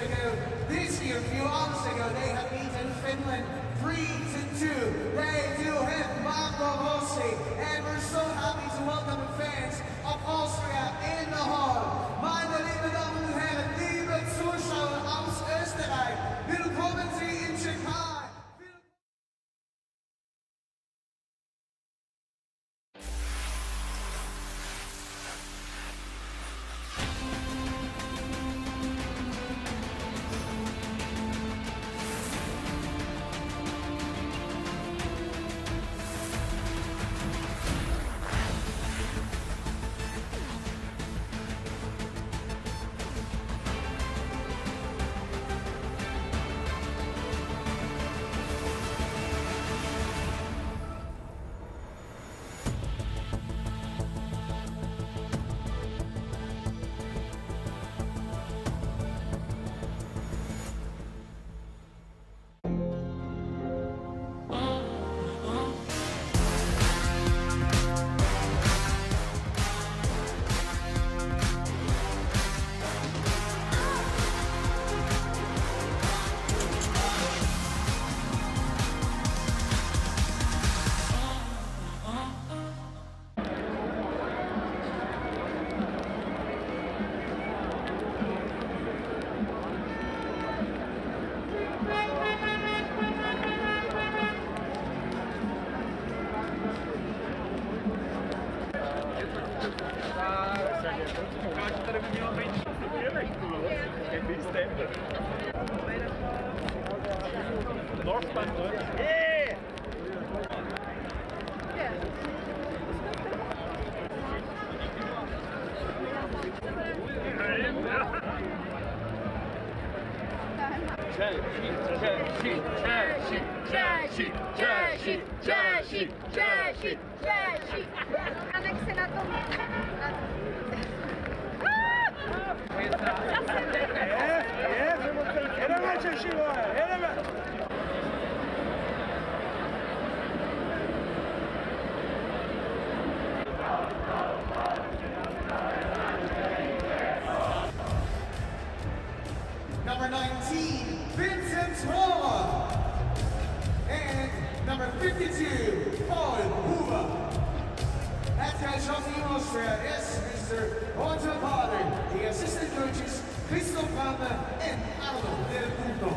ago. This year, a few hours ago, they have beaten Finland 3-2. They do have Marco Rossi, and we're so happy to welcome the fans of Austria in the hall. Meine lieben Damen und Herren, liebe Zuschauer aus Österreich, willkommen Sie in Czechia. Tady by mělo být Northman, yeah! Anek se na tom... Jedeme Češi, vole, jedeme! Number 19, Vincent Waller. And number 52, Paul Huber. That guy from Team Austria is Mr. Otto Potter. The assistant coaches, Christoph Palmer and Arnold Del Punto.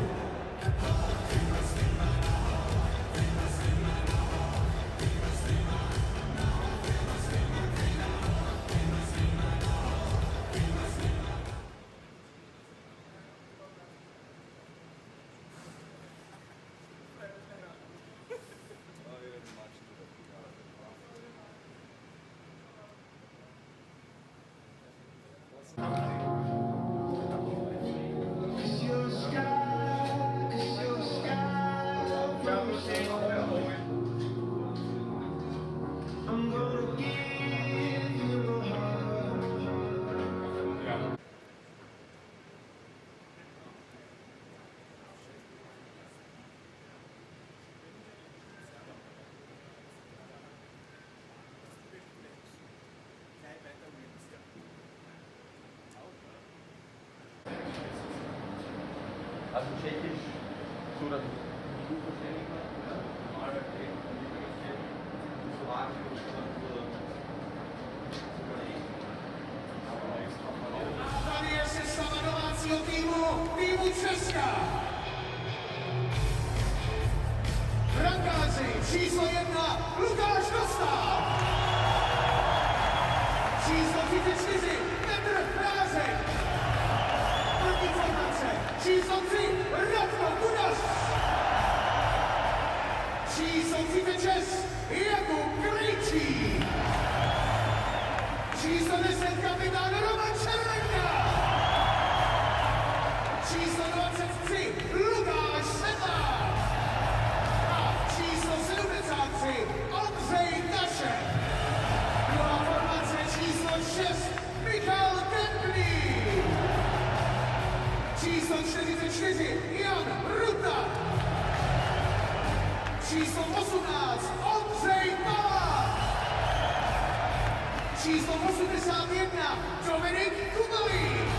Also Tschechisch, so dass ich gut verstehen kann, normal verstehen, Slowakisch Tady je sestava domácího týmu Česka. Brankáři číslo 1 Lukáš Dostal. Číslo 34 Petr Frázek. První formace číslo 3 Radko Kudaš. Číslo 36 Jakub Krejčí. Číslo 10 kapitán Roman Červenka. Číslo 23 Lukáš Sedlák. A číslo 73 Ondřej Tašek. Druhá formace číslo 6 Michal Kempný. Číslo 44 Jan Ruta. Číslo 18 Ondřej Palák. Číslo 81 Dominik Kubalík.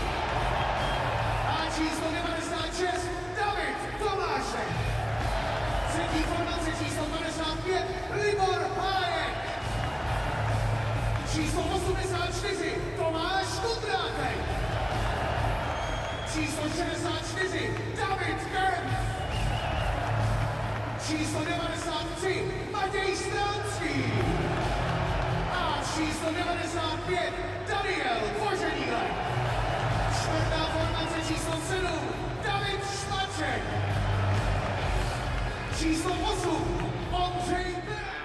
A číslo 90 formace číslo 55 Libor Hájek. Číslo 84 Tomáš Kudrátek. Číslo 64 David Kern. Číslo 93 Matěj Stránský. A číslo 95 Daniel Koženílek. Čtvrtá formace číslo 7 David Špaček. Číslo 8 Ondřej Berák.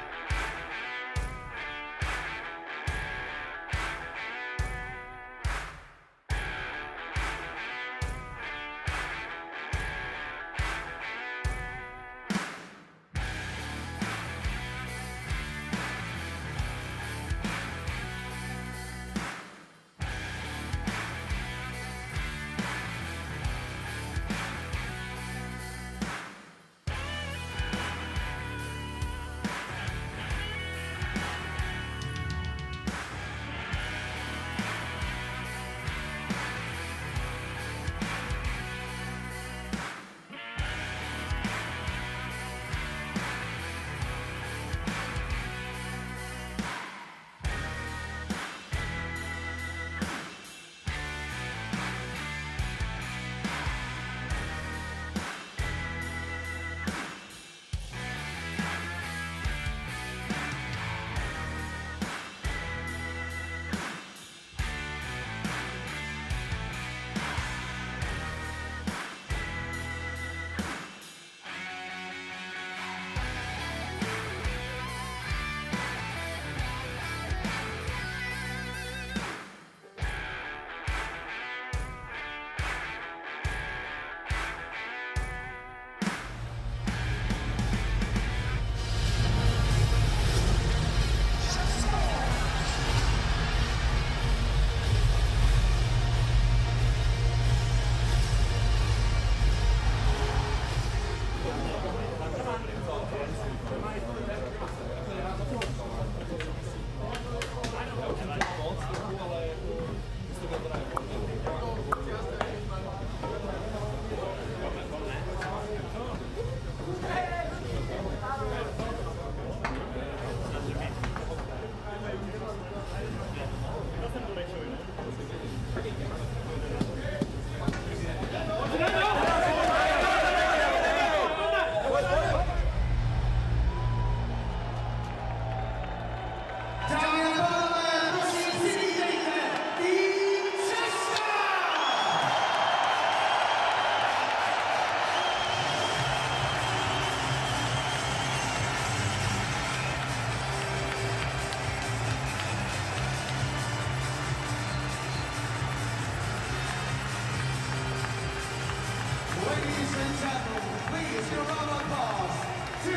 Ladies and gentlemen, please give a round of applause to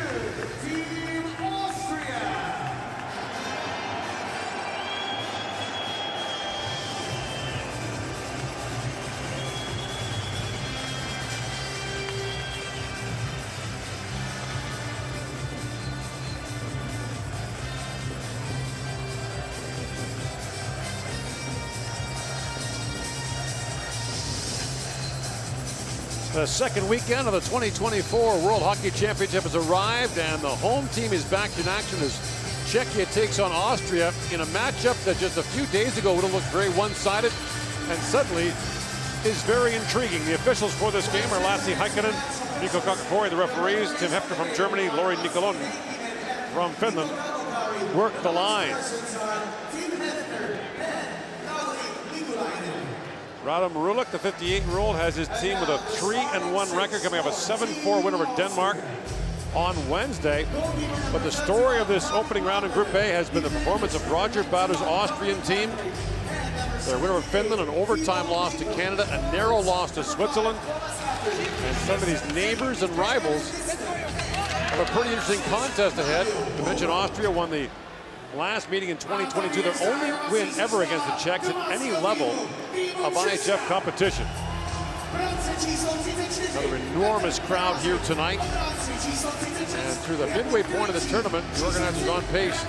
Team Austria. The second weekend of the 2024 World Hockey Championship has arrived, and the home team is back in action as Czechia takes on Austria in a matchup that just a few days ago would have looked very one-sided and suddenly is very intriguing. The officials for this game are Lassi Heikkinen, Mikko Kakapori, the referees, Tim Hefner from Germany, Lori Nikolon from Finland work the lines. Radim Marulik, the 58-year-old, has his team with a 3-1 record, coming off a 7-4 win over Denmark on Wednesday. But the story of this opening round in Group A has been the performance of Roger Bader's Austrian team. Their win over Finland, an overtime loss to Canada, a narrow loss to Switzerland. And some of these neighbors and rivals have a pretty interesting contest ahead. To mention, Austria won the last meeting in 2022, their only win ever against the Czechs at any level of IIHF competition. Another enormous crowd here tonight. And through the midway point of the tournament, the organizers are on pace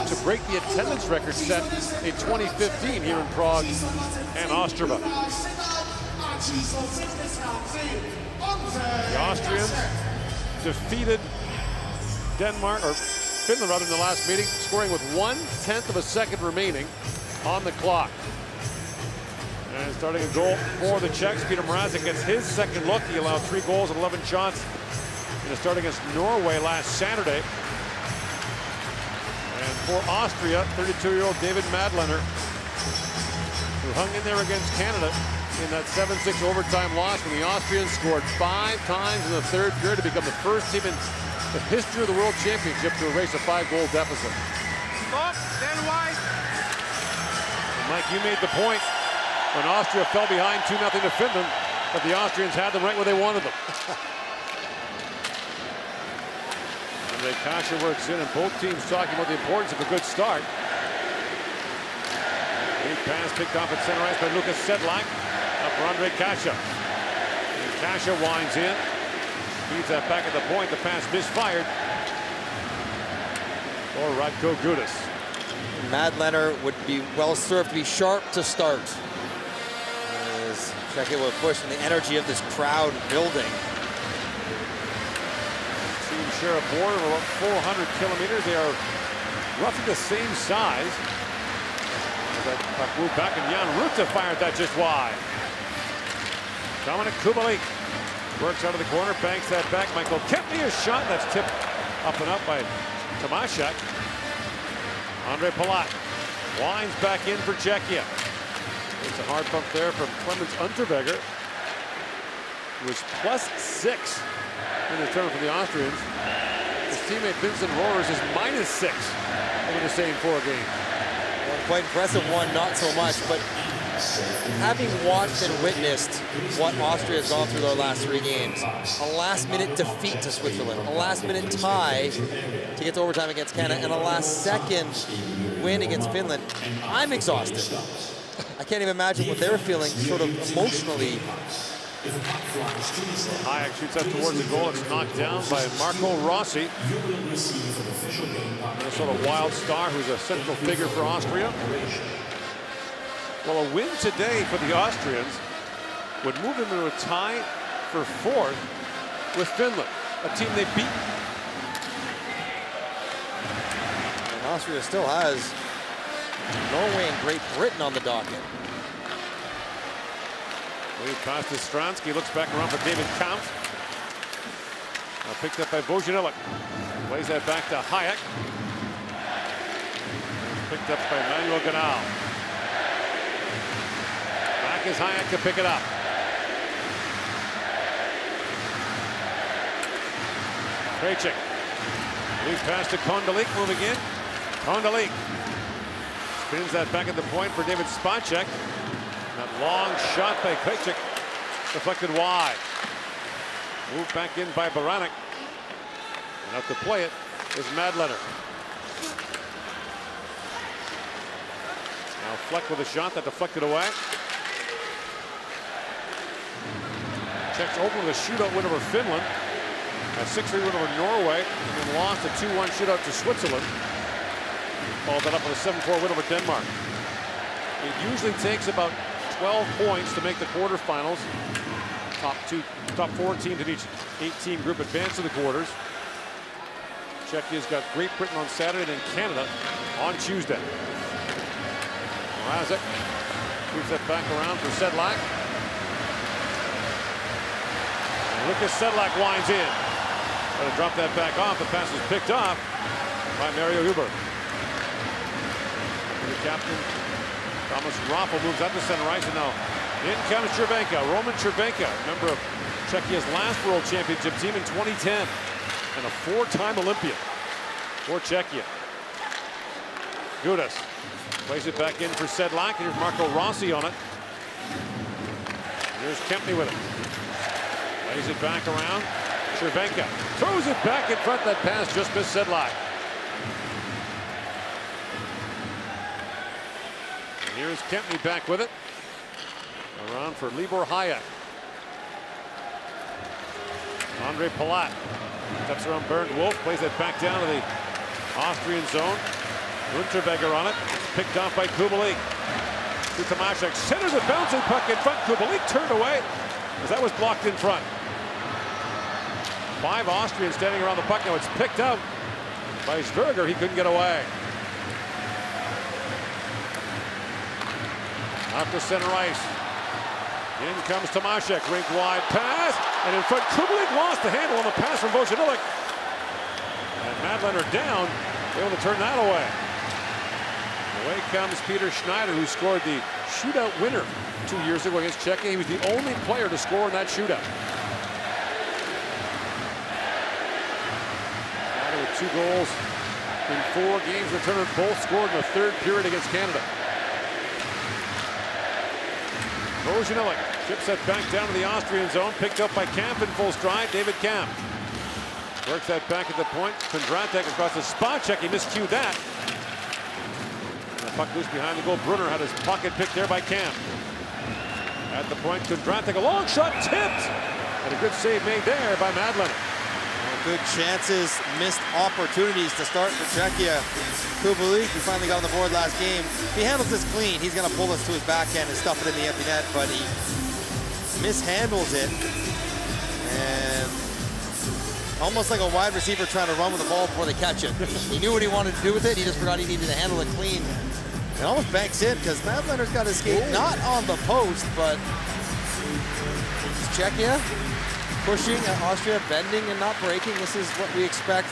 to break the attendance record set in 2015 here in Prague and Ostrava. The Austrians defeated Denmark, or Finland rather, in the last meeting, scoring with 1/10 of a second remaining on the clock. And starting a goal for the Czechs, Peter Mrazek gets his second look. He allowed 3 goals and 11 shots in a start against Norway last Saturday. And for Austria, 32-year-old David Madlener, who hung in there against Canada in that 7-6 overtime loss when the Austrians scored 5 times in the third period to become the first team in the history of the World Championship to erase a 5-goal deficit. Stop, then wide. And Mike, you made the point when Austria fell behind 2-0 to Finland, but the Austrians had them right where they wanted them. And Kasha works in, and both teams talking about the importance of a good start. Big pass picked off at center ice by Lukas Sedlak. Up for Andre Kasha. And Kasha winds in. Feeds that back at the point. The pass misfired. Or Radko Gudas. Madlener would be well served to be sharp to start. As Czechia will push, and the energy of this crowd building. Teams share a border of about 400 kilometers. They are roughly the same size. That puck moved back, and Jan Ruta fired that just wide. Dominic Kubalik works out of the corner, banks that back. Michael Kempney, a shot that's tipped up and up by Tomaszek. Andre Palat winds back in for Czechia. It's a hard pump there from Clemens Unterweger, who was +6 in the tournament for the Austrians. His teammate Vincent Rohrs is -6 over the same 4 games. One quite impressive, one not so much, but having watched and witnessed what Austria has gone through their last 3 games, a last-minute defeat to Switzerland, a last-minute tie to get to overtime against Canada, and a last-second win against Finland, I'm exhausted. I can't even imagine what they were feeling sort of emotionally. Hayek shoots up towards the goal. It's knocked down by Marco Rossi, Minnesota Wild star, who's a central figure for Austria. Well, a win today for the Austrians would move them into a tie for 4th with Finland, a team they beat. And Austria still has Norway and Great Britain on the docket. Lead pass to Stransky, looks back around for David Kampf. Now picked up by Bojanilik. Plays that back to Hayek. Picked up by Manuel Ganal. Back is Hayek to pick it up. Krejcik. Lead pass to Kondalik, moving in. Kondalik spins that back at the point for David Spacek. That long shot by Krejcik deflected wide. Moved back in by Baranek. And up to play it is Madlener. Now Fleck with a shot that deflected away. Czechs open with a shootout win over Finland. A 6-3 win over Norway. And then lost a 2-1 shootout to Switzerland. Followed that up with a 7-4 win over Denmark. It usually takes about 12 points to make the quarterfinals. Top 4 teams in each 8-team group advance to the quarters. Czechia's got Great Britain on Saturday, then Canada on Tuesday. Mrazek moves that back around for Sedlak. And Lukas Sedlak winds in. Got to drop that back off. The pass is picked off by Mario Huber. The captain, Thomas Raffel, moves out to center ice, and now in comes Chervenka. Roman Chervenka, member of Czechia's last World Championship team in 2010, and a 4-time Olympian for Czechia. Gudas plays it back in for Sedlak. Here's Marco Rossi on it. Here's Kempney with it. Plays it back around. Chervenka throws it back in front. That pass just missed Sedlak. Here's Kempney back with it. Around for Libor Hayek. Andre Palat steps around Bernd Wolf, plays it back down to the Austrian zone. Unterweger on it. It's picked off by Kubalik. To Tomaszek, centers a bouncing puck in front. Kubalik turned away as that was blocked in front. 5 Austrians standing around the puck. Now it's picked out by Sverger. He couldn't get away. Out to center ice. In comes Tomaszek, rink wide pass, and in front, Kubelik lost the handle on the pass from Vojinovic. And Madlener down, able to turn that away. Away comes Peter Schneider, who scored the shootout winner 2 years ago against Czechia. He was the only player to score in that shootout. Schneider with 2 goals in 4 games in the tournament, both scored in the 3rd period against Canada. Vojinovic chips that back down to the Austrian zone, picked up by Kamp in full stride. David Kamp works that back at the point. Kondratek across the spot check. He miscued that. And the puck loose behind the goal. Brunner had his pocket picked there by Kamp. At the point, Kondratek, a long shot tipped. And a good save made there by Madlener. Good chances, missed opportunities to start for Czechia. Kubelik, who finally got on the board last game. If he handles this clean, he's going to pull this to his backhand and stuff it in the empty net, but he mishandles it. And almost like a wide receiver trying to run with the ball before they catch it. He knew what he wanted to do with it. He just forgot he needed to handle it clean. It almost banks in because Madlener's got his skate not on the post, but it's Czechia pushing at Austria, bending and not breaking. This is what we expect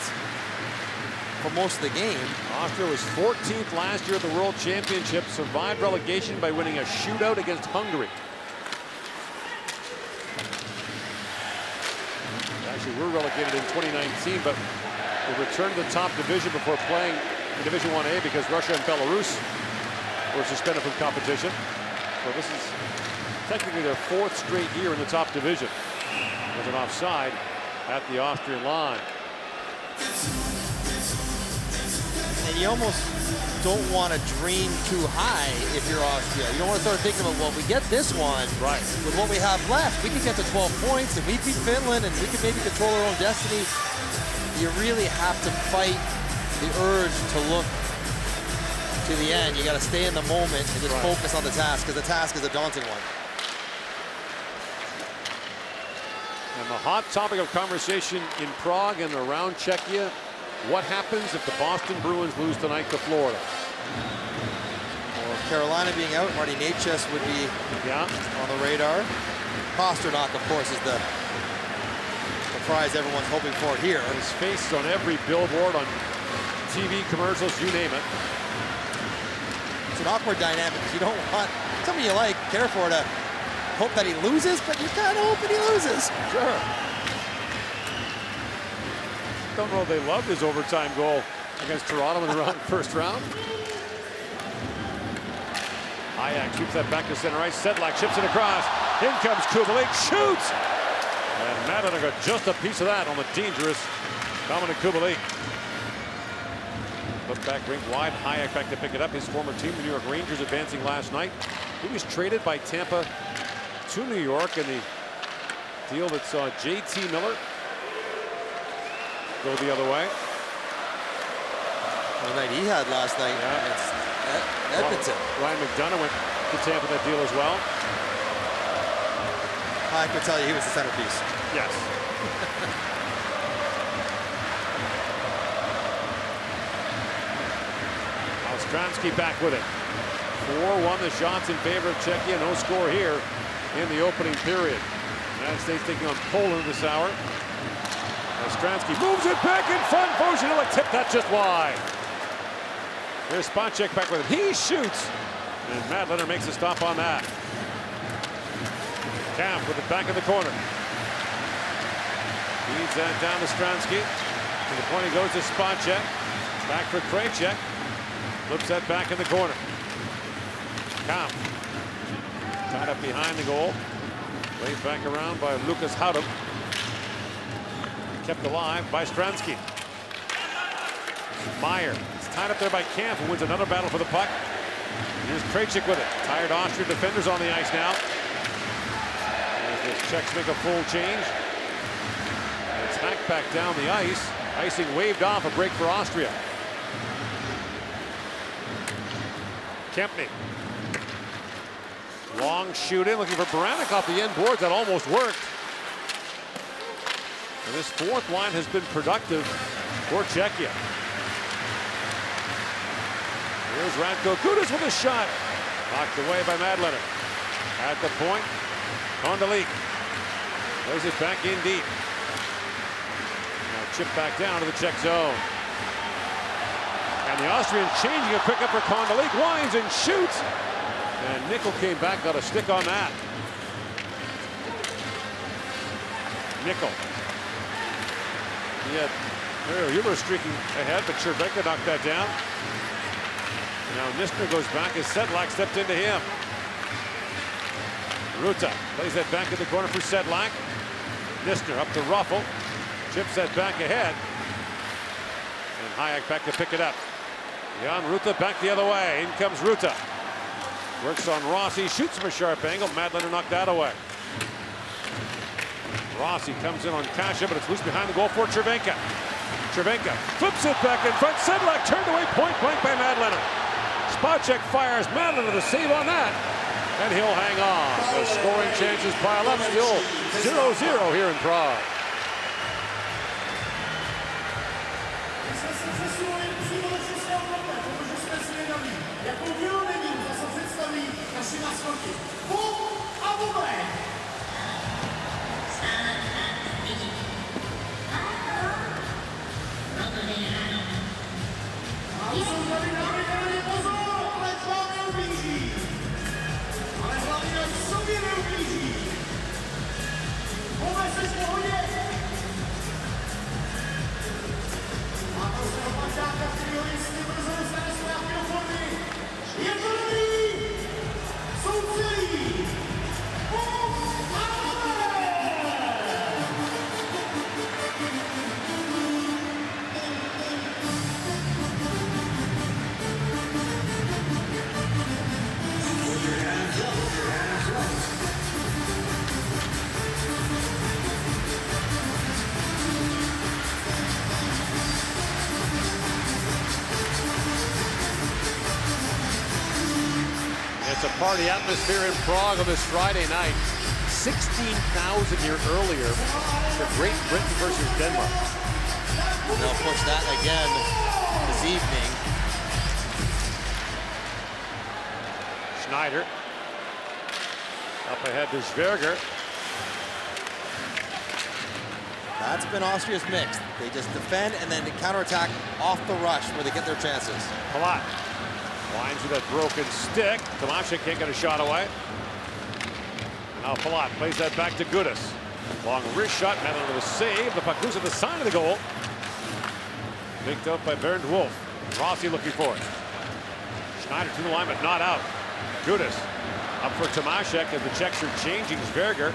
for most of the game. Austria was 14th last year at the World Championship, survived relegation by winning a shootout against Hungary. Actually, we were relegated in 2019, but we returned to the top division before playing in Division 1A because Russia and Belarus were suspended from competition. So this is technically their 4th straight year in the top division. There's an offside at the Austrian line. And you almost don't want to dream too high if you're Austria. You don't want to start thinking about, well, we get this one. Right. With what we have left, we could get to 12 points and we beat Finland and we could maybe control our own destiny. You really have to fight the urge to look to the end. You got to stay in the moment and just focus on the task, because the task is a daunting one. And the hot topic of conversation in Prague and around Czechia, what happens if the Boston Bruins lose tonight to Florida? Well, Carolina being out, Marty Necas would be on the radar. Pasternak, of course, is the prize everyone's hoping for here. His face is on every billboard, on TV commercials, you name it. It's an awkward dynamic. You don't want somebody you like, care for, to hope that he loses, but you kind of hope that he loses. Sure. Don't know if they loved his overtime goal against Toronto in the first round. Ajax shoots that back to center ice. Sedlak chips it across. In comes Kubelik, shoots! And Madlener got just a piece of that on the dangerous Dominik Kubelik. Put back rink wide. Hayek back to pick it up. His former team, the New York Rangers, advancing last night. He was traded by Tampa to New York in the deal that saw J.T. Miller go the other way. The night he had last night against Edmonton. Ryan McDonough went to Tampa that deal as well. I could tell you he was the centerpiece. Yes. Ostransky back with it. 4-1 the shots in favor of Czechia. No score here in the opening period. United States taking on Poland this hour. Ostransky moves it back in front. Vojinovic tipped that just wide. There's Spacek back with it. He shoots. And Madlener makes a stop on that. Kamp with it back in the corner. Feeds that down to Stransky. To the point he goes to Spacek. Back for Krejcik. Flips that back in the corner. Kamp. Tied up behind the goal. Laid back around by Lucas Houdem. Kept alive by Stransky. Meyer. It's tied up there by Kamp, who wins another battle for the puck. Here's Krejcik with it. Tired Austrian defenders on the ice now. As the Czechs make a full change. And it's hacked back down the ice. Icing waved off, a break for Austria. Kempny. Long shoot in, looking for Baranek off the end boards. That almost worked. And this fourth line has been productive for Czechia. Here's Radko Gudas with a shot. Knocked away by Madlener. At the point, Kondalik plays it back in deep. Now chip back down to the Czech zone. And the Austrians changing a pickup for Kondalik. Winds and shoots. And Nickel came back, got a stick on that. Nickel. You were streaking ahead, but Cervenka knocked that down. Now Nistner goes back as Sedlak stepped into him. Ruta plays that back in the corner for Sedlak. Nistner up to Ruffle. Chips that back ahead. And Hayek back to pick it up. Jan Ruta back the other way. In comes Ruta. Works on Rossi, shoots from a sharp angle. Madlener knocked that away. Rossi comes in on Kasha, but it's loose behind the goal for Cervenka. Cervenka flips it back in front. Sedlak turned away point blank by Madlener. Spacek fires. Madlener the save on that. And he'll hang on. The scoring chances pile up. Still 0-0 here in Prague. It's a party atmosphere in Prague on this Friday night. 16,000 year earlier for Great Britain versus Denmark. And they'll push that again this evening. Schneider. Up ahead to Zwerger. That's been Austria's mix. They just defend and then counterattack off the rush where they get their chances. Palat winds with that broken stick. Tomášek can't get a shot away. And now Palat plays that back to Gudas. Long wrist shot, Madlener with a save. The puck loose at the side of the goal. Picked up by Bernd Wolf. Rossi looking for it. Schneider to the line, but not out. Gudas up for Tomášek as the Czechs are changing. Zwerger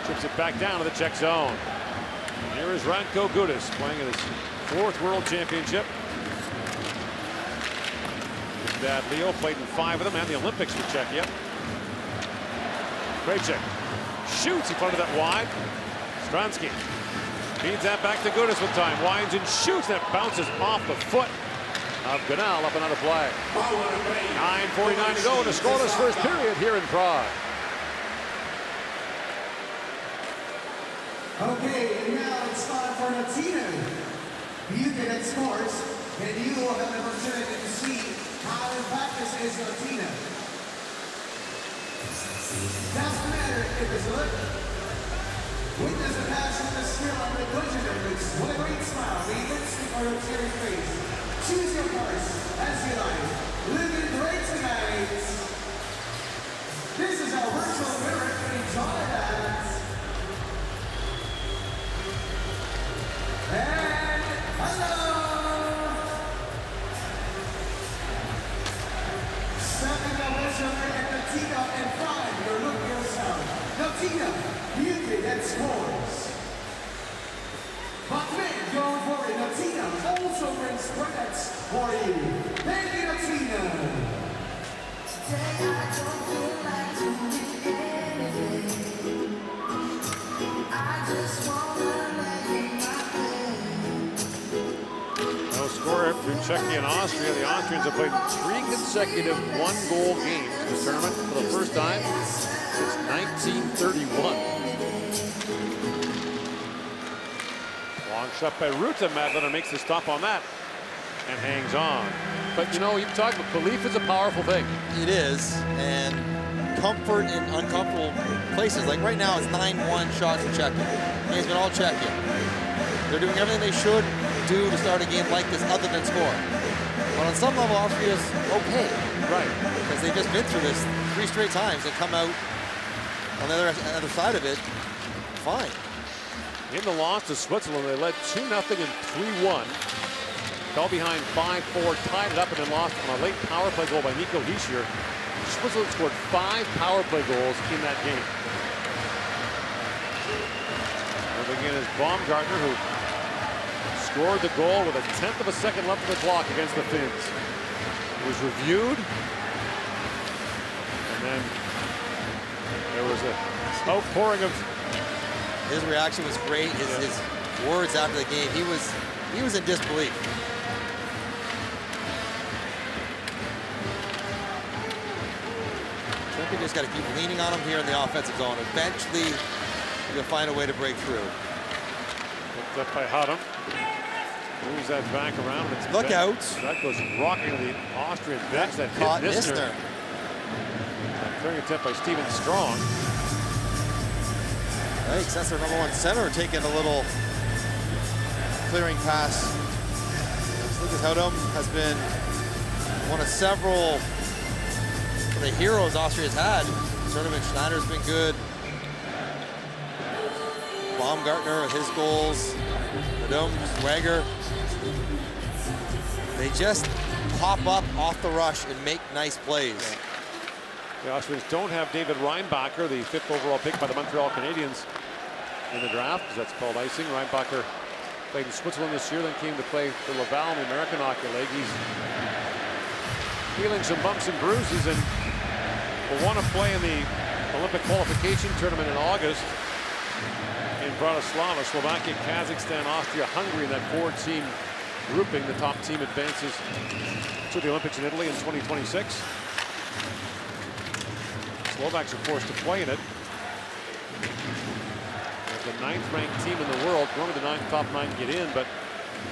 chips it back down to the Czech zone. And here is Radko Gudas playing in his 4th World Championship. His dad Leo played in 5 of them and the Olympics for Czechia. Krejcik shoots, he punted that wide. Stransky feeds that back to Gudas with time. Winds and shoots, that bounces off the foot of Ganal. Up another play. 9:49 to go in the scoreless first period here in Prague. Okay, and now it's time for Latino. You can scores, and you will have an opportunity to see how in practice is Latino. Doesn't matter if it's good. Witness the passion, the skill, and the collision efforts. What a great smile, the intensity or a cheery face. Choose your course as you like. Looking great tonight. This is our virtual mirror. Enjoy that. And hello! Stepping the virtual mirror at Latino and 5. You're looking yourself. Latino, beauty that scores. But men going forward, Latino also brings products for you. Thank you, Latino. Today I don't feel like doing anything. I just wanna lay my bed. No score between Czechia and Austria. The Austrians have played 3 consecutive 1-goal games in the tournament for the first time since 1931. Long shot by Ruta. Madlener makes the stop on that and hangs on. But you know, you've talked about belief is a powerful thing. It is, and comfort in uncomfortable places. Like right now, it's 9-1 shots for Czechia. Game's been all Czechia. They're doing everything they should do to start a game like this other than score. But on some level, Austria's okay. Right. Because they've just been through this 3 straight times and come out on the other side of it fine. In the loss to Switzerland, they led 2-0 and 3-1. Fell behind 5-4, tied it up, and then lost on a late power play goal by Nico Hischier. Switzerland scored 5 power play goals in that game. Moving in is Baumgartner, who scored the goal with 1/10 of a second left on the clock against the Finns. It was reviewed, and then there was an outpouring of. His reaction was great. His words after the game, he was in disbelief. Czechia just got to keep leaning on him here in the offensive zone. Eventually, you'll find a way to break through. Looked up by Hudham. Moves that back around. Look out. That goes rocking to the Austrian bench. That caught hit Nisner. Clearing attempt by Steven Strong. Yikes, that's their #1 center taking a little clearing pass. Lucas Hudham has been one of several For the heroes Austria's had. Tournament Schneider's been good. Baumgartner with his goals. Hudham, Swagger. They just pop up off the rush and make nice plays. The Austrians don't have David Reinbacher, the 5th overall pick by the Montreal Canadiens in the draft, because that's called icing. Reinbacher played in Switzerland this year, then came to play for Laval in the American Hockey League. He's feeling some bumps and bruises and will want to play in the Olympic qualification tournament in August in Bratislava. Slovakia, Kazakhstan, Austria, Hungary in that 4-team grouping. The top team advances to the Olympics in Italy in 2026. Slovaks are forced to play in it. They're the 9th-ranked team in the world. Normally the top 9 get in, but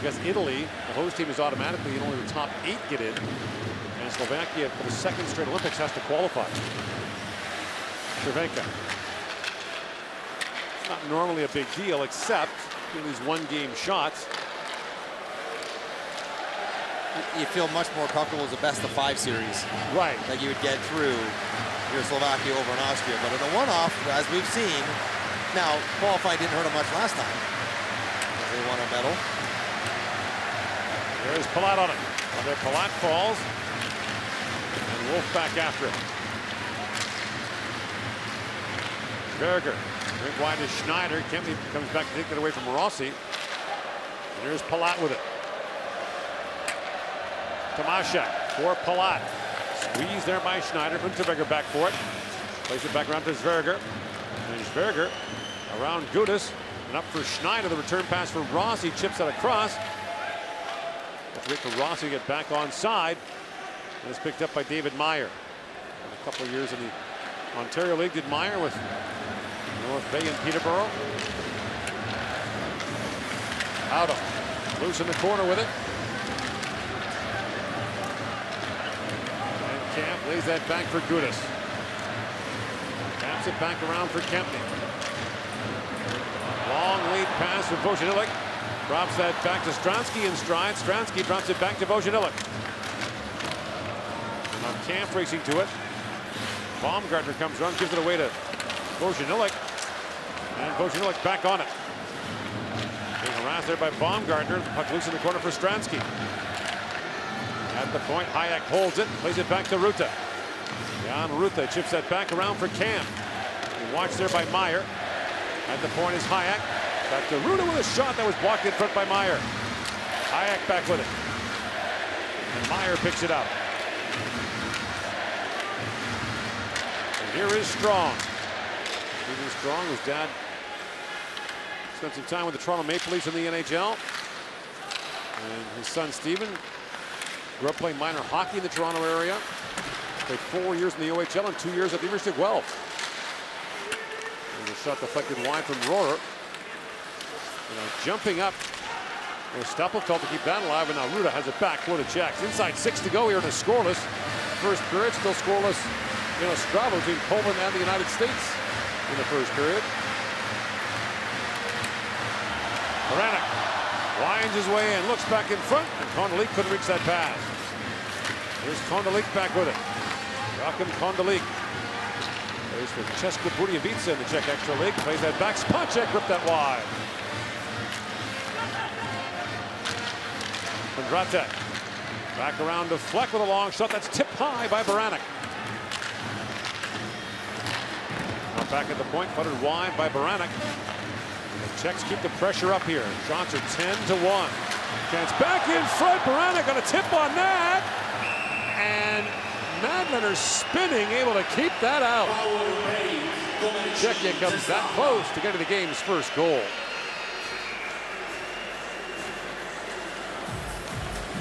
because Italy, the host team, is automatically and only the top 8 get in. And Slovakia, for the 2nd straight Olympics, has to qualify. Cervenka. Not normally a big deal, except in these one-game shots. You feel much more comfortable as a best-of-5 series. Right. That you would get through your Slovakia over in Austria. But in a one-off, as we've seen, now qualifying didn't hurt them much last time. They won a medal. There's Palat on it. Well, there Palat falls. And Wolf back after it. Berger. Drink wide to Schneider. Kempney comes back to take it away from Rossi. And there's Palat with it. Tomaszek for Palat. Squeezed there by Schneider. Unterberger back for it. Plays it back around to Zverger. And Zverger around Gudis. And up for Schneider. The return pass for Rossi. Chips that across. Let's wait for Rossi to get back on side. And it's picked up by David Meyer. And a couple of years in the Ontario League did Meyer with North Bay and Peterborough. Auto. Loose in the corner with it. Camp lays that back for Gudis. Taps it back around for Kempney. Long lead pass for Vojanilik. Drops that back to Stransky in stride. Stransky drops it back to Vojanilik. Now Camp racing to it. Baumgartner comes around, gives it away to Vojanilik. And Vojanilik back on it. Being harassed there by Baumgartner. Puck loose in the corner for Stransky. At the point, Hayek holds it, plays it back to Ruta. Jan Ruta chips that back around for Camp. Watched there by Meyer. At the point is Hayek. Back to Ruta with a shot that was blocked in front by Meyer. Hayek back with it. And Meyer picks it up. And here is Strong. Steven Strong, whose dad spent some time with the Toronto Maple Leafs in the NHL. And his son Steven grew up playing minor hockey in the Toronto area. Played 4 years in the OHL and 2 years at the University of Guelph. And the shot deflected wide from Rohrer. Jumping up Well, Stapelfeld to keep that alive, and now Ruda has it back for the Czechs. Inside 6 to go here in a scoreless first period. Still scoreless in Ostrava between Poland and the United States in the first period. Baranek winds his way in, looks back in front, and Kondolik couldn't reach that pass. Here's Kondolik back with it. Joachim Kondolik plays for Česká Budějovice in the Czech Extra League. Plays that back. Spacek ripped that wide. Kondratek back around to Fleck with a long shot. That's tipped high by Baranek. Now back at the point, putted wide by Baranek. The Czechs keep the pressure up here. Shots are 10-1. Chance back in front. Baranek got a tip on that. And Madlener spinning, able to keep that out. Czechia comes that close to get to the game's first goal.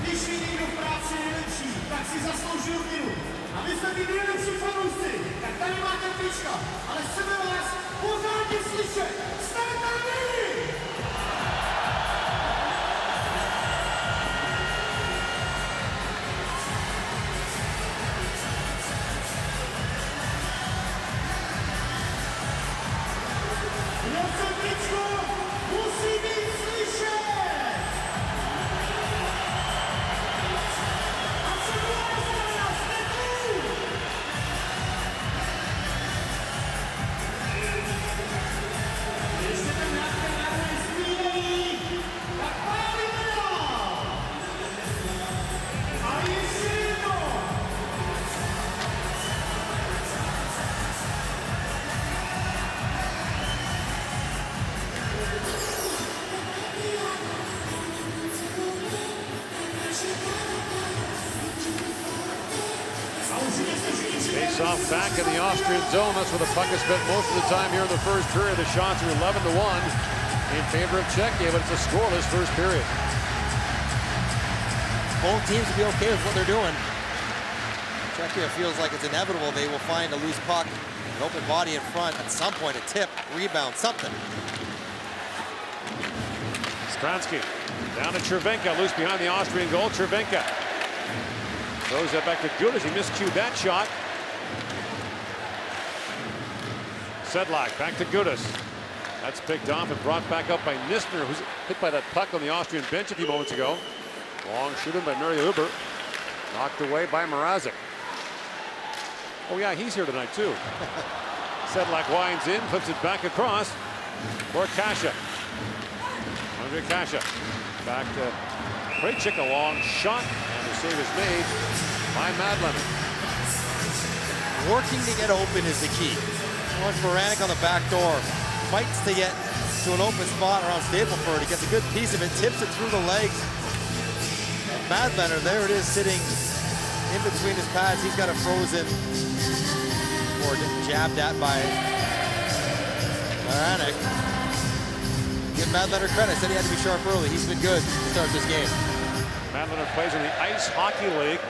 Když je někdo v práci nejlepší, tak si zasloužil míru. A vy jste ty nejlepší fanoušci, tak tady máte trička, ale chceme vás pořádně slyšet. Jste tady! Face-off back in the Austrian zone. That's where the puck is spent most of the time here in the first period. The shots are 11-1 in favor of Czechia, but it's a scoreless first period. Both teams will be okay with what they're doing. Czechia feels like it's inevitable they will find a loose puck, an open body in front, at some point a tip, rebound, something. Stransky down to Cervenka, loose behind the Austrian goal. Cervenka throws that back to Gudas. He miscued that shot. Sedlak back to Gudas. That's picked off and brought back up by Nistner, who's hit by that puck on the Austrian bench a few moments ago. Long shooting by Mary Huber. Knocked away by Mrazek. Oh yeah, he's here tonight too. Sedlak winds in, flips it back across for Kasha. Andre Kasha. Back to Krejcik, a long shot, and the save is made by Madlener. Working to get open is the key. Once Baranek on the back door, fights to get to an open spot around Stapleford. He gets a good piece of it, tips it through the legs. Madlener, there it is, sitting in between his pads. He's got it frozen or jabbed at by Baranek. Give Madlener credit. Said he had to be sharp early. He's been good to start this game. Madlener plays in the Ice Hockey League.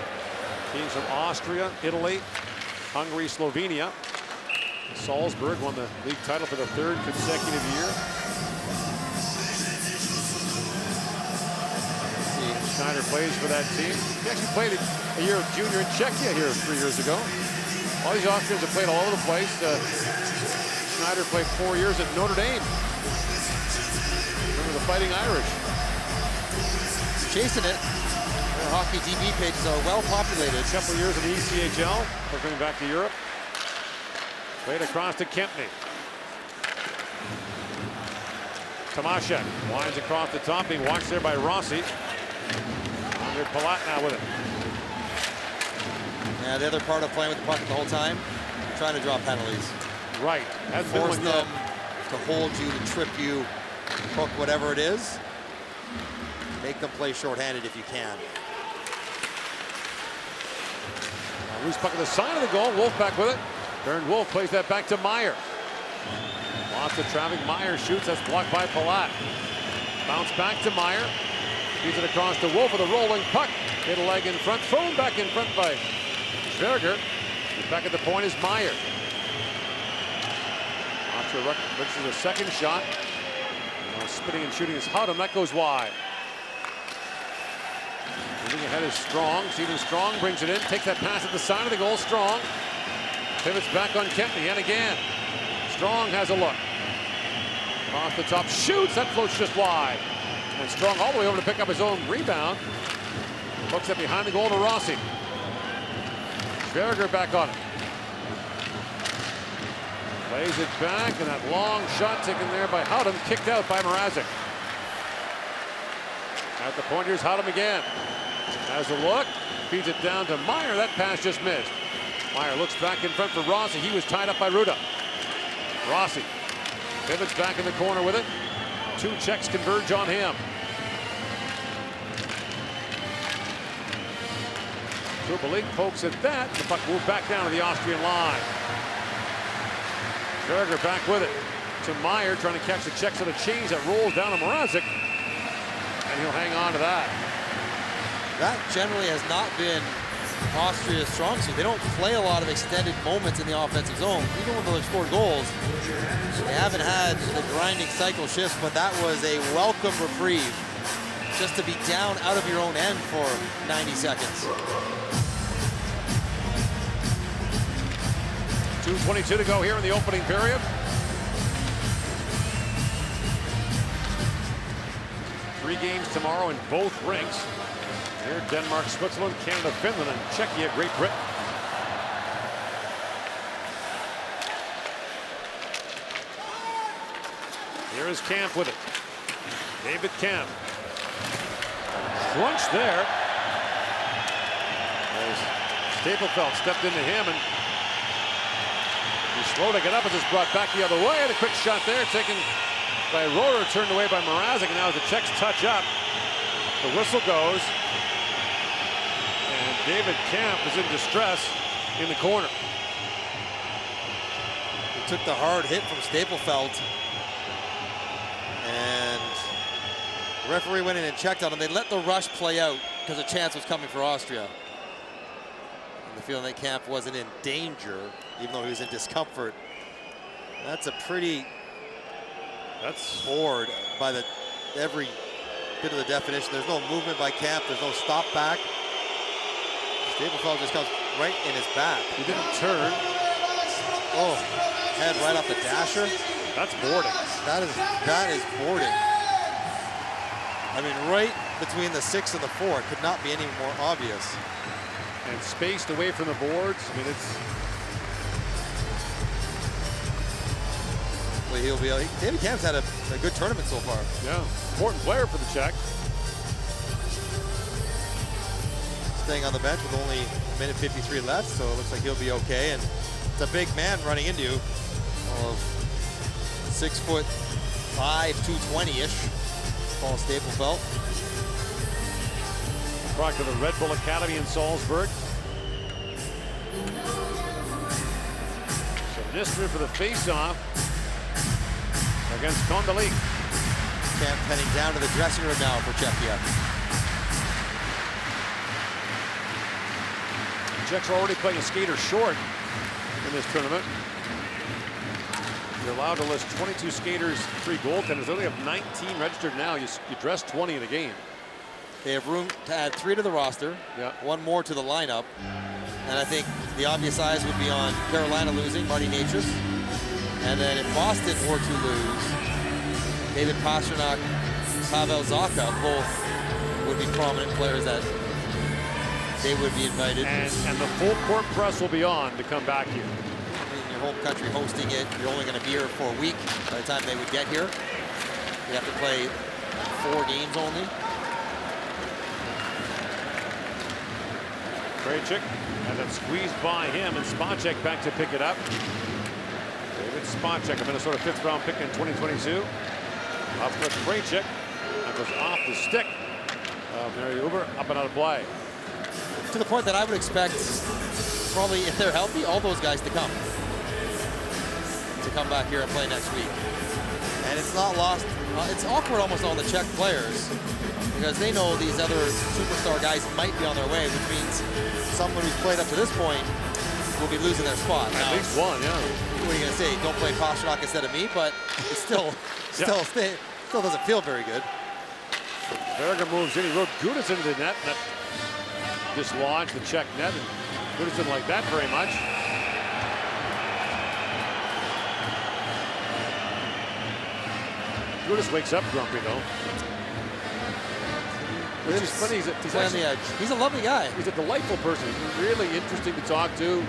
Teams from Austria, Italy, Hungary, Slovenia. Salzburg won the league title for the third consecutive year. Schneider plays for that team. He actually played a year of junior in Czechia here 3 years ago. All these Austrians have played all over the place. Schneider played 4 years at Notre Dame. Remember the Fighting Irish. Chasing it. Their hockey DB pages are well populated. A couple years in the ECHL. They're coming back to Europe. Played across to Kempney. Tomaszek winds across the top, being watched there by Rossi. Under Palat now with it. Yeah, the other part of playing with the puck the whole time, trying to draw penalties. Right. Force them to hold you, to trip you, hook, whatever it is. Make them play shorthanded if you can. Loose puck at the side of the goal. Wolf back with it. Bernd Wolf plays that back to Meyer. Lost the traffic. Meyer shoots. That's blocked by Palat. Bounce back to Meyer. Feeds it across to Wolf with a rolling puck. Hit a leg in front. Thrown back in front by Schwerger. Back at the point is Meyer. Austria reaches a second shot. Spitting and shooting is Hudham. That goes wide. Moving ahead is Strong. Stephen Strong brings it in, takes that pass at the side of the goal. Strong pivots back on Kempney and again. Strong has a look. Off the top, shoots, that floats just wide. And Strong all the way over to pick up his own rebound. Hooks it behind the goal to Rossi. Sverger back on it. Plays it back, and that long shot taken there by Howden, kicked out by Mrazek. At the point, here's Howden again. Has a look, feeds it down to Meyer. That pass just missed. Meyer looks back in front for Rossi. He was tied up by Ruda. Rossi pivots back in the corner with it. Two Czechs converge on him. Kubalik pokes at that. The puck moved back down to the Austrian line. Berger back with it to Meyer, trying to catch the Czechs on a change that rolls down to Mrazek. And he'll hang on to that. That generally has not been Austria's strong suit. They don't play a lot of extended moments in the offensive zone. Even when they've scored goals, they haven't had the grinding cycle shifts, but that was a welcome reprieve just to be down out of your own end for 90 seconds. 2:22 to go here in the opening period. 3 games tomorrow in both rinks. Here, Denmark, Switzerland, Canada, Finland, and Czechia, Great Britain. Here is Camp with it. David Camp. Crunch there. As Stapelfeld stepped into him, and he's slow to get up as it's brought back the other way. And a quick shot there taken by Roeder, turned away by Mrazek. And now as the Czechs touch up, the whistle goes. And David Camp is in distress in the corner. He took the hard hit from Stapelfeld. And the referee went in and checked on him. They let the rush play out because a chance was coming for Austria. And the feeling that Camp wasn't in danger, even though he was in discomfort. That's a pretty... That's board by every bit of the definition. There's no movement by Camp. There's no stop back. Stapelfeld just comes right in his back. He didn't turn. Oh, head right off the dasher. That's boarding. That is boarding. I mean, right between the 6 and the 4. It could not be any more obvious. And spaced away from the boards. I mean, it's... Well, he'll be... David Camp's had a good tournament so far. Yeah, important player for the Czech. Staying on the bench with only a minute 53 left, so it looks like he'll be okay. And it's a big man running into you. 6'5", 220-ish. Paul Stapelfeld. Brought to the Red Bull Academy in Salzburg. So Nister for the face-off against Kondalik. Camp heading down to the dressing room now for Czechia. The Czechs are already playing a skater short in this tournament. You're allowed to list 22 skaters, 3 goaltenders. They only have 19 registered now. You dress 20 in a game. They have room to add 3 to the roster, yeah. 1 more to the lineup. And I think the obvious eyes would be on Carolina losing, Marty Natchez. And then if Boston were to lose, David Pastrnak, Pavel Zacha, both would be prominent players that they would be invited. And the full court press will be on to come back here. Home country hosting it. You're only going to be here for a week by the time they would get here. You have to play 4 games only. Krejcik and then squeezed by him, and Spacek back to pick it up. David Spacek, a Minnesota 5th round pick in 2022. Up with Krejcik. That was off the stick of Mary Uber, up and out of play. To the point that I would expect, probably if they're healthy, all those guys to come back here and play next week. And it's not lost. It's awkward almost on the Czech players because they know these other superstar guys might be on their way, which means someone who's played up to this point will be losing their spot. At least one, yeah. What are you going to say? Don't play Pastrnak instead of me, but it still doesn't feel very good. Berger moves in. He rode Gudas into the net. That dislodged the Czech net. And Gudas didn't like that very much. Gudas wakes up grumpy, though. Which is funny. He's on the edge. He's a lovely guy. He's a delightful person. He's really interesting to talk to.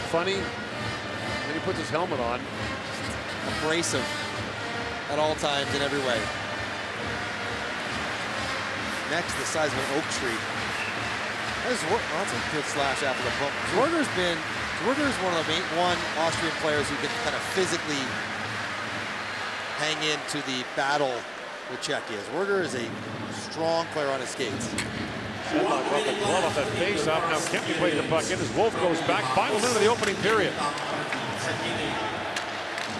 Funny. And he puts his helmet on. Abrasive at all times in every way. Next, the size of an oak tree. That's a good slash after the pump. Zwerger is one of the one Austrian players who can kind of physically hang into the battle with Czechia. Zwerger is a strong player on his skates. Sedlak off the glove off that face-off. Now Kempny plays the puck in as Wolf goes back. Final minute of the opening period.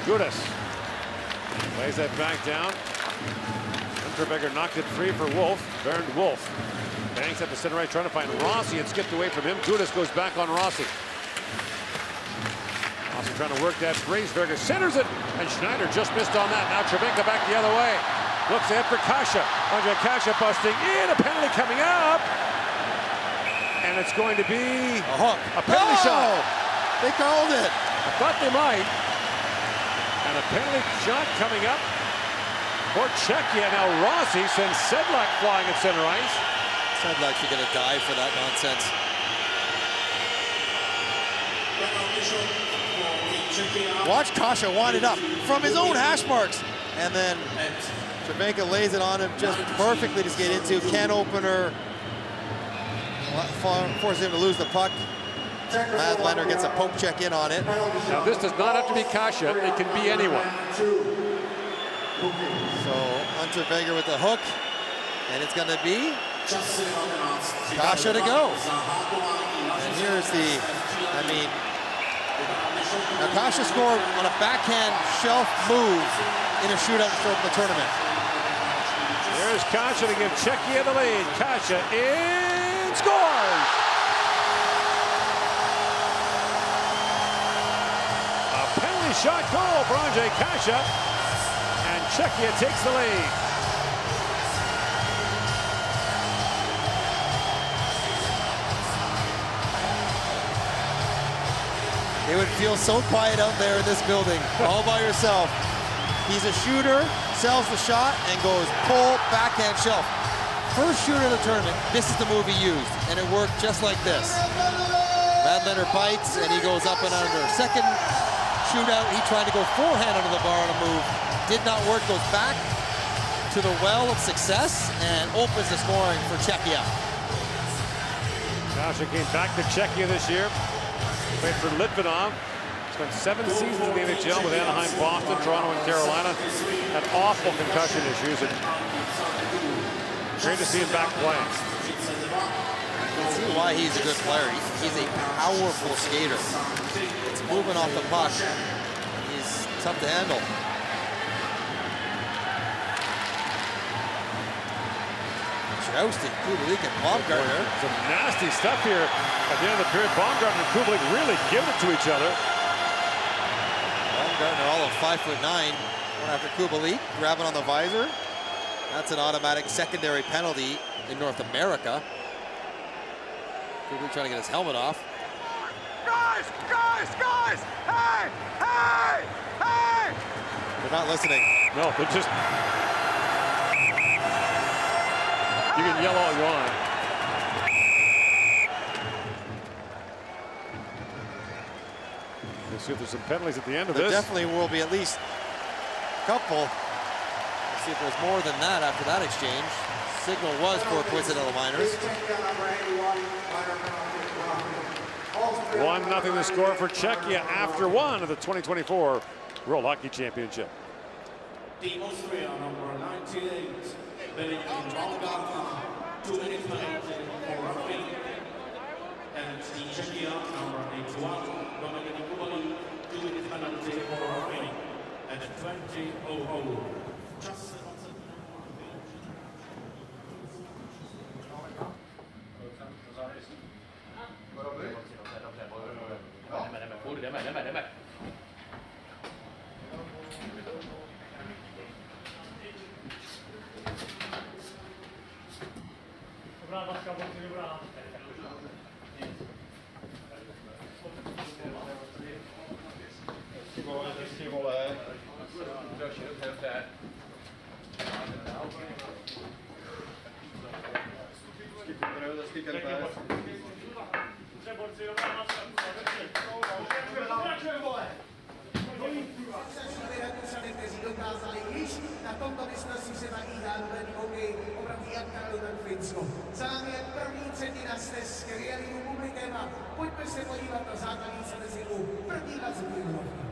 Gudas lays that back down. Unterberger knocked it free for Wolf. Bernd Wolf bangs at the center right, trying to find Rossi, and skipped away from him. Gudas goes back on Rossi. Rossi trying to work that free. Berger centers it, and Schneider just missed on that. Now Cervenka back the other way. Looks ahead for Kasha. Andre Kasha busting in. A penalty coming up. And it's going to be a hook. A penalty shot. They called it. I thought they might. And a penalty shot coming up for Czechia. Now Rossi sends Sedlak flying at center ice. Sedlak's gonna die for that nonsense. Watch Kasha wind it up from his own hash marks. And then Cervenka lays it on him just perfectly to skate into. Can opener. Forces him to lose the puck. Madlander gets a poke check in on it. Now this does not have to be Kasha. It can be anyone. So Unterberger with the hook. And it's going to be Kasha to go. And here's the, now Kasha scored on a backhand shelf move in a shootout to start the tournament. There's Kasha to give Czechia the lead. Kasha in, scores! A penalty shot goal for Andre Kasha, and Czechia takes the lead. It would feel so quiet out there in this building, all by yourself. He's a shooter, sells the shot, and goes pull, backhand shelf. First shooter of the tournament, this is the move he used, and it worked just like this. Madlander bites, and he goes up and under. Second shootout, he tried to go forehand under the bar on a move. Did not work, goes back to the well of success, and opens the scoring for Czechia. Kasha came back to Czechia this year. Played for Litvinov. Spent 7 seasons in the NHL with Anaheim, Boston, Toronto, and Carolina. Had awful concussion issues. And great to see him back playing. You can see why he's a good player. He's a powerful skater. It's moving off the puck. He's tough to handle. Jousting Kubalik and Baumgartner. Some nasty stuff here at the end of the period. Baumgartner and Kubalik really giving it to each other. Baumgartner all of 5'9", going after Kubalik, grabbing on the visor. That's an automatic secondary penalty in North America. Kubalik trying to get his helmet off. Guys! Hey! They're not listening. No, they're just... You can yell all you want. We'll see if there's some penalties at the end of There this. definitely will be at least a couple. Let's see if there's more than that after that exchange. Signal was for coincidental minors. 1-0 the score for Czechia after one of the 2024 World Hockey Championship. The Austria number 98, Benedikt Baumgartner, 2 minutes penalty for roughing. And the Czechia number 81, Dominik Kubalik, 2 minutes penalty for roughing at 20:00. Just kteří dokázali již na tomto mistrovství světa IIHF hokej opravdu jak Kanadu, tak Finsko. Za námi je první třetina s skvělým publikem a pojďme se podívat na základní statistiku první 20 minut.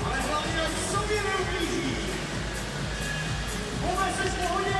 Ale hlavně v sobě neublíží. Vůbec jsi v pohodě.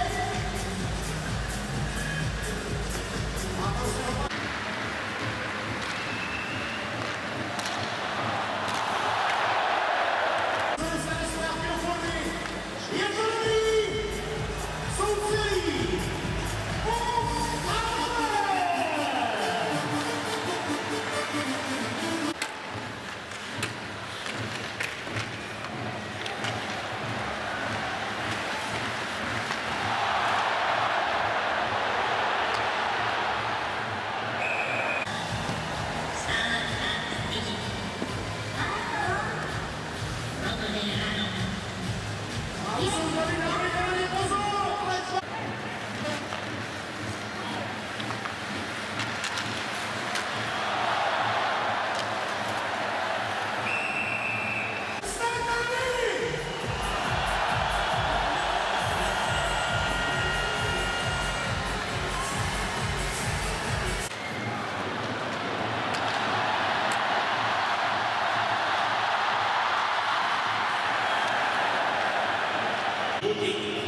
Booking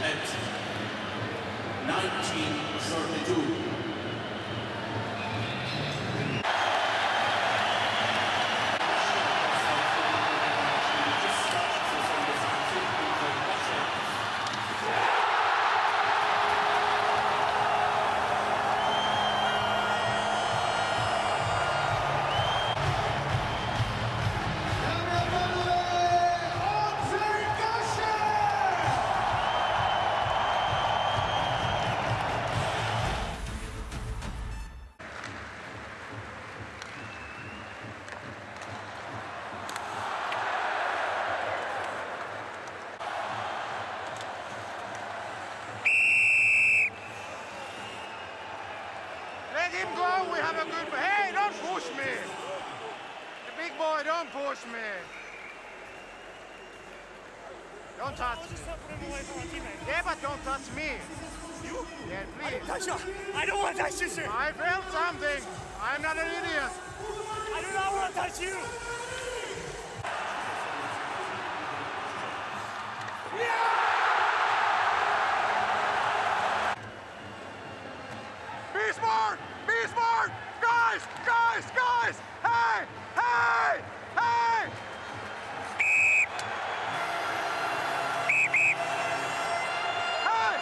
at 1932. Let him go, we have a good... Hey, don't push me! The big boy, don't push me! Don't touch me. Yeah, but don't touch me. You? Yeah, please. I don't want to touch you, sir. I felt something. I'm not an idiot. I do not want to touch you. Be smart! Be smart! Guys! Guys! Guys! Hey! Hey! Hey! Hey!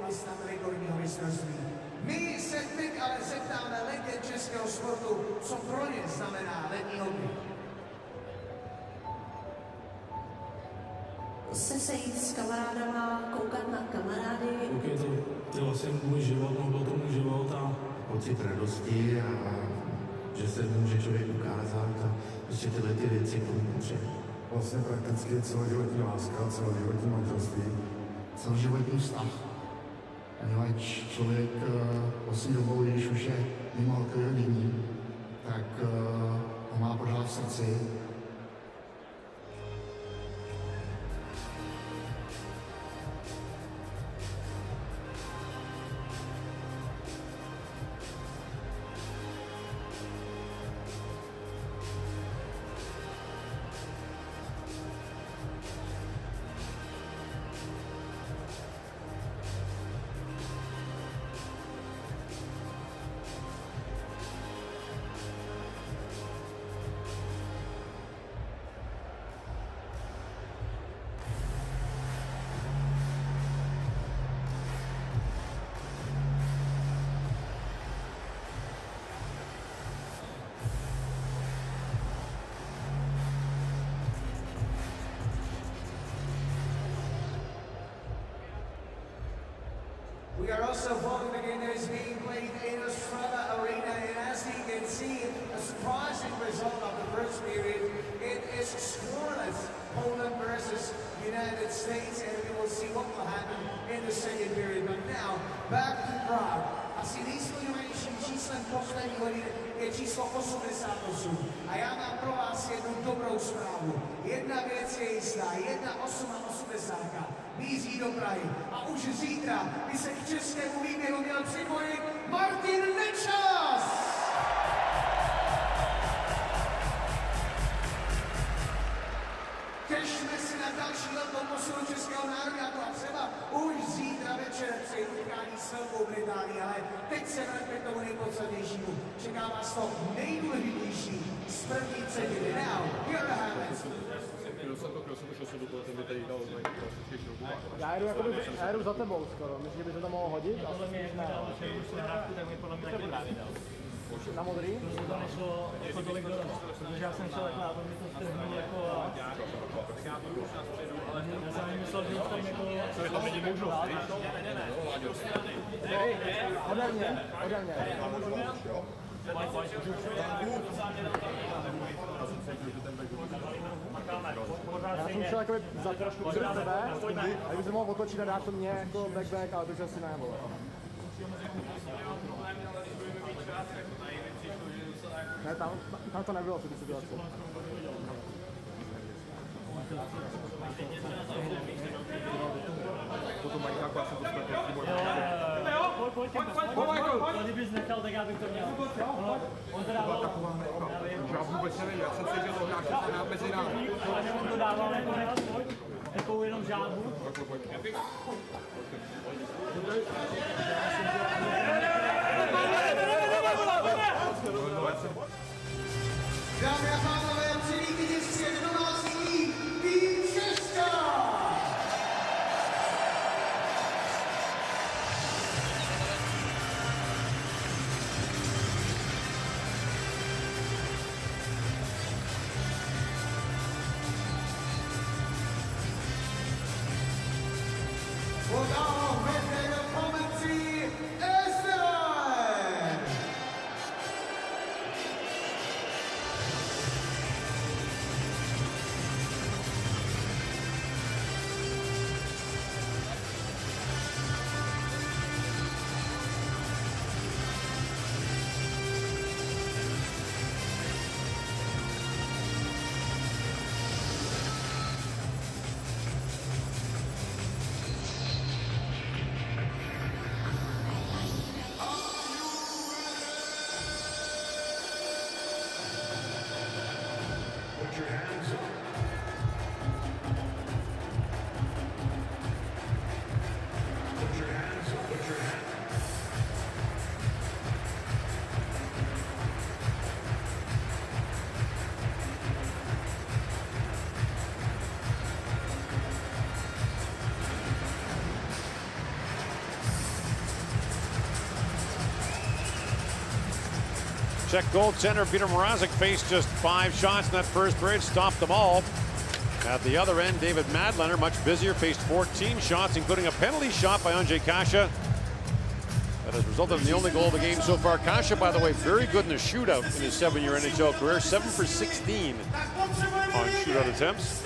vlastně rekordního mistrovství. My se teď ale zeptáme legend českého sportu, co pro ně znamená letní hokej. Se sejít s kamarádama, koukat na kamarády. Je to vlastně můj život, no byl to můj život a pocit radosti a že se může člověk ukázat a prostě tyhle ty věci k tomu potřebuje. Vlastně prakticky celoživotní láska, celoživotní manželství, celoživotní vztah. Poněvadž člověk poslední dobou, když už je mimo hokejového dění, tak ho má pořád v srdci. We are also following the game that is being played in Ostrava Arena, and as you can see, a surprising result of the first period. It is scoreless, Poland versus United States, and we will see what will happen in the second period. But now, back to Prague. Asi nejsledovanějším číslem poslední hodiny je číslo 88. A já mám pro vás jednu dobrou zprávu. Jedna věc je jistá, 1,80 míří do Prahy. A už zítra by se k českému výběru měl připojit Martin Nečas! Těšíme se na další velkou posilu českého národa a třeba už zítra večer při utkání s Velkou Británií, ale teď se vraťme k tomu nejpodstatnějšímu. Čeká vás to nejdůležitější z první třetiny. Now, here to have it. Já jedu za tebou skoro, myslím, že by se to mohlo hodit? Podle mě, jak dal na nahrávku, tak mi podle mě taky právě dal. Na modrý? Protože to nešlo jako tolik dolů, protože já jsem šel takhle a to mi to strhnul jako ale já jsem myslel, že už tady jako... Co je to lidi můžu? Ode mě. Já jsem šel jakoby za trošku před sebe, a kdyby se mohl otočit a dát to mě jako back, ale to už asi ne, vole. Ne, tam to nebylo, co ty situace. Potom mají nějakou asi to Pojď, kdybys nechal, tak já bych to měl. On to dával. Já vůbec nevím, já jsem si dělal hráče mezi námi. On to dával jako nechal, pojď. Takovou jenom žádbu. Dámy a pánové, přivítění si domácí tým Česka! Czech goaltender Peter Mrazek faced just 5 shots in that first period, stopped them all. At the other end, David Madlener, much busier, faced 14 shots, including a penalty shot by Andrzej Kasha. That has resulted in the only goal of the game so far. Kasha, by the way, very good in the shootout in his 7-year NHL career, 7 for 16 on shootout attempts.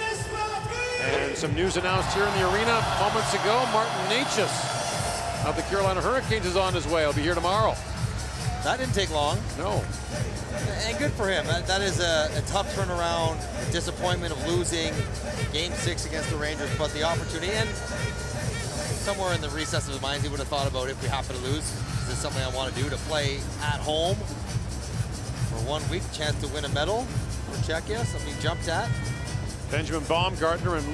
And some news announced here in the arena moments ago. Martin Necas of the Carolina Hurricanes is on his way. He'll be here tomorrow. That didn't take long. No. And good for him. That is a tough turnaround, a disappointment of losing Game 6 against the Rangers, but the opportunity, and somewhere in the recess of his mind, he would have thought about if we happen to lose, is this something I want to do, to play at home for 1 week, chance to win a medal for Czechia, something he jumped at. Benjamin Baumgartner and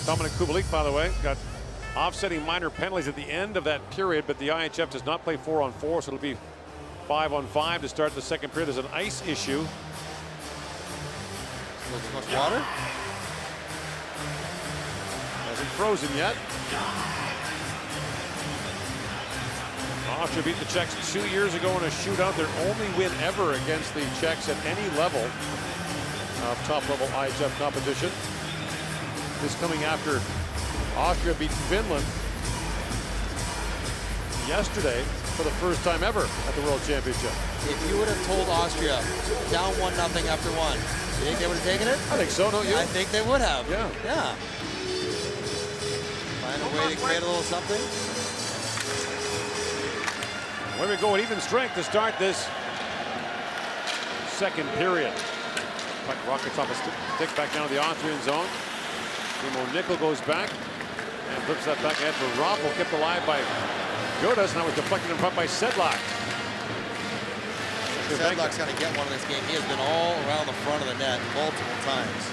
Dominic Kubalik, by the way, got offsetting minor penalties at the end of that period, but the IIHF does not play 4-on-4, so it'll be 5-on-5 to start the second period. There's an ice issue. Too much water? Hasn't frozen yet. Austria beat the Czechs 2 years ago in a shootout. Their only win ever against the Czechs at any level of top-level IIHF competition. This coming after Austria beat Finland yesterday for the first time ever at the World Championship. If you would have told Austria down 1-0 after 1, you think they would have taken it? I think so, don't you? I think they would have. Yeah. Yeah. Find a way to create a little something. Here we go at even strength to start this second period. Puck rockets off a stick back down to the Austrian zone. Timo Nickel goes back and flips that back ahead for Raffl, kept alive by Godas. Now was deflected in front by Sedlak. Sedlak's got to get one in this game. He has been all around the front of the net multiple times.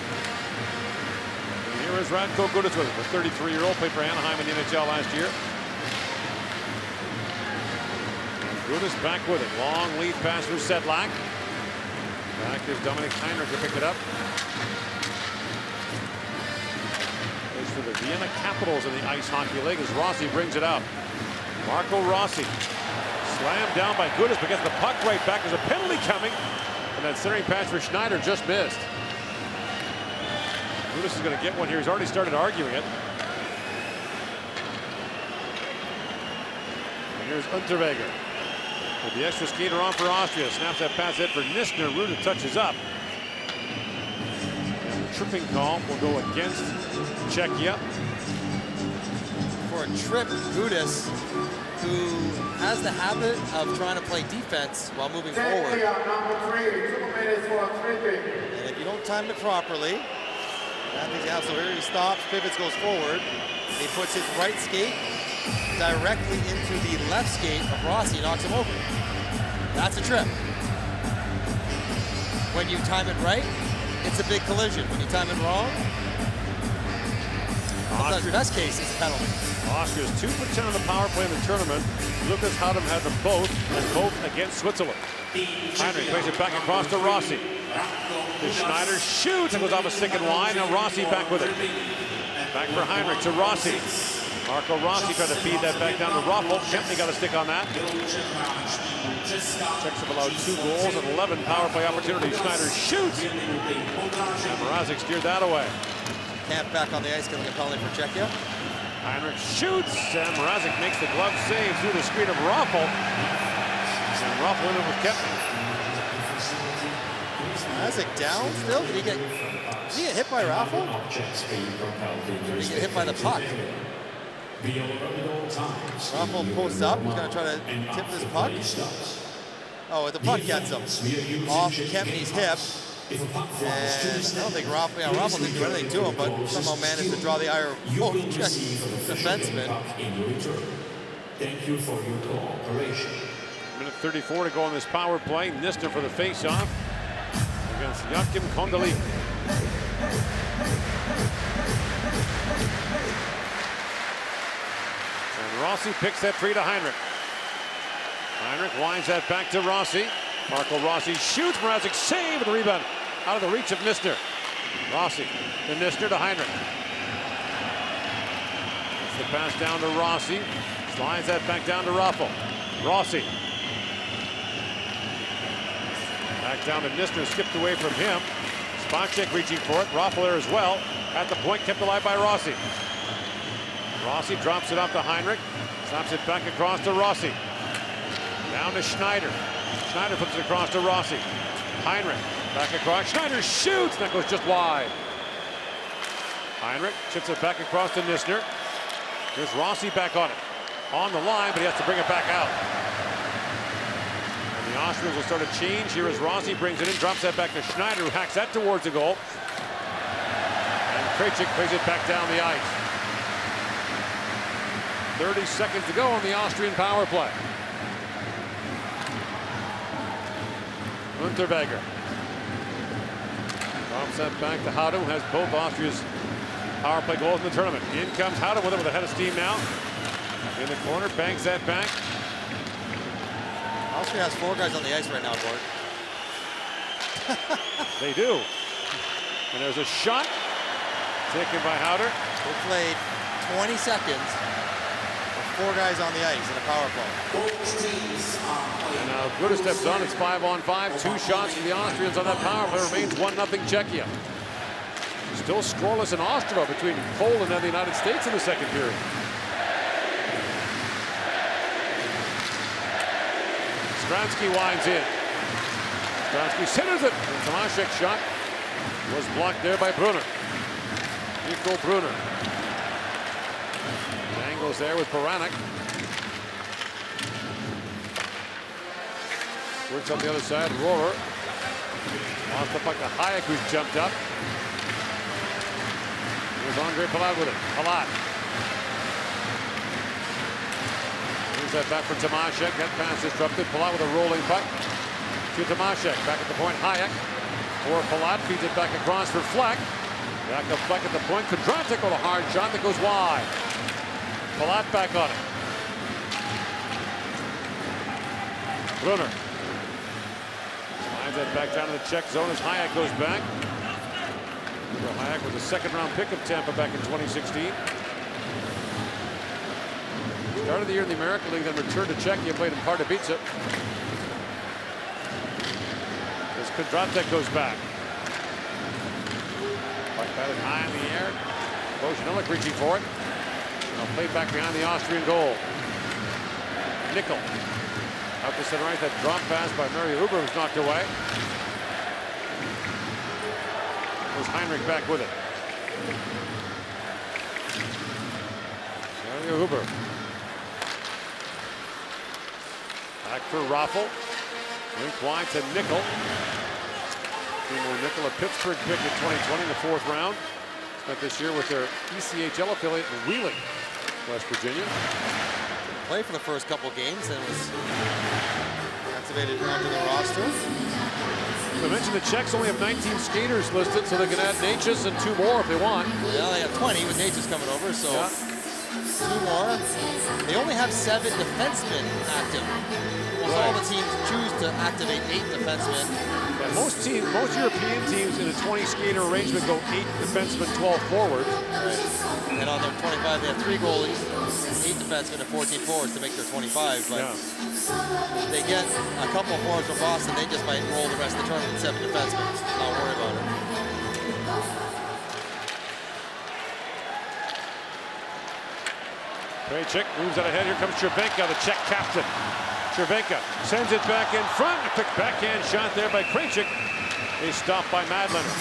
And here is Radko Godas with it. The 33-year-old played for Anaheim in the NHL last year. And Godas back with it. Long lead pass for Sedlak. Back is Dominic Heinrich to pick it up. Goes to the Vienna Capitals in the Ice Hockey League as Rossi brings it up. Marco Rossi slammed down by Godas, but gets the puck right back. There's a penalty coming, and that centering pass for Schneider just missed. Godas is going to get one here. He's already started arguing it. And here's Unterweger with the extra skater on for Austria. Snaps that pass in for Nisner. Ruda touches up. And the tripping call will go against Czechia. For a trip, Godas, who has the habit of trying to play defense while moving forward. And if you don't time it properly, that means you have. So here he stops, pivots, goes forward, and he puts his right skate directly into the left skate of Rossi, knocks him over. That's a trip. When you time it right, it's a big collision. When you time it wrong, sometimes the best case is a penalty. Austria's 2 for 10 on the power play in the tournament. Lucas Haddam had them both, and both against Switzerland. Heinrich plays it back across to Rossi. The Schneider shoots and goes off a stick and wide. Now Rossi back with it. Back for Heinrich to Rossi. Marco Rossi tried to feed that back down to Raffl. Kempney got a stick on that. Czechs have allowed 2 goals and 11 power play opportunities. Schneider shoots. And Mrazek steered that away. Camp back on the ice, getting a penalty for Czechia. Heinrich shoots, and Mrazek makes the glove save through the screen of Raffl. And Raffl in it with Kempney. Mrazek down still? Did he get hit by Raffl? Or did he get hit by the puck? Raffl posts up. He's going to try to tip this puck. Oh, the puck gets him off Kempney's hip. And I don't think Raffl didn't do anything to him, but somehow managed to draw the ire of both Czech defensemen. Thank you for your cooperation. Minute 34 to go on this power play. Nisner for the face-off against Joachim Kondolik. And Rossi picks that free to Heinrich. Heinrich winds that back to Rossi. Marco Rossi shoots. Mrazek save and rebound out of the reach of Nisner. Rossi to Nisner to Heinrich. That's the pass down to Rossi. Slides that back down to Raffl. Rossi. Back down to Nisner, skipped away from him. Spacek reaching for it. Raffel there as well. At the point, kept alive by Rossi. Rossi drops it off to Heinrich. Snaps it back across to Rossi. Down to Schneider. Schneider puts it across to Rossi. Heinrich back across. Schneider shoots. That goes just wide. Heinrich chips it back across to Nisner. Here's Rossi back on it. On the line, but he has to bring it back out. And the Austrians will start a change. Here as Rossi brings it in, drops that back to Schneider, who hacks that towards the goal. And Krejcik plays it back down the ice. 30 seconds to go on the Austrian power play. Unterweger drops that back to Howden, who has both Austria's power play goals in the tournament. In comes Howden with it, with a head of steam now. In the corner, bangs that back. Austria has 4 guys on the ice right now, Gord. They do. And there's a shot taken by Howder. They played 20 seconds with 4 guys on the ice in a power play. And now Guda steps on. It's 5-on-5. 2 shots for the Austrians on that power play. Remains 1-0 Czechia. Still scoreless in Ostrava between Poland and the United States in the second period. Stransky winds in. Stransky centers it. And Tomaszek's shot was blocked there by Brunner. Nico Brunner. Angles there with Paranek. Works on the other side. Rohrer. Lost the puck to Hayek, who's jumped up. Here's Andre Palat with it. Palat. Here's that back for Tomaszek. That pass disrupted. Palat with a rolling puck to Tomaszek. Back at the point, Hayek. For Palat, feeds it back across for Fleck. Back up Fleck at the point. Kudratek with a hard shot that goes wide. Palat back on it. Brunner. Slides that back down to the Czech zone as Hayek goes back. Hayek was a second-round pick of Tampa back in 2016. Started the year in the American League, then returned to Czechia, played in Pardubice. As Kudratek goes back. Puck batted high in the air. Bojanilik reaching for it. Now played back behind the Austrian goal. Nickel. Out to center right, that drop pass by Mario Huber was knocked away. Was Heinrich back with it. Mario Huber. Back for Raffel. Link wide to Nickel. Timo Nickel, a Pittsburgh pick in 2020 in the 4th round. Spent this year with their ECHL affiliate in Wheeling, West Virginia. Played for the first couple games and was activated onto the roster. So I mentioned the Czechs only have 19 skaters listed, so they can add Natchez and 2 more if they want. Yeah, they have 20 with Natchez coming over, so 2 more. They only have 7 defensemen active. Almost all the teams choose to activate 8 defensemen. Yeah, most European teams in a 20 skater arrangement go 8 defensemen, 12 forwards. Right. And on their 25, they have 3 goalies, 8 defensemen, and 14 forwards to make their 25. But they get a couple of forwards from Boston, they just might roll the rest of the tournament with 7 defensemen. Not worry about it. Krejcik moves out ahead. Here comes Cervenka, the Czech captain. Cervenka sends it back in front. A quick backhand shot there by Krejcik. He's stopped by Madlander.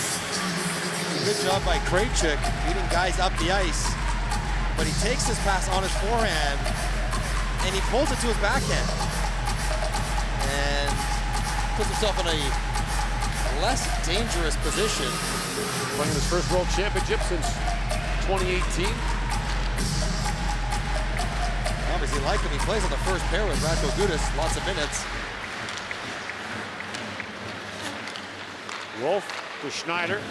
Good job by Krejcik, beating guys up the ice. But he takes this pass on his forehand, and he pulls it to his backhand. And puts himself in a less dangerous position. Playing his first World Championship since 2018. Obviously like him. He plays on the first pair with Radko Gudas, lots of minutes. Wolf to Schneider.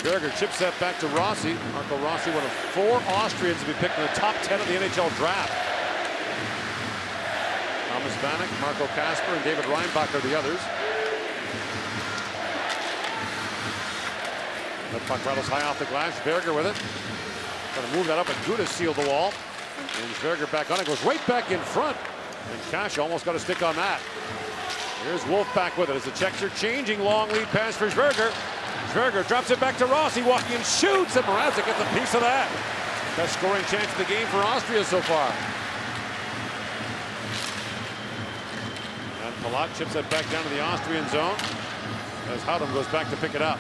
Berger chips that back to Rossi. Marco Rossi, one of 4 Austrians to be picked in the top 10 of the NHL draft. Thomas Vanek, Marco Kasper, and David Reinbach are the others. The puck rattles high off the glass. Berger with it. Trying to move that up, and Gudas sealed the wall. And Berger back on it, goes right back in front. And Cash almost got a stick on that. Here's Wolf back with it as the Czechs are changing. Long lead pass for Zwerger. Zwerger drops it back to Rossi, walking and shoots, and Mrazek gets a piece of that. Best scoring chance of the game for Austria so far. And Palat chips it back down to the Austrian zone as Houdem goes back to pick it up.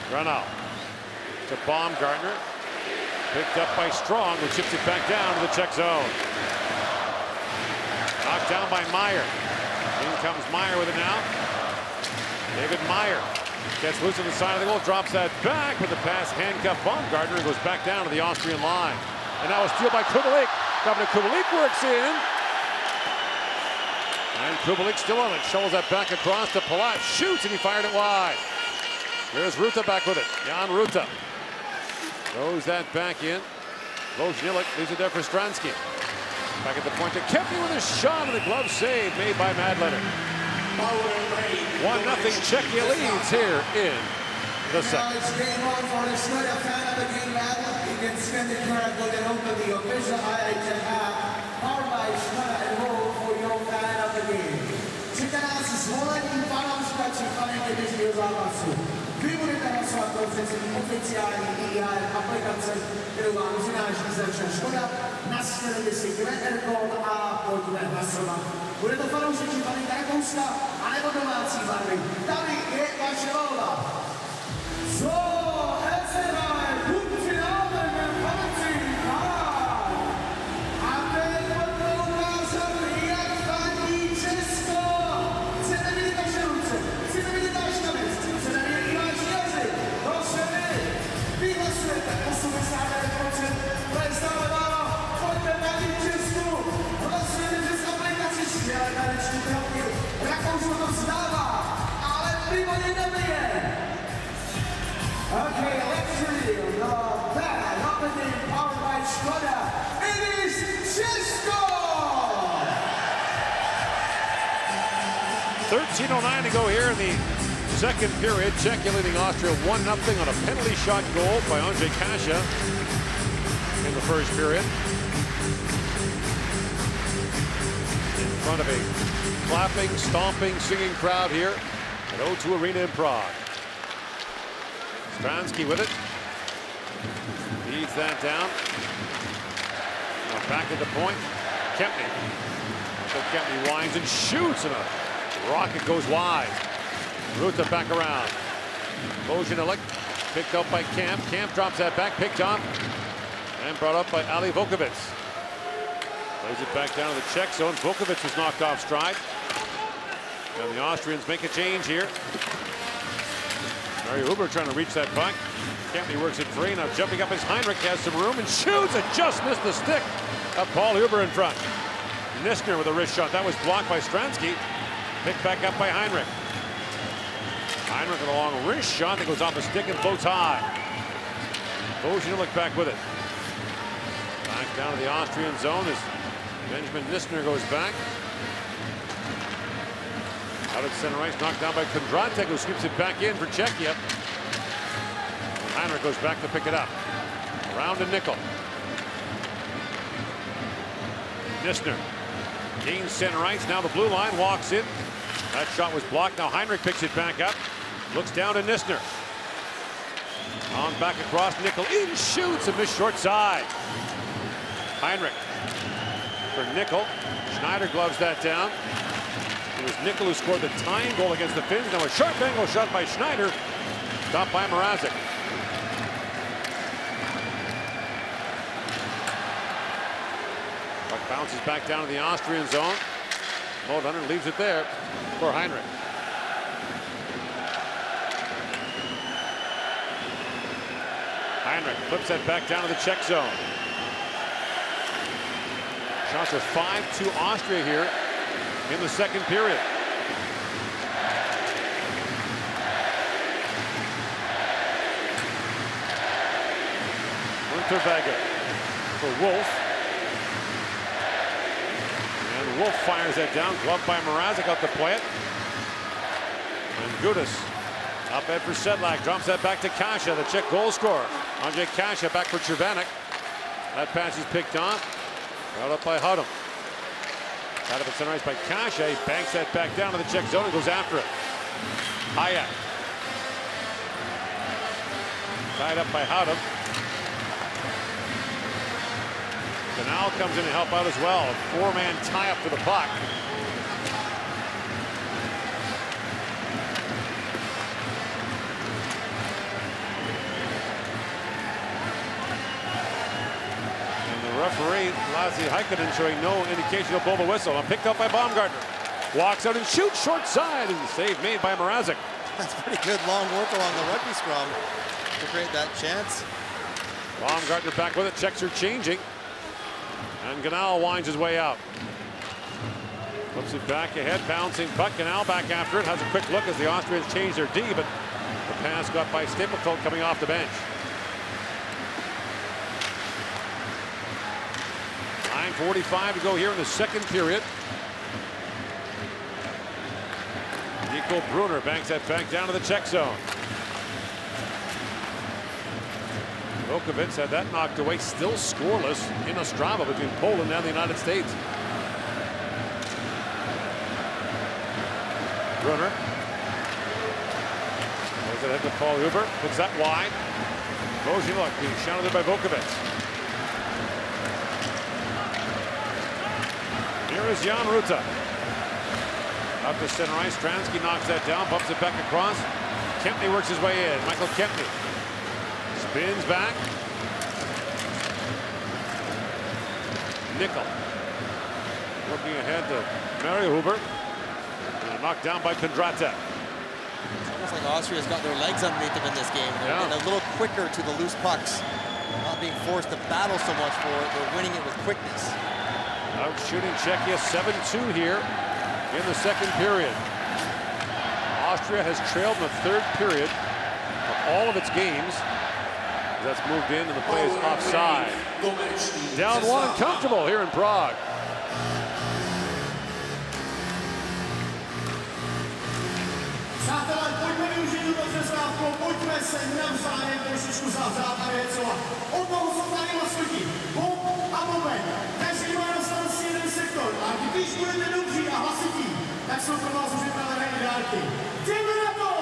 Granal to Baumgartner. Picked up by Strong, who chips it back down to the Czech zone. Knocked down by Meyer. In comes Meyer with it now. David Meyer gets loose on the side of the goal, drops that back with the pass, handcuffed Baumgartner, and goes back down to the Austrian line. And now a steal by Kubalik. Dominic Kubalik works in. And Kubalik still on it. Shovels that back across to Palat. Shoots, and he fired it wide. There's Ruta back with it. Jan Ruta. Throws that back in. Loznilik leaves it there for Stransky. Back at the point to Kempny with a shot, and the glove save made by Madlener. 1-0 Czechia leads here in the second. It's game on for the Schneider fan of the game battle. You can spend the current with an open the official IIHF powered by Schneider and roll for your fan of the game. Čeká nás zvolení fanouškači faninky dnešního zápasu. Vy budete hlasovat prostřednictvím oficiální IIHF aplikace, kterou vám přináší značka Škoda. Nastavili si QR kód a pojďme hlasovat. Bude to fanoušeči faninka Rakouska anebo domácí barvy. Tady je vaše volba. So, Elsener, Putin, Alben, Palaci, a teď budeme ukázat, jak fandí Česko. Chcete vidět naše ruce, chcete vidět náš kabec, chcete vidět i váš jazyk. To se vy hlasujete 89%, to je stále málo, pojďme fandit Česku. Hlasujete přes aplikaci Štěle taneční kroky. Rakousko to vzdává, ale Primoně nebije. Okay, let's reveal the bad opening powered by Škoda. It is Česko! 13:09 to go here in the second period. Czechia leading Austria 1-0 on a penalty shot goal by Ondřej Kaša in the first period. In front of a clapping, stomping, singing crowd here at O2 Arena in Prague. Stransky with it. Feeds that down. Now back at the point. Kempny. So Kempny winds and shoots, and a rocket goes wide. Ruta back around. Loznilik picked up by Camp. Camp drops that back, picked up, and brought up by Ali Vukovic. Plays it back down to the Czech zone. Vukovic was knocked off stride. And the Austrians make a change here. Mario Huber trying to reach that puck. Kempny works it free. Now jumping up is Heinrich, has some room and shoots. It just missed the stick of Paul Huber in front. Nisner with a wrist shot. That was blocked by Stransky. Picked back up by Heinrich. Heinrich with a long wrist shot that goes off the stick and floats high. Loznilik back with it. Back down to the Austrian zone as Benjamin Nisner goes back. Out at center ice, knocked down by Kondratek, who sweeps it back in for Czechia. Heinrich goes back to pick it up. Around to Nickel. Nisner gains center ice. Now the blue line walks in. That shot was blocked. Now Heinrich picks it back up. Looks down to Nisner. On back across, Nickel in, shoots, and missed short side. Heinrich for Nickel. Schneider gloves that down. It was Nickel who scored the tying goal against the Finns. Now a sharp angle shot by Schneider. Stopped by Mrazek. Puck bounces back down to the Austrian zone. Moldhunter leaves it there for Heinrich. Heinrich flips that back down to the Czech zone. Shots are 5-2 Austria here in the second period. Unterweger for Wolf. And Wolf fires that down, gloved by Mrazek out to play it. And Gudas up head for Sedlak, drops that back to Kaša, the Czech goal scorer. Ondřej Kaša back for Červenek. That pass is picked off. Brought up by Hudham. Out of it center ice by Kasha. He banks that back down to the Czech zone and goes after it. Hayek. Tied up by Hudham. Canal comes in to help out as well. A four-man tie-up for the puck. Referee Lassie Heikkinen showing no indication of blow the whistle. And picked up by Baumgartner. Walks out and shoots short side, and save made by Mrazek. That's pretty good long work along the rugby scrum to create that chance. Baumgartner back with it. Czechs are changing. And Canal winds his way out. Flips it back ahead, bouncing puck. Canal back after it. Has a quick look as the Austrians change their D, but the pass got by Stapleton coming off the bench. 9:45 to go here in the second period. Nico Brunner banks that back down to the Czech zone. Vukovic had that knocked away, still scoreless in Ostrava between Poland and the United States. Brunner. Goes ahead to Paul Huber, puts that wide. Vojinuk being shouted there by Vukovic. Here is Jan Ruta. Up to center ice. Stransky knocks that down, bumps it back across. Kempney works his way in. Michael Kempney spins back. Nickel looking ahead to Mario Huber. And knocked down by Kondratek. It's almost like Austria's got their legs underneath them in this game. They're getting a little quicker to the loose pucks. Not being forced to battle so much for it. They're winning it with quickness. Out shooting Czechia 7-2 here in the second period. Austria has trailed in the third period of all of its games. That's moved in and the play is offside. Down one and comfortable here in Prague. Přátelé, pojďme využít tuto přestávku, pojďme se navzájem trošičku zavřát něco. Odnovu jsou tady rozchodí. Bum a moment. Každý má na starosti jeden sektor. A když budete dobří a hlasití, tak jsou pro vás připravené i dárky. Jdeme na to!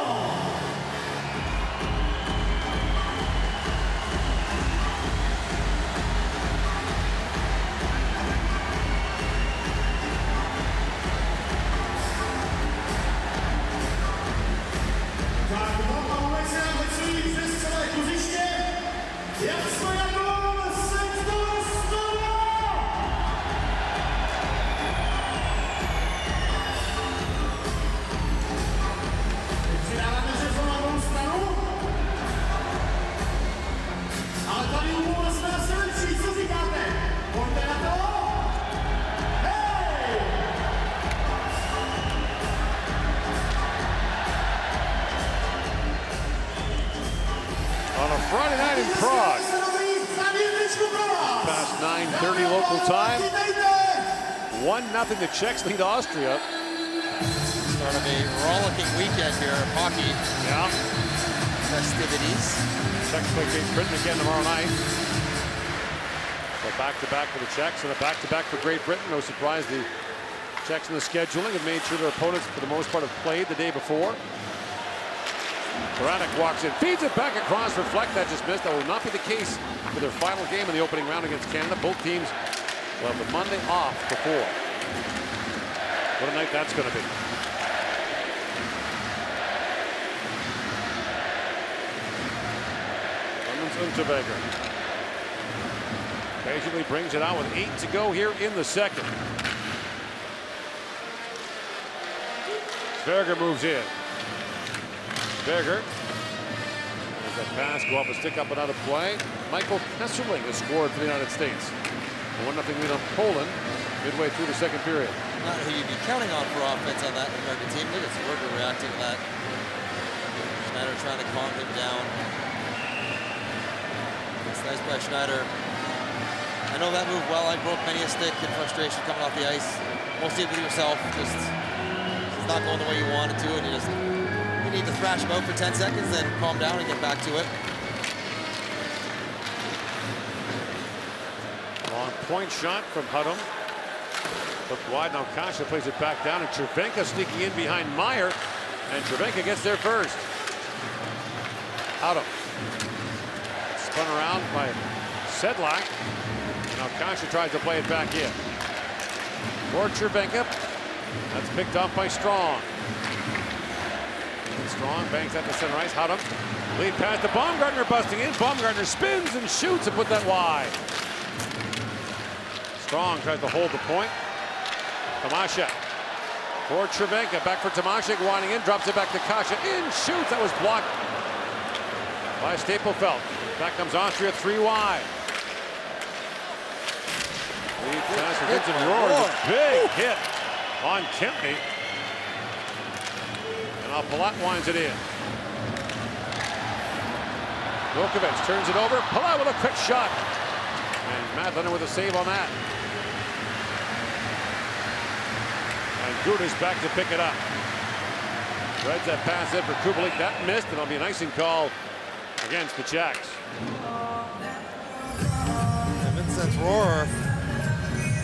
Friday night in Prague. Past 9:30 local time. 1-0 the Czechs lead Austria. Start of a rollicking weekend here of hockey. Yeah. Festivities. Czechs play Great Britain again tomorrow night. So back-to-back for the Czechs and a back-to-back for Great Britain. No surprise the Czechs in the scheduling have made sure their opponents for the most part have played the day before. Braddock walks in, feeds it back across for Fleck. That just missed. That will not be the case for their final game in the opening round against Canada. Both teams will have the Monday off before. What a night that's going to be. Clemens Unterweger occasionally brings it out with 8 to go here in the second. Sverger moves in. Sverger. As that pass go off a stick up and out of play. Michael Kesselring has scored for the United States. 1-0 lead on Poland midway through the second period. Not who you'd be counting on for offense on that American team. Look at Sverger reacting to that. Schneider trying to calm him down. It's nice by Schneider. I know that move well. I broke many a stick in frustration coming off the ice. Mostly with yourself. Just it's not going the way you want it to, and you need to thrash him out for 10 seconds, then calm down and get back to it. point shot from Hudom. Looked wide, now Kasha plays it back down, and Cervenka sneaking in behind Meyer, and Cervenka gets there first. Hudom. Spun around by Sedlak. Now Kasha tries to play it back in. For Cervenka. That's picked off by Strong. Strong banks at the center ice. Hudom. Lead pass to Baumgartner, busting in. Baumgartner spins and shoots and put that wide. Strong tries to hold the point. Tomaszek for Cervenka. Back for Tomaszek, winding in. Drops it back to Kasha. In, shoots. That was blocked by Stapelfeld. Back comes Austria, 3 wide. Lead pass for Vincent Rohr. Big hit on Kempney. And now Palat winds it in. Vukovic turns it over. Palat with a quick shot. And Madlener with a save on that. And Gudas back to pick it up. Reds that pass in for Kubalik. That missed, and it'll be an icing call against the Czechs. And Vincent Rohr,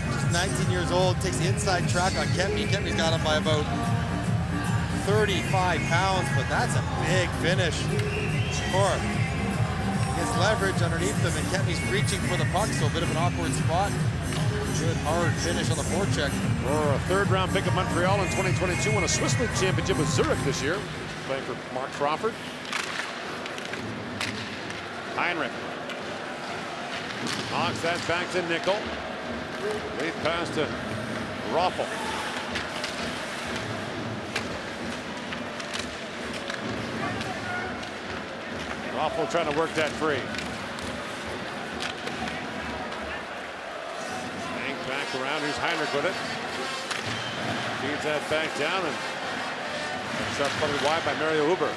just 19 years old, takes the inside track on Kempney. Kempney's got him by about 35 pounds, but that's a big finish. Rohr gets leverage underneath him, and Kempney's reaching for the puck, so a bit of an awkward spot. Good hard finish on the forecheck. Rohr, a third-round pick of Montreal in 2022, won a Swiss League championship with Zurich this year, playing for Mark Crawford. Heinrich knocks that back to Nickel. Lead pass to Raffel. Raffel trying to work that free. Hank back around. Here's Heinrich with it. Feeds that back down, and shot probably wide by Mario Huber.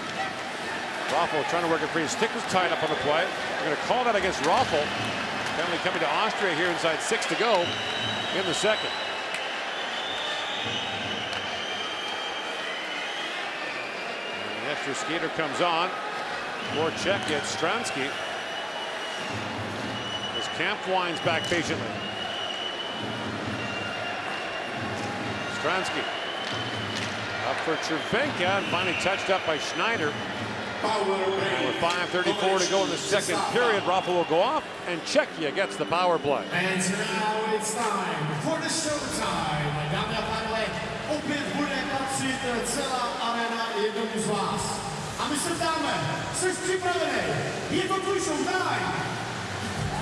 Raffel trying to work it free. His stick was tied up on the play. They're going to call that against Raffel. Penalty coming to Austria here inside 6 to go in the second. And the extra skater comes on. For Czechia, it's Stransky. As Camp winds back patiently. Stransky. Up for Cervenka, and finally touched up by Schneider. And with 5:34 to go in the second period, Raffel will go off, and Czechia gets the power play. And now it's time for the showtime. Dámy a pánové, opět bude patřit celá arena jednomu z vás. A my se ptáme, jsi připravený? Je to tvůj showtime?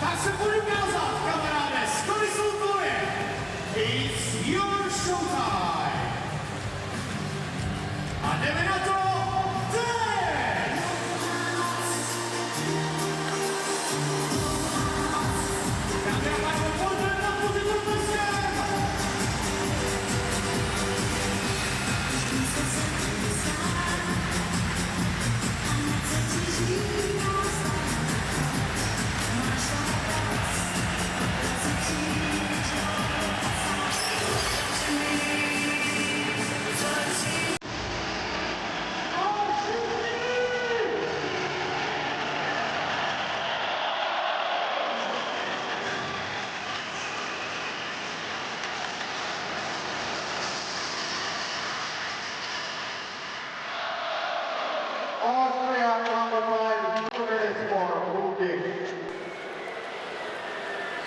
Tak se pojď ukázat, kamaráde, skoro jsou tvoje. It's your showtime. A jdeme na to teď! Dámy a pánové, pojďme na pozici prostě!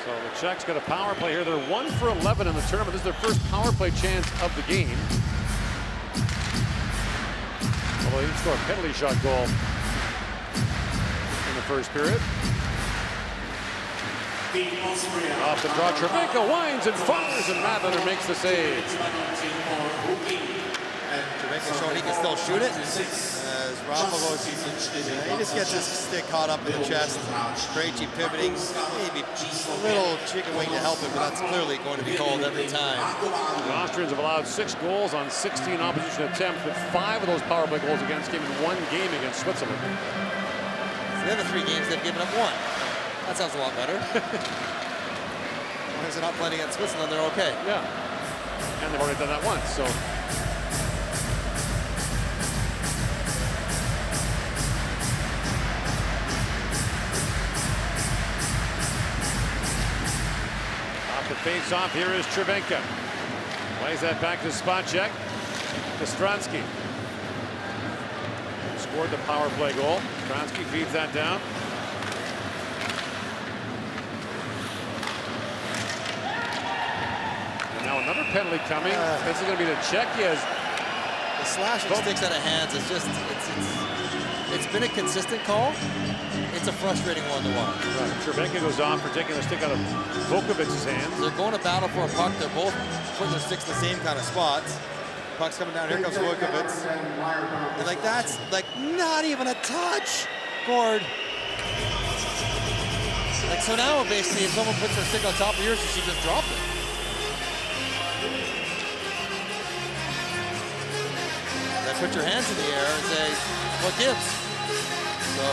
So the Czechs got a power play here. They're 1 for 11 in the tournament. This is their first power play chance of the game. Although they didn't score a penalty shot goal in the first period. Off the draw, Cervenka winds and fires, and Madlener makes the save. Cervenka showing he can still shoot it. As Raffel goes, he just gets his stick caught up in the chest. Krejci pivoting, maybe a little chicken wing to help him, but that's clearly going to be called every time. The Austrians have allowed 6 goals on 16 opposition attempts, but 5 of those power play goals against came in 1 game against Switzerland. So the other 3 games they've given up 1. That sounds a lot better. As long as they're not playing against Switzerland, they're okay. Yeah. And they've already done that once, so. face-off. Here is Cervenka. Plays that back to Spacek. To Stransky. Scored the power play goal. Stransky feeds that down. And now another penalty coming. This is going to be to Czechia. The slashing sticks out of hands. It's just, it's been a consistent call. It's a frustrating one to watch. Right. Cervenka goes off for taking the stick out of Vukovic's hands. They're going to battle for a puck. They're both putting their sticks in the same kind of spots. Puck's coming down. Here comes Vukovic. And like that's like not even a touch, Gord. Like so now basically if someone puts their stick on top of yours, she just dropped it. Then put your hands in the air and say, what gives? So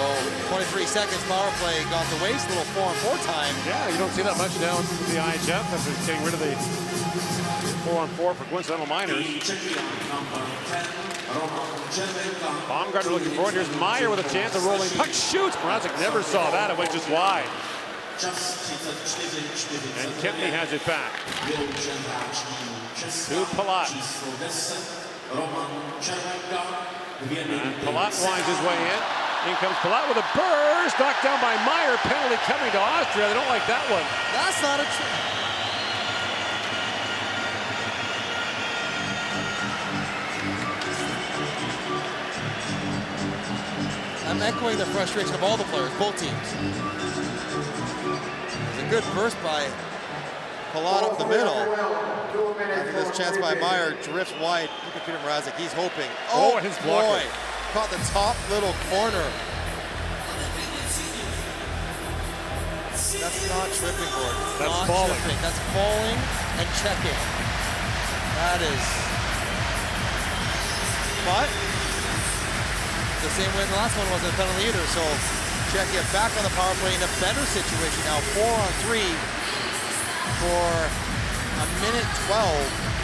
23 seconds power play gone to waste, a little 4-on-4 time. Yeah, you don't see that much now in the IIHF after getting rid of the 4-on-4 for coincidental minors. Baumgartner looking forward. Here's Meyer with a chance of rolling. Puck shoots. Mrazek never saw that. It went just wide. And Kempney has it back. To Palat. And Palat winds his way in. In comes Palat with a burst. Knocked down by Meyer. Penalty coming to Austria. They don't like that one. That's not a I'm echoing the frustration of all the players, both teams. It's a good burst by Palat up the middle. After this chance by Meyer, drifts wide. Look at Peter Mrazek, he's hoping. Oh, his blocker. Boy, caught the top little corner. That's not tripping, Gordon. That's not falling. Tripping. That's falling and checking. That is. But the same way the last one was a penalty either. So Czechia back on the power play in a better situation now. 4-on-3 for a minute 12.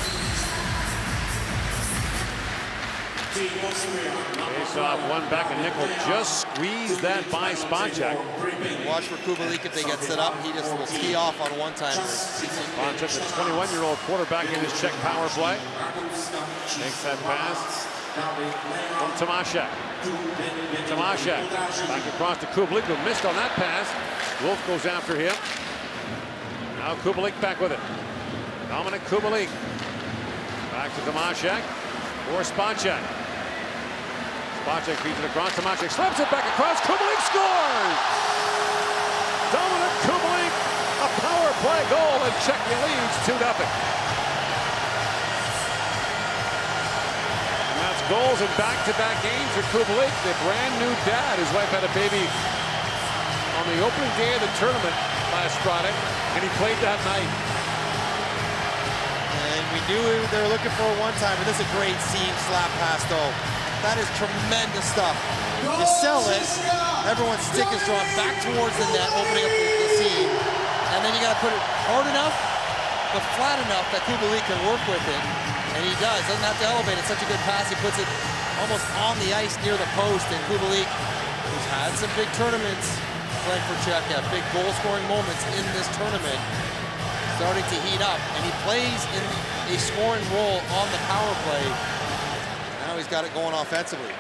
Face off, one back, and Nickel just squeezed that by Spacek. Watch for Kubalik if they get set up. He just will tee off on one-timer. Spacek, the 21-year-old quarterback in his Czech power play. Makes that pass from Tomášek. Tomášek back across to Kubalik, who missed on that pass. Wolf goes after him. Now Kubalik back with it. Dominik Kubalik. Back to Tomášek for Spacek. Spacek feeds it across. Tomášek slaps it back across. Kubalik scores! Dominik Kubalik, a power play goal, and Czechia leads 2-0. And that's goals in back-to-back games for Kubalik, the brand new dad. His wife had a baby on the opening day of the tournament last Friday, and he played that night. And we knew they were looking for a one-time, and this is a great seam slap pass, though. That is tremendous stuff. You sell it, everyone's stick is drawn back towards the net, opening up the seam, and then you got to put it hard enough, but flat enough that Kubalik can work with it, and he does. Doesn't have to elevate. It's such a good pass. He puts it almost on the ice near the post, and Kubalik, who's had some big tournaments playing for Czechia, big goal-scoring moments in this tournament, starting to heat up, and he plays in a scoring role on the power play. Now he's got it going offensively.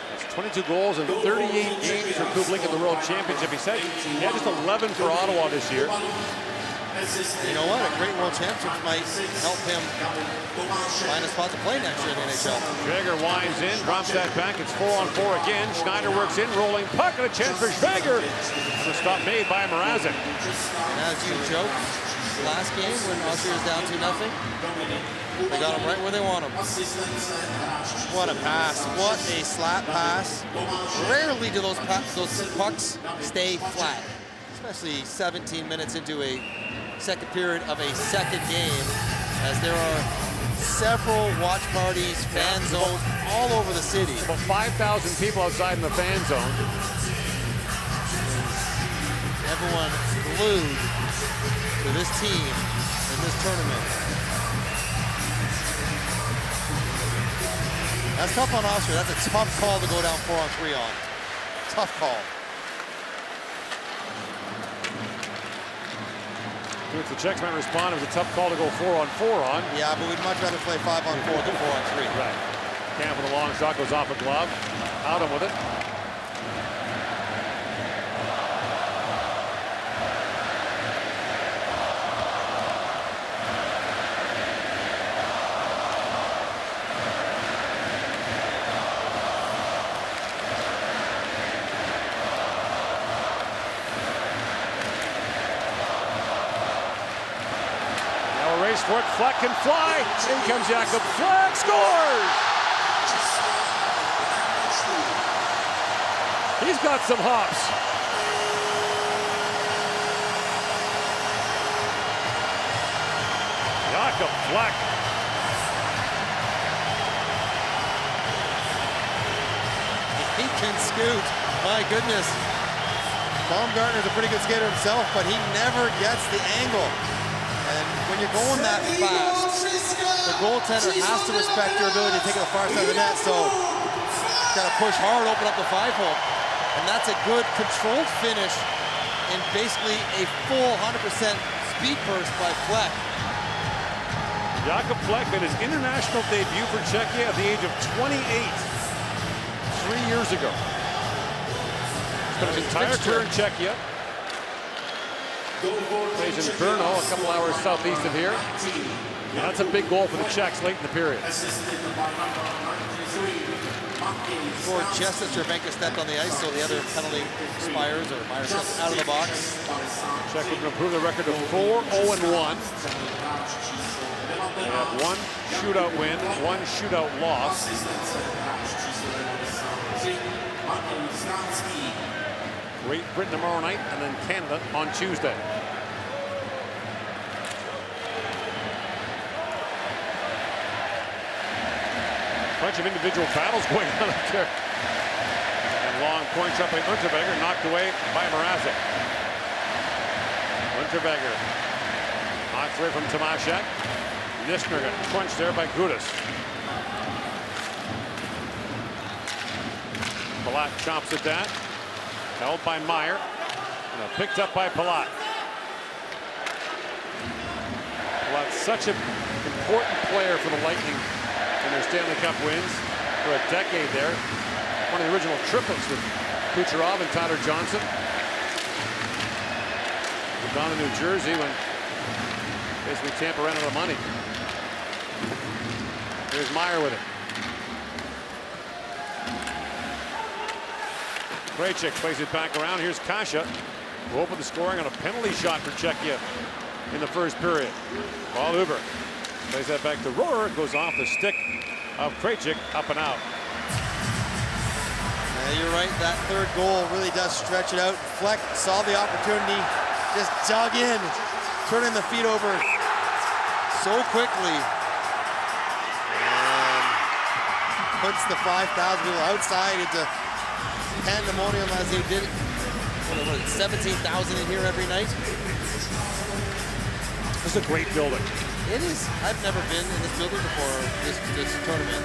That's 22 goals in 38 games for Kubalik in the World Championship. He said he had just 11 for Ottawa this year. You know what? A great World Championship might help him find a spot to play next year in the NHL. Schrager winds in, drops that back. It's 4-on-4 again. Schneider works in, rolling puck, and a chance for Schrager. And a stop made by Mrazek. And as you joked last game when Austria was down 2-0, they got him right where they want him. What a pass. What a slap pass. Rarely do those pucks stay flat, especially 17 minutes into a second period of a second game, as there are several watch parties, fan zones all over the city. About 5,000 people outside in the fan zone. Everyone glued to this team in this tournament. That's tough on Austria. That's a tough call to go down 4-on-3 on. Tough call. To which the Czechs might respond, it was a tough call to go 4-on-4 on. Yeah, but we'd much rather play 5-on-4 than 4-on-3. Right. Camp with a long shot, goes off a glove. Out him with it. Race for it, Fleck can fly. In comes Jakob Fleck, scores! He's got some hops. Jakob Fleck. He can scoot, my goodness. Baumgartner's a pretty good skater himself, but he never gets the angle. And when you're going that fast, the goaltender has to respect your ability to take it to the far side of the net, so got to push hard, open up the 5-hole. And that's a good controlled finish in basically a full 100% speed burst by Fleck. Jakob Fleck made his international debut for Czechia at the age of 28, 3 years ago. Spent his entire career in Czechia. Plays in Brno, a couple hours southeast of here. And that's a big goal for the Czechs late in the period. Scored just as Cervenka stepped on the ice, so the other penalty expires, or Meyer steps out of the box. Czech would improve the record to 4-0-1. They have 1 shootout win, 1 shootout loss. Great Britain tomorrow night, and then Canada on Tuesday. Bunch of individual battles going on up there. And long point shot by Unterweger, knocked away by Mrazek. Unterweger knocked away from Tomaszek. Nistner got crunched there by Gudis. Palat chops at that. Held by Meyer. And picked up by Palat. Palat's such an important player for the Lightning in their Stanley Cup wins for a decade there. One of the original triplets with Kucherov and Tyler Johnson. Moved on to New Jersey when basically Tampa ran out of money. Here's Meyer with it. Krejcik plays it back around. Here's Kasha, who opened the scoring on a penalty shot for Czechia in the first period. Paul Huber plays that back to Rohrer. Goes off the stick of Krejcik, up and out. Yeah, you're right. That third goal really does stretch it out. Fleck saw the opportunity, just dug in, turning the feet over so quickly, and puts the 5,000 people outside into pandemonium as they did. What is it, 17,000 in here every night? This is a great building. It is. I've never been in this building before this tournament.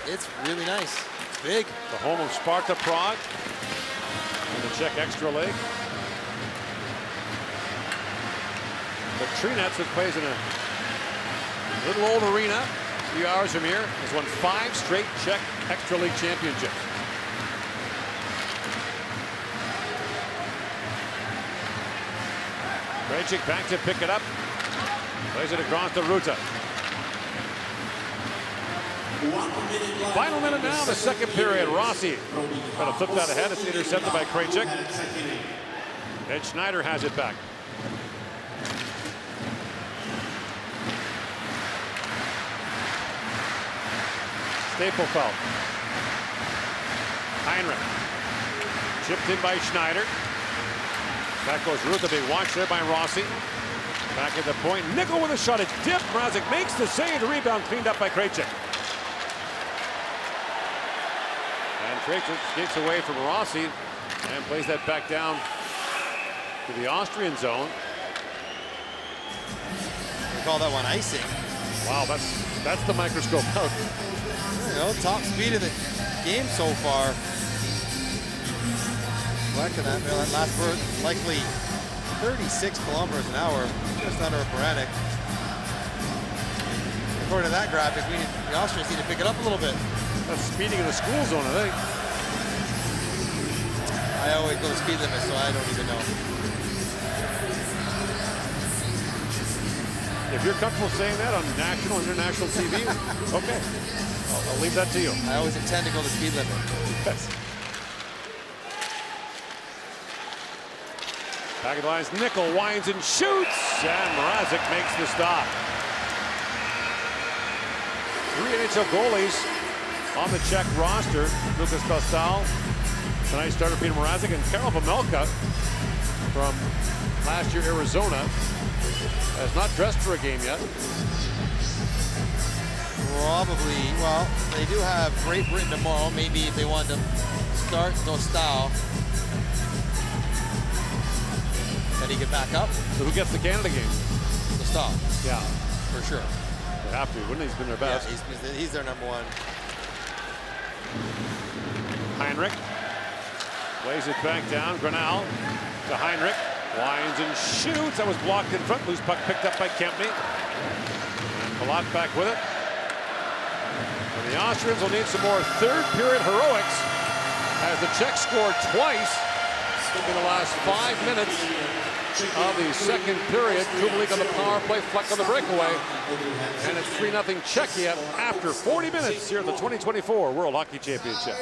It's really nice. It's big. The home of Sparta Prague in the Czech Extra League. The Trinets, that plays in a little old arena a few hours from here, has won 5 straight Czech Extra League championships. Krejcik back to pick it up. Plays it across to Ruta. Final minute now, the second period. Rossi trying to flip that ahead. It's intercepted by Krejcik. Ed Schneider has it back. Stapelfeld. Heinrich. Chipped in by Schneider. Back goes Ruta, being watched there by Rossi. Back at the point, Nickel with a shot, it's dipped. Mrazek makes the save, the rebound cleaned up by Krejcik. And Krejcik skates away from Rossi and plays that back down to the Austrian zone. We call that one icing. Wow, that's the microscope out. You know, top speed of the game so far. Fleck in that last word likely 36 kilometers an hour, just under a Beranek. According to that graphic, the Austrians need to pick it up a little bit. That's speeding in the school zone, I think. I always go the speed limit, so I don't even know. If you're comfortable saying that on national, international TV, okay. I'll leave that to you. I always intend to go the speed limit. Yes. Packet lines, Nickel winds and shoots, and Mrazek makes the stop. 3 NHL goalies on the Czech roster. Lucas Pastal, tonight's starter Peter Mrazek, and Karel Vejmelka from last year Arizona has not dressed for a game yet. Probably, well, they do have Great Britain tomorrow. Maybe if they want to start Dostal, then he can back up. So who gets the Canada game? Dostal. Yeah. For sure. They have to, wouldn't he? He's been their best. Yeah, he's their number one. Heinrich lays it back down. Granal to Heinrich. Winds and shoots. That was blocked in front. Loose puck picked up by Kempny. And Palat back with it. And the Austrians will need some more third period heroics as the Czechs scored twice in the last 5 minutes of the second period. Kubalik on the power play, Fleck on the breakaway. And it's 3-0 Czechia after 40 minutes here at the 2024 World Hockey Championship.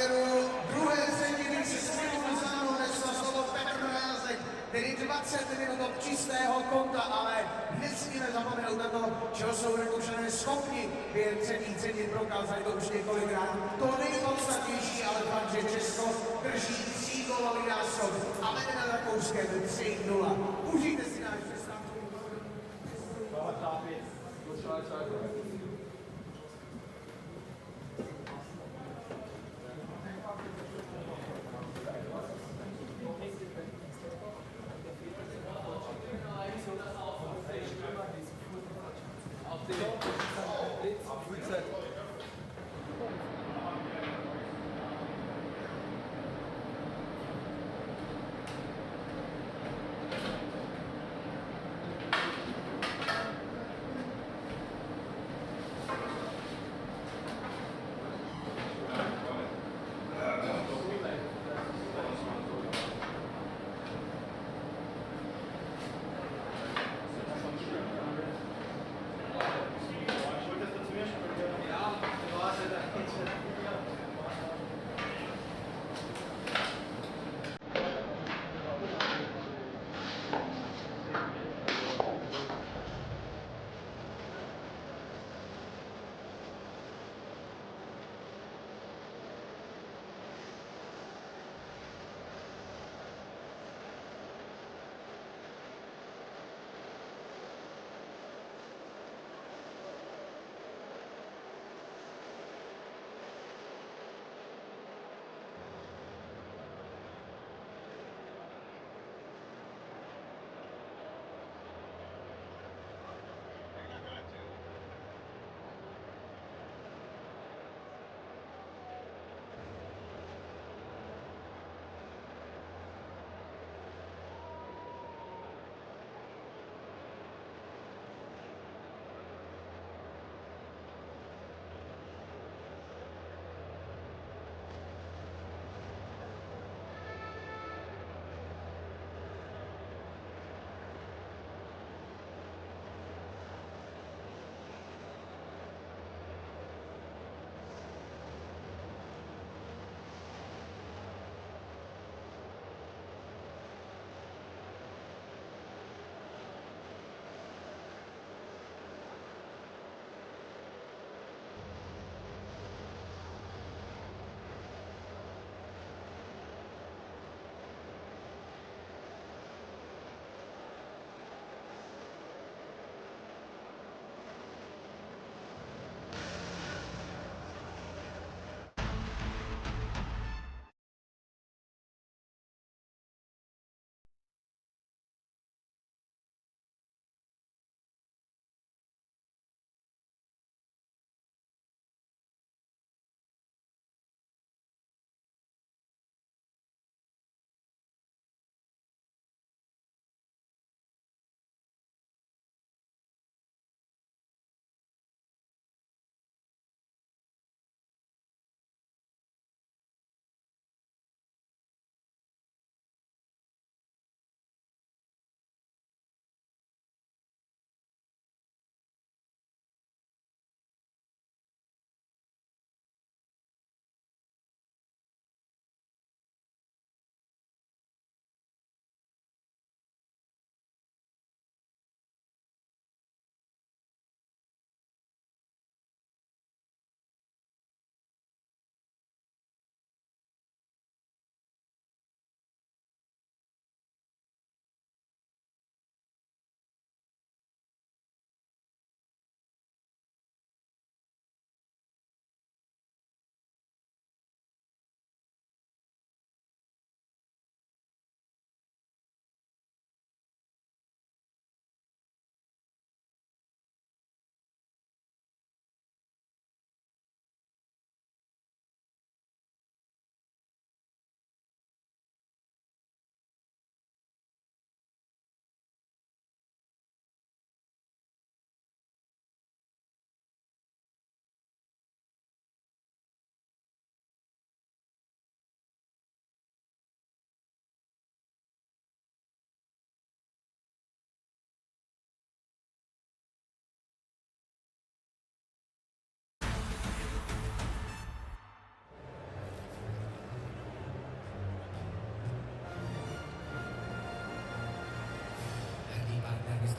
Tedy 20 minut od čistého konta, ale nesmíme zapomenout na to, čeho jsou Rakušané schopni během třetí třetiny, prokázali to už několikrát. To nejpodstatnější, ale fakt, že Česko drží 3-gólový náskok a vede nad Rakouskem 3-0. Užijte si náš přestávku.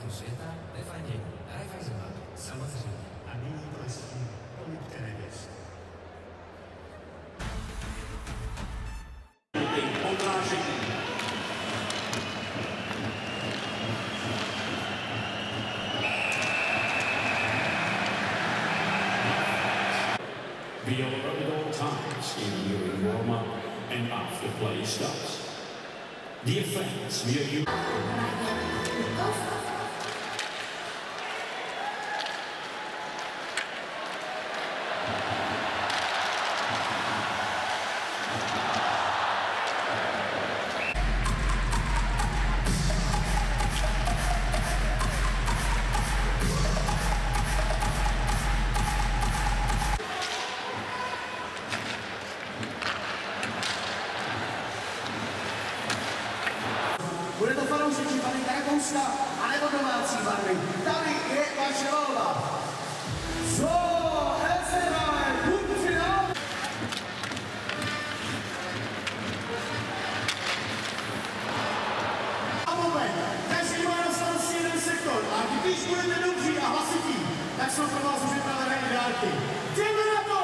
mistrovství světa ve fandě Raiffeisenbank, samozřejmě. A nyní prosím o tenis. Be alert at all times in during warm-up and after play starts. The effects we are using. Bude to fanoušci barvy Rakouska, anebo domácí barvy. Tady je vaše volba. So, herzlich guten Finale. A moment, každý má na starosti jeden sektor a když budete dobří a hlasití, tak jsou pro vás připravené i dárky. Jdeme na to!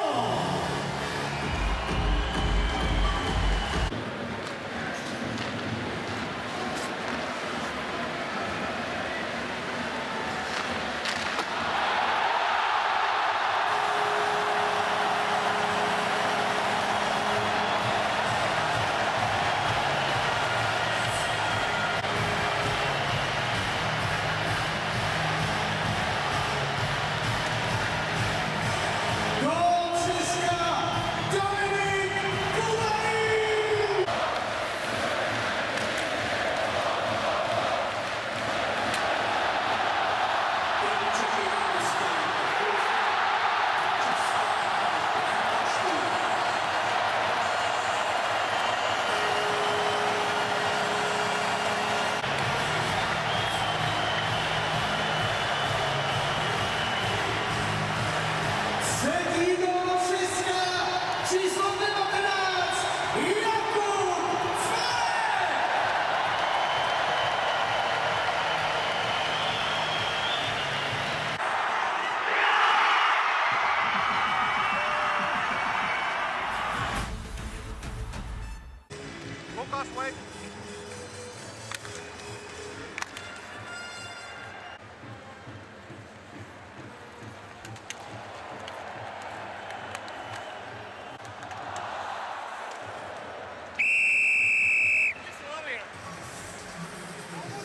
Wait.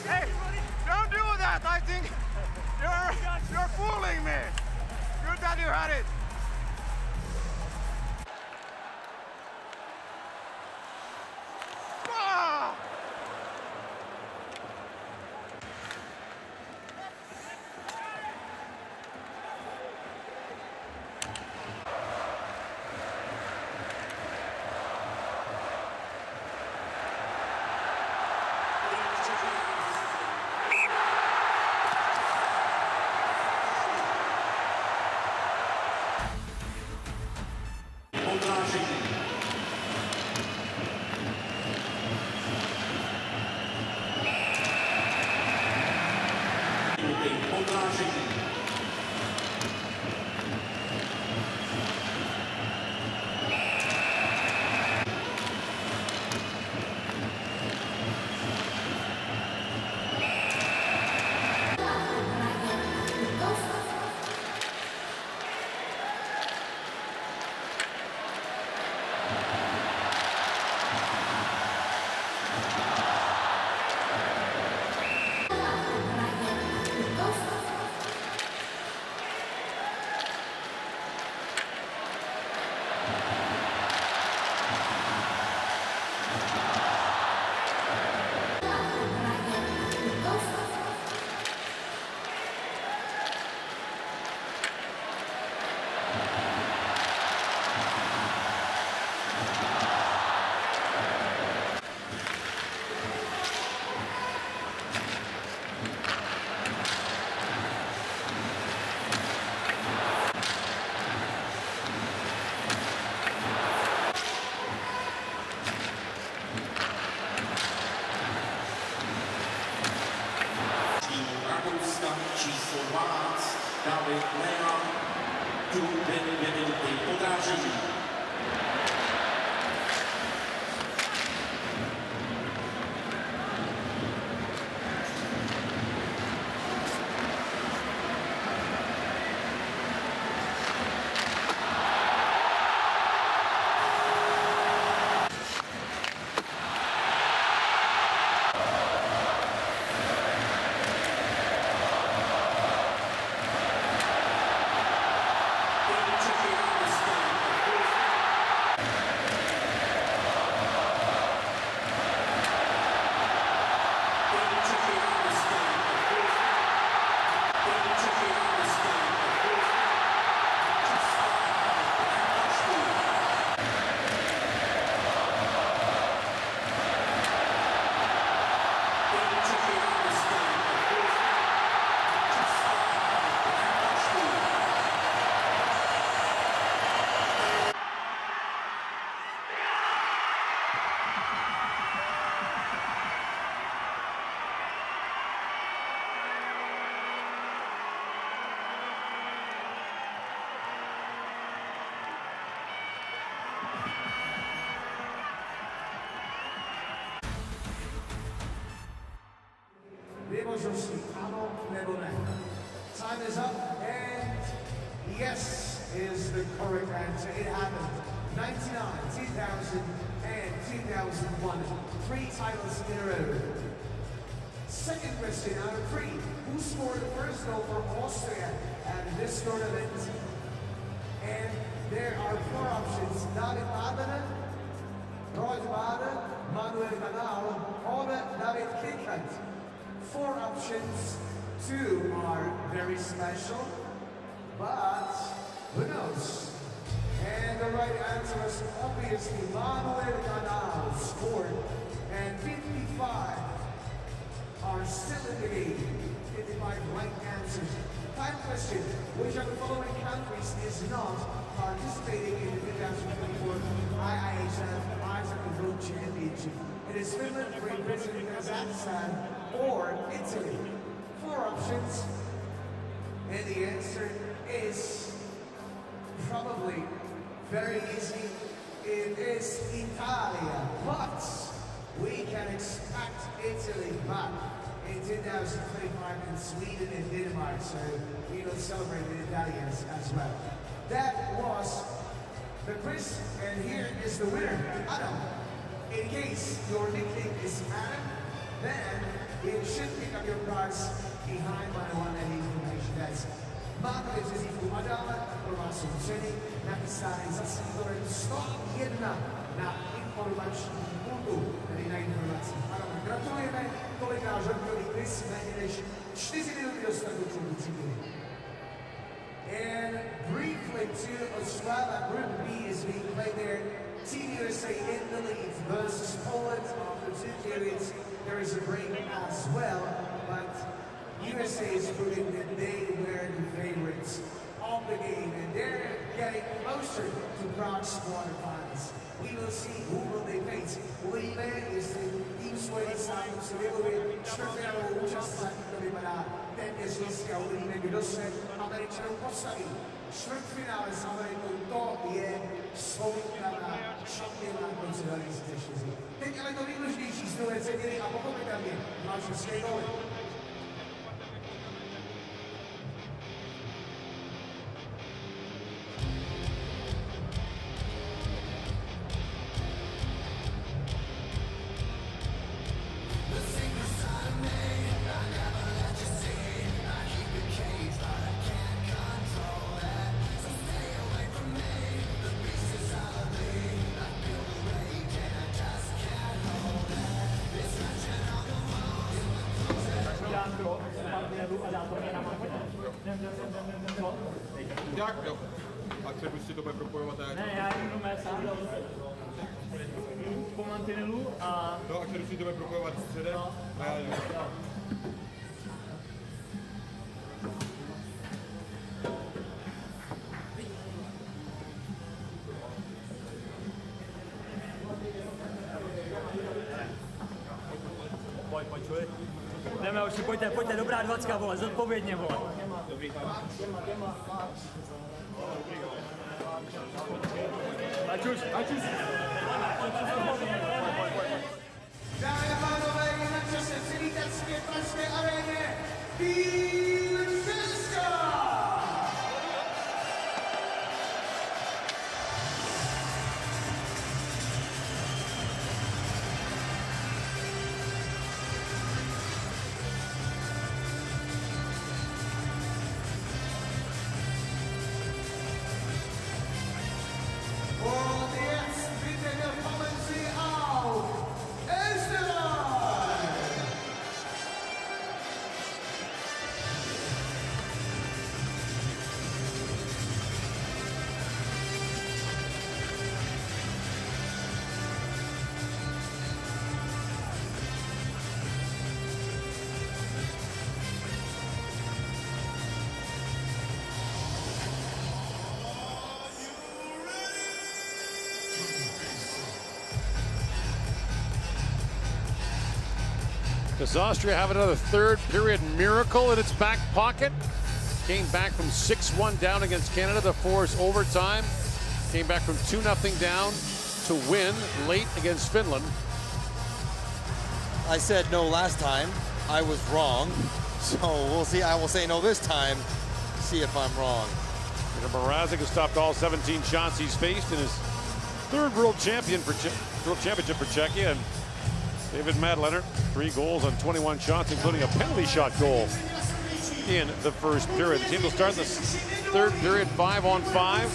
Hey, don't do that. I think you're fooling me. Good that you had it. číslo 12 David Leon, tu 2 minuty podrážení. Time is up, and yes is the correct answer. It happened. 99, 2000, and 2001. 3 titles in a row. Second question out of 3. Who scored the first goal for Austria at this tournament? And there are 4 options. David Badner, Roy Bader, Manuel Canal, or David Kikant. 4 options. 2 are very special, but who knows? And the right answer is obviously Manuel Canal scored, and 55 are still in the game. 55 right answers. Final question: which of the following countries is not participating in the 2024 IIHF Ice Hockey World Championship? It is Finland, Great Britain, Kazakhstan, or Italy. 4 options, and the answer is probably very easy. It is Italia, but we can expect Italy back in 2025 in Sweden and Denmark, so we will celebrate the Italians as well. That was the quiz, and here is the winner, Adam. In case your nickname is Adam, then you should pick up your prize behind my one and information. That's máte přezdívku Adama, pro vás jsou ceny napísány za sídlem 101 na informační pultu, tedy na informací. Adama, gratulujeme, kolikrát žadkový quiz, méně než 4 minuty do startu čudu. And briefly to Australia, Group B is being played there. Team USA in the lead versus Poland. After 2 periods, there is a break as well, but USA is proving that they were the favorites of the game, and they're getting closer to Prague's quarterfinals. We will see who will they face. Uvidíme, jestli tým Spojených států si vybuduje čtvrtfinálovou účast, zatím to vypadá téměř jistě, a uvidíme, kdo se Američanům postaví. Čtvrtfinále s Amerikou, to je slovítka na šampionát v roce 2004. Teď ale to nejdůležitější z druhé třetiny a pochopitelně manželské góly. Jak jo? A třeba si to bude propojovat a ne, já jenom sám po mantinelu a... No a třeba si to bude propojovat středem a já jdu. Pojď, Jdeme už, pojďte, dobrá 20, vole, zodpovědně, vole. Ať už. Dámy a pánové, je na čase přivítat zpět v pražské aréně tým Česka! Und jetzt bitte kommen Sie auf Österreich! Does Austria have another third period miracle in its back pocket? Came back from 6-1 down against Canada to force overtime. Came back from 2-0 down to win late against Finland. I said no last time. I was wrong. So we'll see. I will say no this time. See if I'm wrong. Mrazek has stopped all 17 shots he's faced in his third world championship for Czechia. And David Madlener, 3 goals on 21 shots, including a penalty shot goal in the first period. The team will start the third period 5-on-5.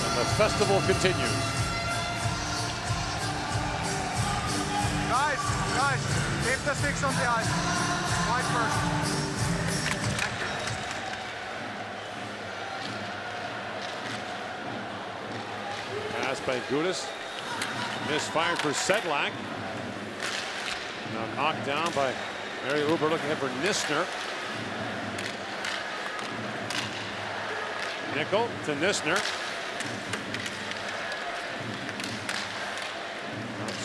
And the festival continues. Guys, keep the sticks on the ice. Right first. Pass by Gudis. Misfired for Sedlak. Now knocked down by Mary Uber, looking ahead for Nisner. Nickel to Nisner.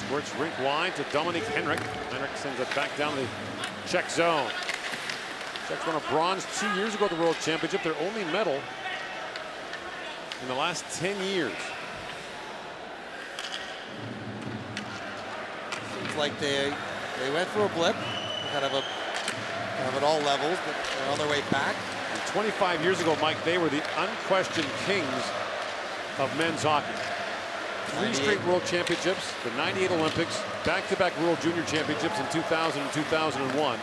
Squirts rink wide to Dominic Henrik. Henrik sends it back down the Czech zone. Czechs won a bronze 2 years ago at the World Championship, their only medal in the last 10 years. Seems like they went for a blip, kind of at all levels, but they're on their way back. And 25 years ago, Mike, they were the unquestioned kings of men's hockey. 3 straight world championships, the '98 Olympics, back-to-back World Junior Championships in 2000 and 2001.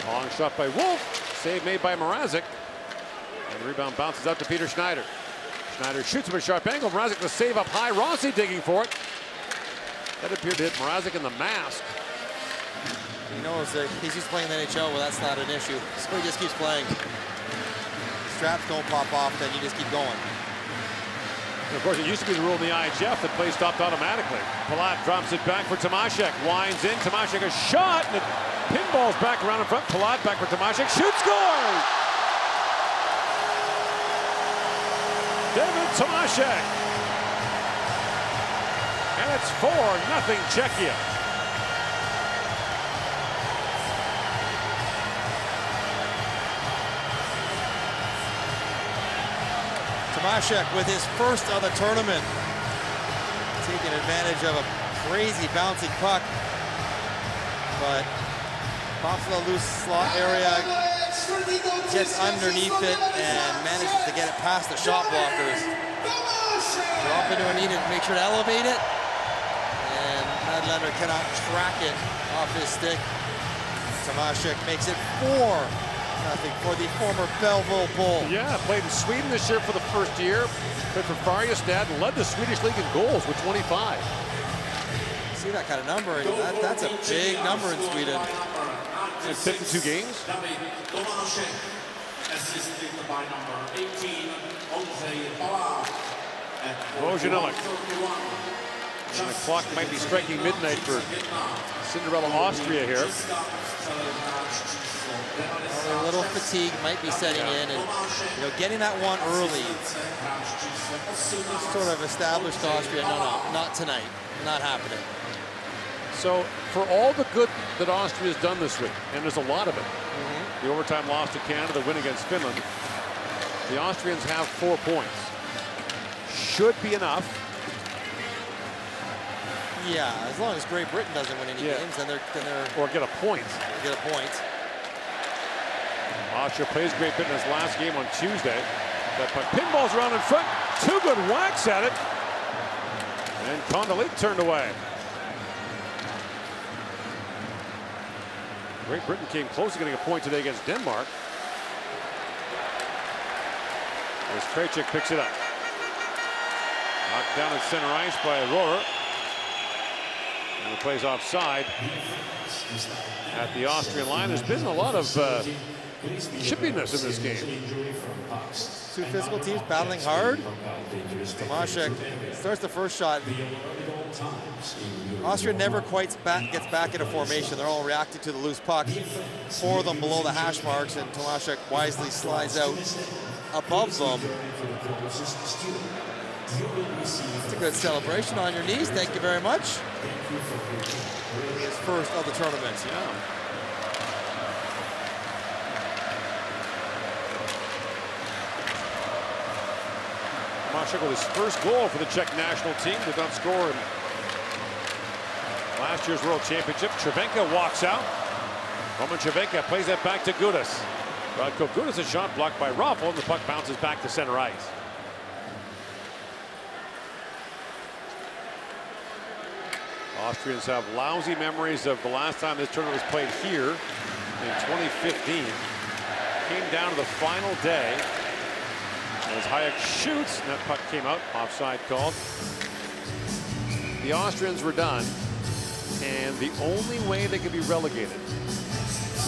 Long shot by Wolf, save made by Mrazek. And the rebound bounces out to Peter Schneider. Schneider shoots from a sharp angle. Mrazek the save up high. Rossi digging for it. That appeared to hit Mrazek in the mask. He knows that he's used to playing in the NHL, well, that's not an issue. So he just keeps playing. Straps don't pop off, then you just keep going. And of course, it used to be the rule in the IIHF that play stopped automatically. Palat drops it back for Tomaszek. Winds in. Tomaszek a shot. And it pinballs back around in front. Palat back for Tomaszek. Shoots, scores! David Tomaszek. And it's 4-0 Czechia. Tomaszek with his first of the tournament, taking advantage of a crazy bouncing puck, but pops in the loose slot area, gets underneath it and manages to get it past the shot blockers. Drop into a knee to make sure to elevate it, and Madlener cannot track it off his stick. Tomaszek makes it 4-0 for the former Belleville Bull. Yeah, played in Sweden this year for the first year. Played for Färjestad and led the Swedish league in goals with 25. See that kind of number? That's a big number in Sweden. In 52 games. Wojciech. And the clock might be striking midnight for Cinderella Austria here. fatigue might be setting in, and getting that one early sort of established Austria. No, not tonight, not happening. So for all the good that Austria has done this week, and there's a lot of it, the overtime loss to Canada, the win against Finland, the Austrians have 4 points. Should be enough. Yeah, as long as Great Britain doesn't win any games, then they're or get a point. Get a point. Austria plays Great Britain in his last game on Tuesday. That puck pinballs around in front. 2 good whacks at it. And Condoleezza turned away. Great Britain came close to getting a point today against Denmark. As Krejcik picks it up. Knocked down at center ice by Rohrer. And he plays offside at the Austrian line. There's been a lot of chippiness in this game. 2 physical teams battling hard. Tomaszek starts the first shot. Austria never quite gets back into formation. They're all reacting to the loose puck. 4 of them below the hash marks, and Tomaszek wisely slides out above them. It's a good celebration on your knees. Thank you very much. His first of the tournament. Yeah. Tomaszek with his first goal for the Czech national team. Did not score in last year's World Championship. Cervenka walks out. Roman Cervenka plays that back to Gudas. Radko Gudas, a shot blocked by Raffel, and the puck bounces back to center ice. Austrians have lousy memories of the last time this tournament was played here in 2015. Came down to the final day as Hayek shoots, and that puck came out, offside called. The Austrians were done, and the only way they could be relegated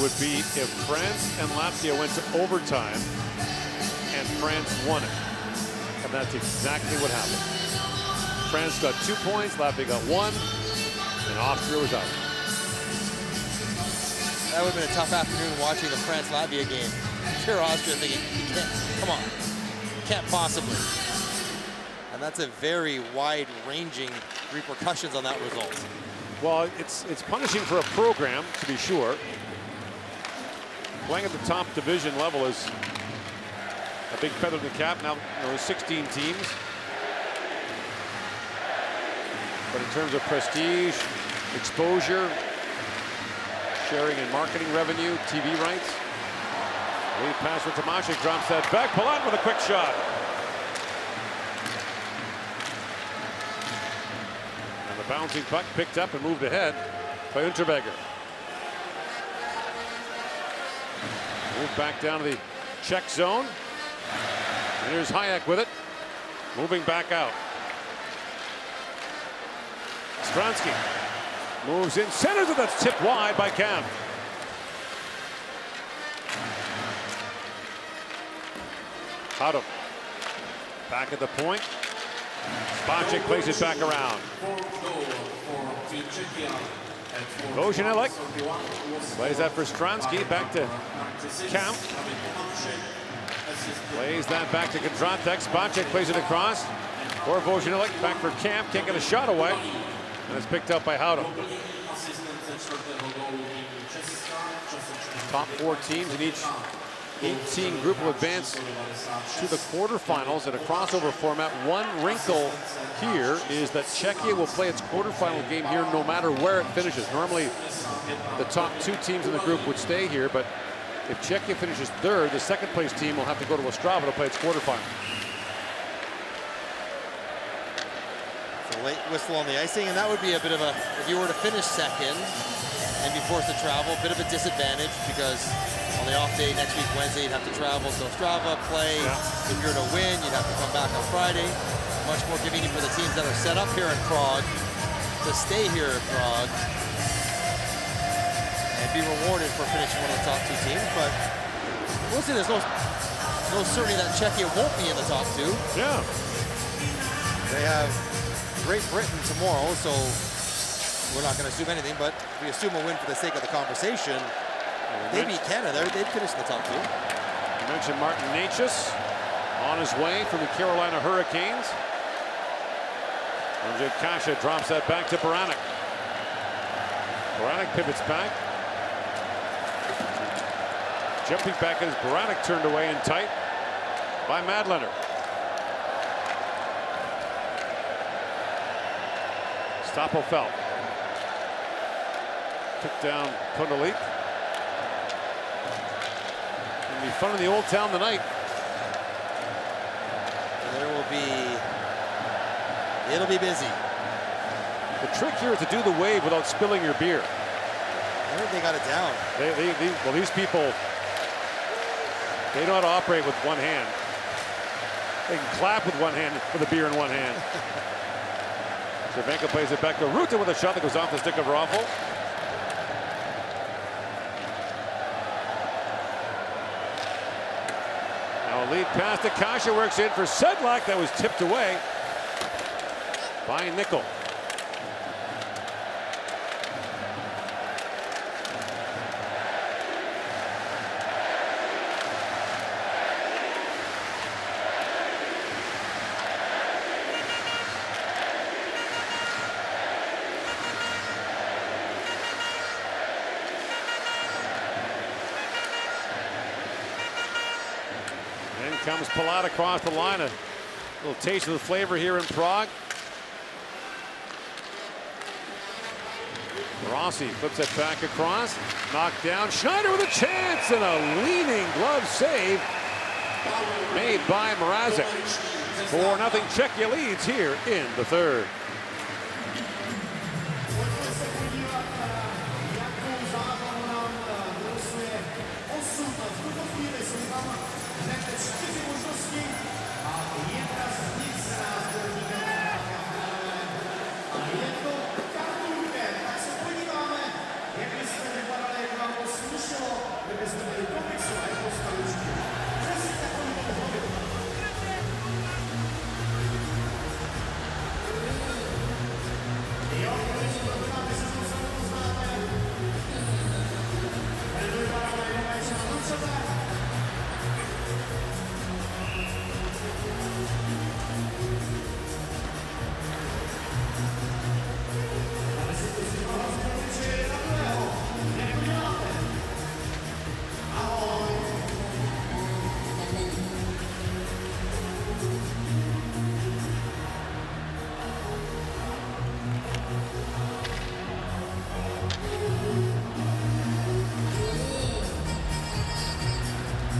would be if France and Latvia went to overtime and France won it. And that's exactly what happened. France got 2 points, Latvia got 1, and Austria was out. That would have been a tough afternoon watching the France-Latvia game. Pure Austria thinking, you can't, come on, can't possibly. And that's a very wide-ranging repercussions on that result. Well, it's punishing for a program, to be sure. Playing at the top division level is a big feather in the cap. Now, there's 16 teams. But in terms of prestige, exposure, sharing and marketing revenue, TV rights. Lead pass for Tomaszek, drops that back. Palat with a quick shot. And the bouncing puck picked up and moved ahead by Unterweger. Moved back down to the Czech zone. And here's Hayek with it. Moving back out. Stransky moves in, centers it, that's tipped wide by Cam. Howdom back at the point. Spacek plays it back around. Vojinelek plays that for Stransky, back to Cam. Plays that back to Kondratek. Spacek plays it across. For Vojinelek, back for Cam, can't get a shot away. And it's picked up by Howdom. Top 4 teams in each 18 group will advance to the quarterfinals in a crossover format. One wrinkle here is that Czechia will play its quarterfinal game here no matter where it finishes. Normally, the top 2 teams in the group would stay here, but if Czechia finishes 3rd, the second place team will have to go to Ostrava to play its quarterfinal. Late whistle on the icing, and that would be a bit of a, if you were to finish 2nd and be forced to travel, a bit of a disadvantage, because on the off day next week, Wednesday, you'd have to travel to Ostrava, play. If you're to win, you'd have to come back on Friday. Much more convenient for the teams that are set up here in Prague to stay here in Prague and be rewarded for finishing one of the top 2 teams. But we'll see, there's no certainty that Czechia won't be in the top 2. Yeah. They have Great Britain tomorrow, so we're not going to assume anything, but if we assume a win for the sake of the conversation, They beat Canada. They'd finish in the top 2. You mentioned Martin Necas on his way from the Carolina Hurricanes. Andrzej Kase drops that back to Baranek. Baranek pivots back. Jumping back as Baranek turned away and tight by Madlener. Stoppelfeld took down Kondalik. It'll be fun in the Old Town tonight. It'll be busy. The trick here is to do the wave without spilling your beer. I think they got it down. Well, these people, they know how to operate with one hand. They can clap with one hand with a beer in one hand. Cervenka plays it back to Ruta with a shot that goes off the stick of Raffl. Now a lead pass to Kase, works in for Sedlak. That was tipped away by Nickel. In comes Palat across the line. A little taste of the flavor here in Prague. Rossi flips it back across. Knocked down. Schneider with a chance and a leaning glove save made by Mrazek. 4-0 Czechia leads here in the third.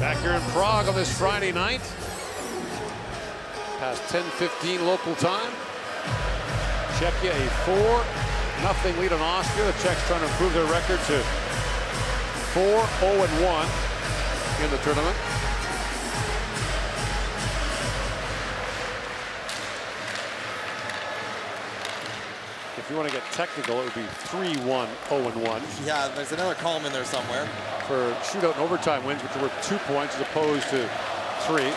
Back here in Prague on this Friday night. Past 10:15 local time. Czechia a 4-0 lead on Austria. The Czechs trying to improve their record to 4-0-1 in the tournament. If you want to get technical, it would be 3-1-0-1. Yeah, there's another column in there somewhere. For shootout and overtime wins, which are worth 2 points as opposed to 3.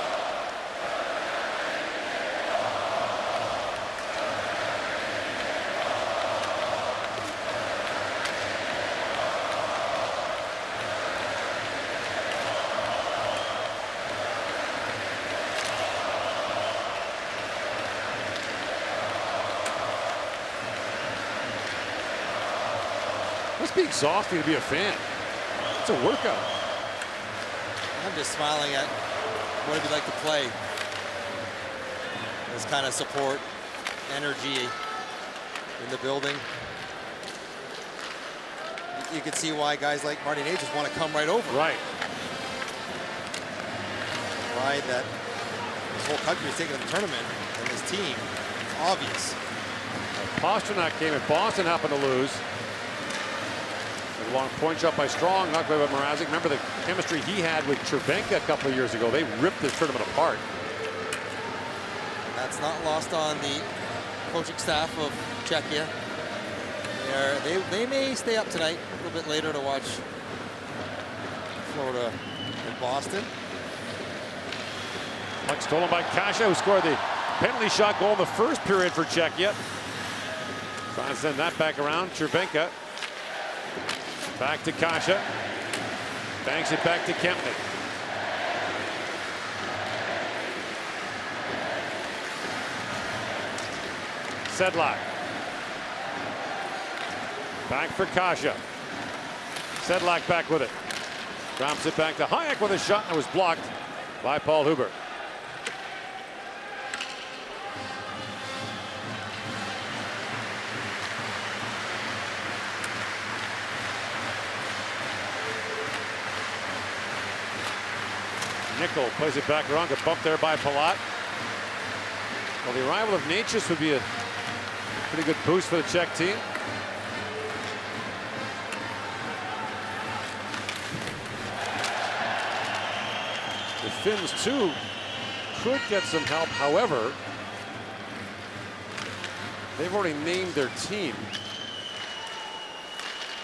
Must be exhausting to be a fan. It's a workout. I'm just smiling at what it'd be like to play. This kind of support, energy in the building. You can see why guys like Martin Necas want to come right over. Right. Pride that this whole country is taking to the tournament and this team. It's obvious. Pasternak came in. Boston happened to lose. A long point shot by Strong, knocked away by Mrazek. Remember the chemistry he had with Cervenka a couple of years ago. They ripped this tournament apart. That's not lost on the coaching staff of Czechia. They may stay up tonight a little bit later to watch Florida and Boston. Puck stolen by Kase, who scored the penalty shot goal in the first period for Czechia. Trying to send that back around. Cervenka. Back to Kase. Banks it back to Kempney. Sedlak. Back for Kasia. Sedlak back with it. Drops it back to Hayek with a shot that was blocked by Paul Huber. Nickel plays it back around, got bumped there by Palat. Well, the arrival of Natchez would be a pretty good boost for the Czech team. The Finns, too, could get some help. However, they've already named their team.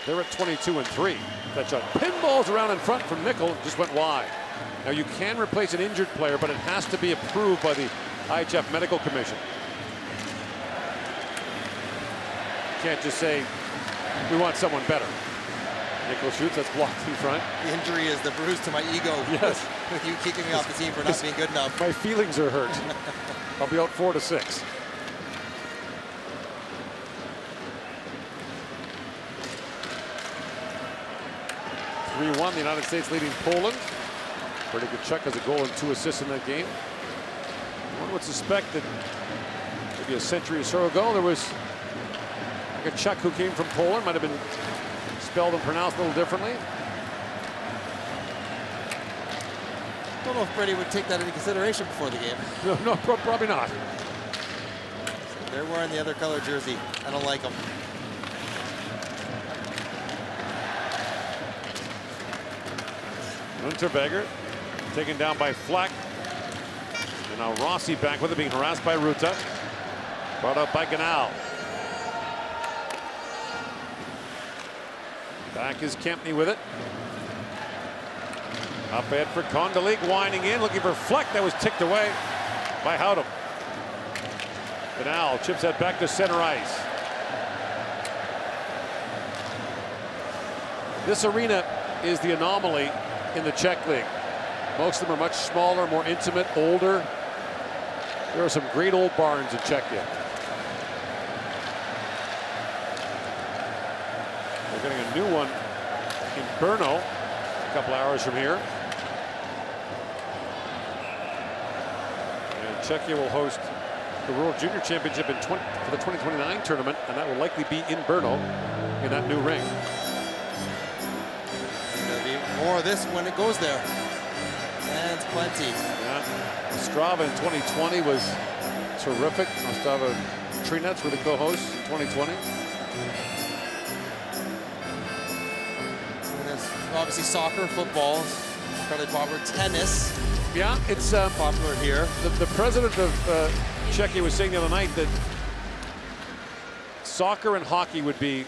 They're at 22-3. That shot pinballs around in front from Nickel, just went wide. Now, you can replace an injured player, but it has to be approved by the IIHF Medical Commission. You can't just say, we want someone better. Nickel shoots, that's blocked in front. The injury is the bruise to my ego. Yes. With you kicking me off the team for not being good enough. My feelings are hurt. I'll be out 4-6. The United States leading Poland. Pretty good Czech has a goal and 2 assists in that game. One would suspect that maybe a century or so ago there was like a Czech who came from Poland, might have been spelled and pronounced a little differently. Don't know if Brady would take that into consideration before the game. No, probably not. They're wearing the other color jersey. I don't like them. Unterberger taken down by Fleck. And now Rossi back with it, being harassed by Ruta. Brought up by Ganal. Back is Kempney with it. Up ahead for Kondalik, winding in, looking for Fleck. That was ticked away by Howdem. Ganal chips that back to center ice. This arena is the anomaly in the Czech League. Most of them are much smaller, more intimate, older. There are some great old barns in Czechia. They're getting a new one in Brno, a couple hours from here. And Czechia will host the World Junior Championship for the 2029 tournament, and that will likely be in Brno in that new ring. More of this when it goes there. And plenty. Yeah. Ostrava in 2020 was terrific. Ostrava Trinets were the co-hosts in 2020. And there's obviously soccer, football, fairly popular. Tennis. Yeah, it's popular here. The president of Czechia was saying the other night that soccer and hockey would be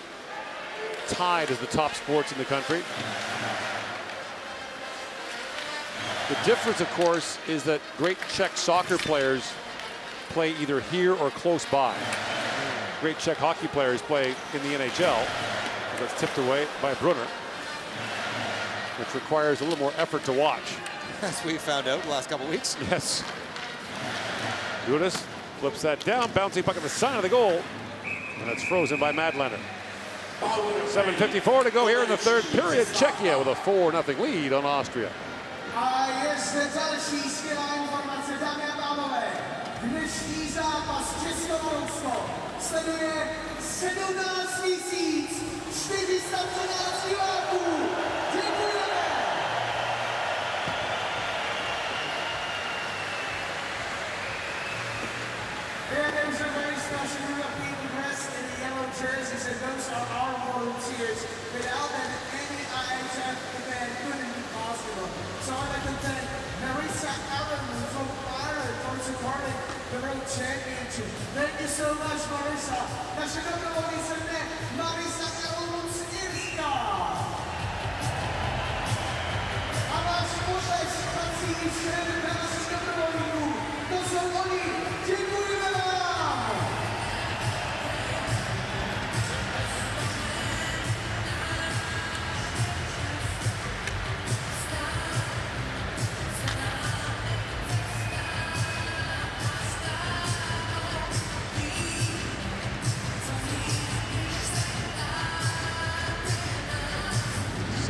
tied as the top sports in the country. The difference, of course, is that great Czech soccer players play either here or close by. Great Czech hockey players play in the NHL. That's tipped away by Brunner, which requires a little more effort to watch. As we found out the last couple weeks. Yes. Gudas flips that down, bouncing puck at the side of the goal, and that's frozen by Madlener. 7:54 to go here in the third period. Czechia with a 4-0 lead on Austria. A je zde další skvělá informace, dámy a pánové. Dnešní zápas Česko-Polsko sleduje 17 413 diváků. Děkujeme. There's a very special group of people dressed in the yellow jerseys, and those are our volunteers. Without them, any IIHF event couldn't be possible. So I'd like to thank Marisa Allen from Ireland for supporting the World Championship. Thank you so much, Marisa. Naše dobrovolnice ne, Marisa Allen z Irska. A váš potlesk patří i všem našich dobrovolníků. To jsou oni. Děkujeme vám.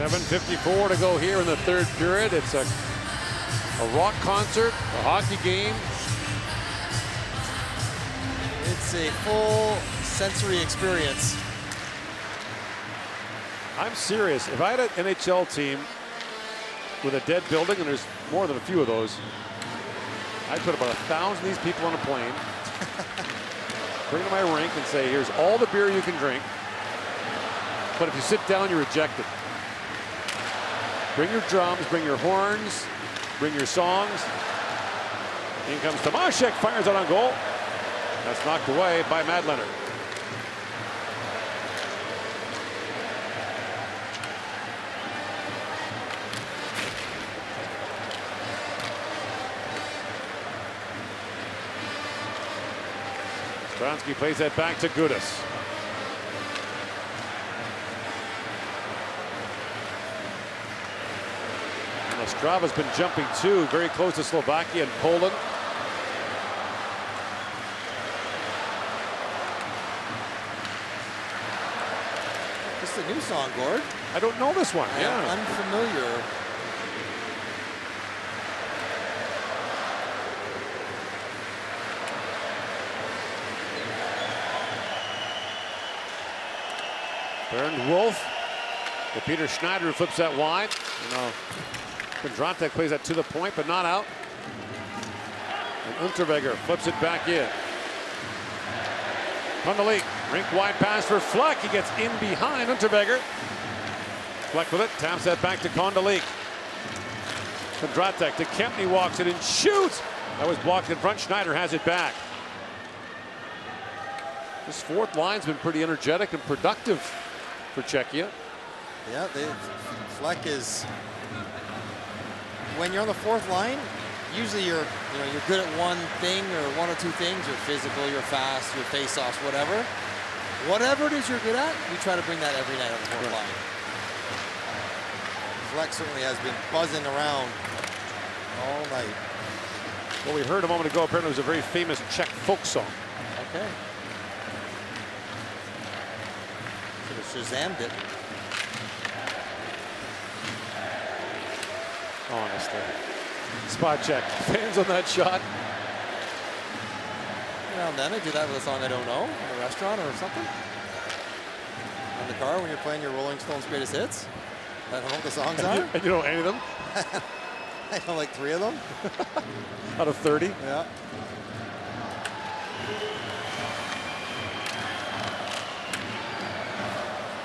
7:54 to go here in the third period. It's a rock concert, a hockey game. It's a full sensory experience. I'm serious. If I had an NHL team with a dead building, and there's more than a few of those, I'd put about 1,000 of these people on a plane, bring them to my rink and say, here's all the beer you can drink, but if you sit down, you're ejected. Bring your drums, bring your horns, bring your songs. In comes Tomaszek, fires out on goal. That's knocked away by Madlener. Stransky plays that back to Gudis. And Ostrava's been jumping too, very close to Slovakia and Poland. This is a new song, Gord. I don't know this one. Yeah, unfamiliar. Bernd Wolf to Peter Schneider, who flips that wide. You know, Kondratek plays that to the point, but not out. And Unterweger flips it back in. Kondolik, rink wide pass for Fleck. He gets in behind Unterweger. Fleck with it, taps that back to Kondolik. Kondratek to Kempny, walks it and shoots. That was blocked in front. Schneider has it back. This fourth line's been pretty energetic and productive for Czechia. Yeah, Fleck is, when you're on the fourth line, usually you're good at one thing or one or two things. You're physical, you're fast, you're face-offs, whatever. Whatever it is you're good at, you try to bring that every night on the fourth line. Fleck certainly has been buzzing around all night. What we heard a moment ago apparently was a very famous Czech folk song. Okay. Shazammed it. Honestly. Spot check. Fans on that shot. Now and then I do that with a song I don't know in a restaurant or something. In the car when you're playing your Rolling Stones greatest hits. I don't know what the songs are. And you don't know any of them? I know like 3 of them. Out of 30? Yeah.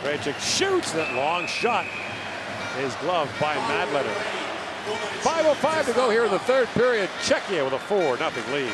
Krejcik shoots. That long shot is gloved by Madlener. 5:05 to go here in the third period. Czechia with a 4-0 lead.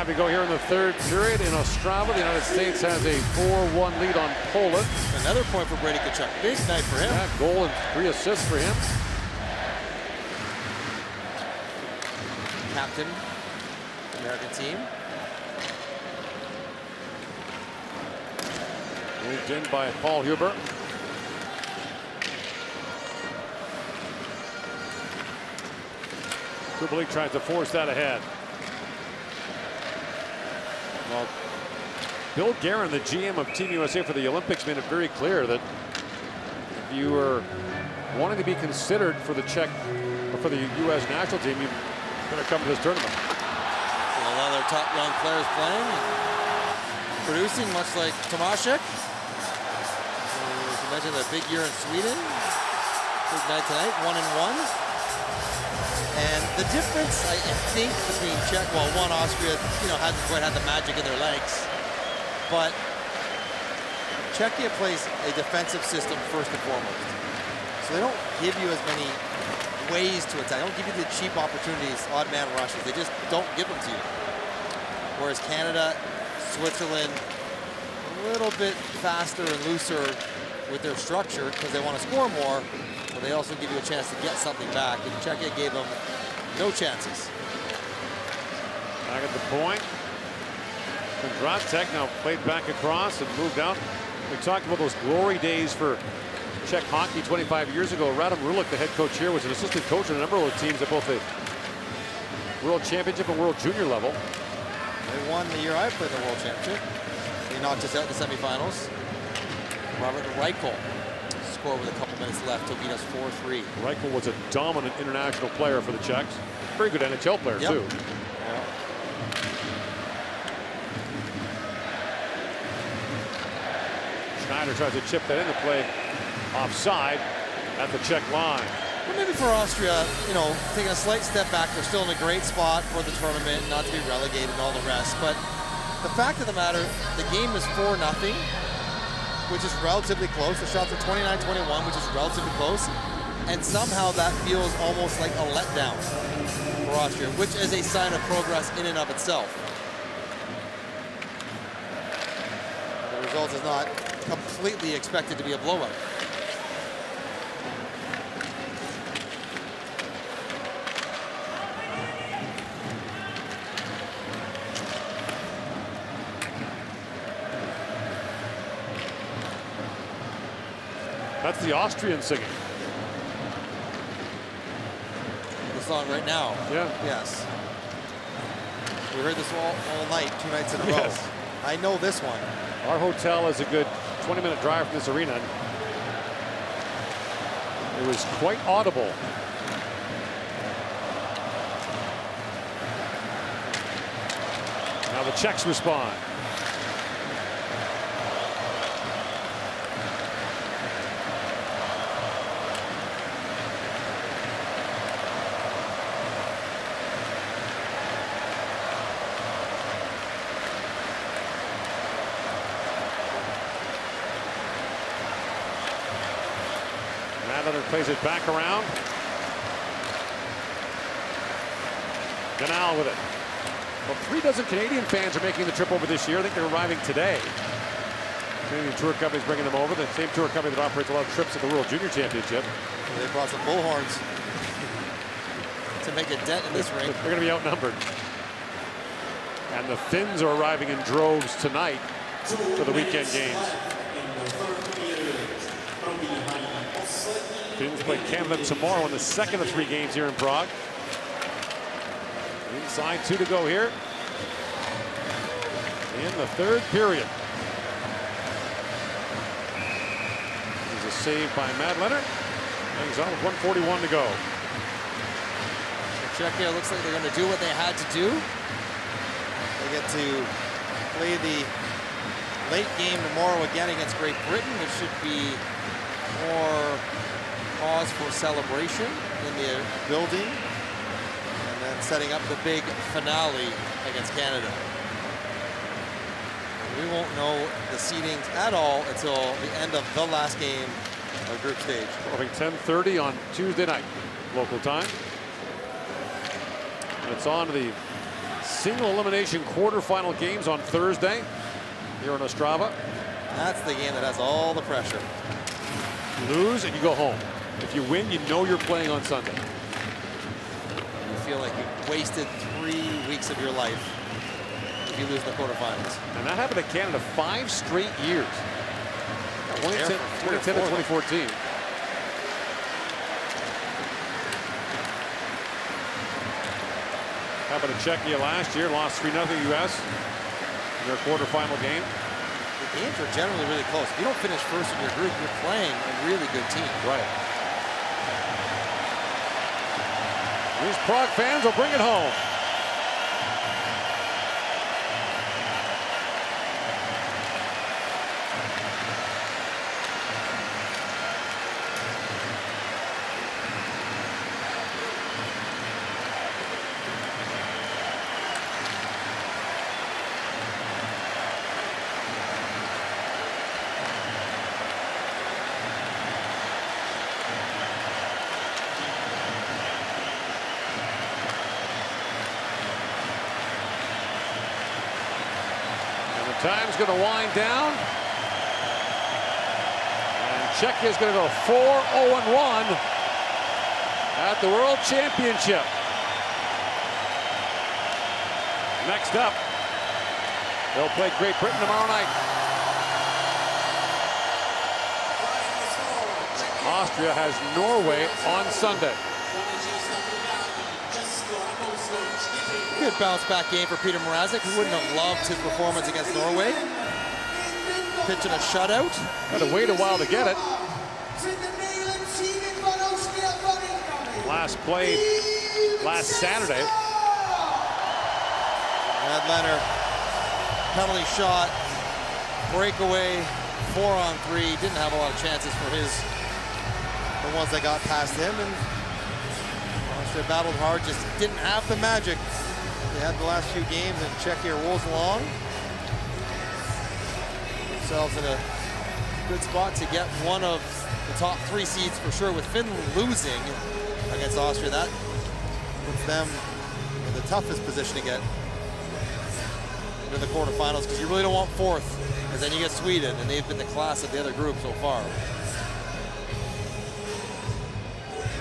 To go here in the third period in Ostrava. The United States has a 4-1 lead on Poland. Another point for Brady Tkachuk. Big night for him. Yeah, goal and 3 assists for him. Captain, American team. Moved in by Paul Huber. Kubalik tries to force that ahead. Well, Bill Guerin, the GM of Team USA for the Olympics, made it very clear that if you were wanting to be considered for the Czech or for the U.S. national team, you better come to this tournament. A lot their top young players playing, producing, much like Tomaszek. As you mentioned, a big year in Sweden. Big night tonight, 1-1. And the difference, I think, between Czech, well, one, Austria, hasn't quite had the magic in their legs, but Czechia plays a defensive system first and foremost. So they don't give you as many ways to attack. They don't give you the cheap opportunities, odd man rushes. They just don't give them to you. Whereas Canada, Switzerland, a little bit faster and looser with their structure because they want to score more, but they also give you a chance to get something back. And Czechia gave them no chances. Back at the point. Kondratek now played back across and moved out. We talked about those glory days for Czech hockey 25 years ago. Radim Rulik, the head coach here, was an assistant coach on a number of those teams at both the World Championship and World Junior level. They won the year I played the World Championship. They knocked us out in the semifinals. Robert Reichel scored with a couple minutes left to beat us 4-3. Reichel was a dominant international player for the Czechs. Very good NHL player, too. Yeah. Schneider tries to chip that into play offside at the Czech line. Well, maybe for Austria, taking a slight step back, they're still in a great spot for the tournament, not to be relegated and all the rest. But the fact of the matter, the game is 4-0, which is relatively close. The shots are 29-21, which is relatively close. And somehow that feels almost like a letdown for Austria, which is a sign of progress in and of itself. The result is not completely expected to be a blowout. That's the Austrian singing. The song right now. Yeah. Yes. We heard this all night, 2 nights in a row. Yes. I know this one. Our hotel is a good 20-minute drive from this arena. It was quite audible. Now the Czechs respond. Plays it back around. Ganal with it. Well, 3 dozen Canadian fans are making the trip over this year. I think they're arriving today. Canadian Tour Company is bringing them over. The same tour company that operates a lot of trips at the World Junior Championship. They brought some bullhorns to make a dent in this ring. They're going to be outnumbered. And the Finns are arriving in droves tonight for the weekend games. Finns play Canada tomorrow in the second of 3 games here in Prague. Inside 2 to go here in the 3rd period. There's a save by Matt Leonard. Hangs on with 1:41 to go. Czechia looks like they're going to do what they had to do. They get to play the late game tomorrow again against Great Britain, which should be more cause for celebration in the building, and then setting up the big finale against Canada. We won't know the seedings at all until the end of the last game of group stage. Starting 10:30 on Tuesday night, local time. And it's on to the single elimination quarterfinal games on Thursday here in Ostrava. That's the game that has all the pressure. You lose and you go home. If you win, you know you're playing on Sunday. You feel like you've wasted 3 weeks of your life if you lose in the quarterfinals. And that happened to Canada 5 straight years. 2010 to 2014. Happened to Czechia last year, lost 3-0 U.S. in their quarterfinal game. The games are generally really close. If you don't finish first in your group, you're playing a really good team. Right. These Prague fans will bring it home. Time's going to wind down. And Czechia is going to go 4-0-1 at the World Championship. Next up, they'll play Great Britain tomorrow night. Austria has Norway on Sunday. Good bounce back game for Peter Mrazek, who wouldn't have loved his performance against Norway. Pitching a shutout. Had to wait a while to get it. Last played last Saturday. Ed Leonard, penalty shot, breakaway, 4-on-3. Didn't have a lot of chances for the ones that got past him, and Austria battled hard, just didn't have the magic they had the last few games, and Czechia rolls along. Themselves in a good spot to get one of the top 3 seeds for sure, with Finland losing against Austria. That puts them in the toughest position to get into the quarterfinals, because you really don't want 4th, because then you get Sweden, and they've been the class of the other group so far.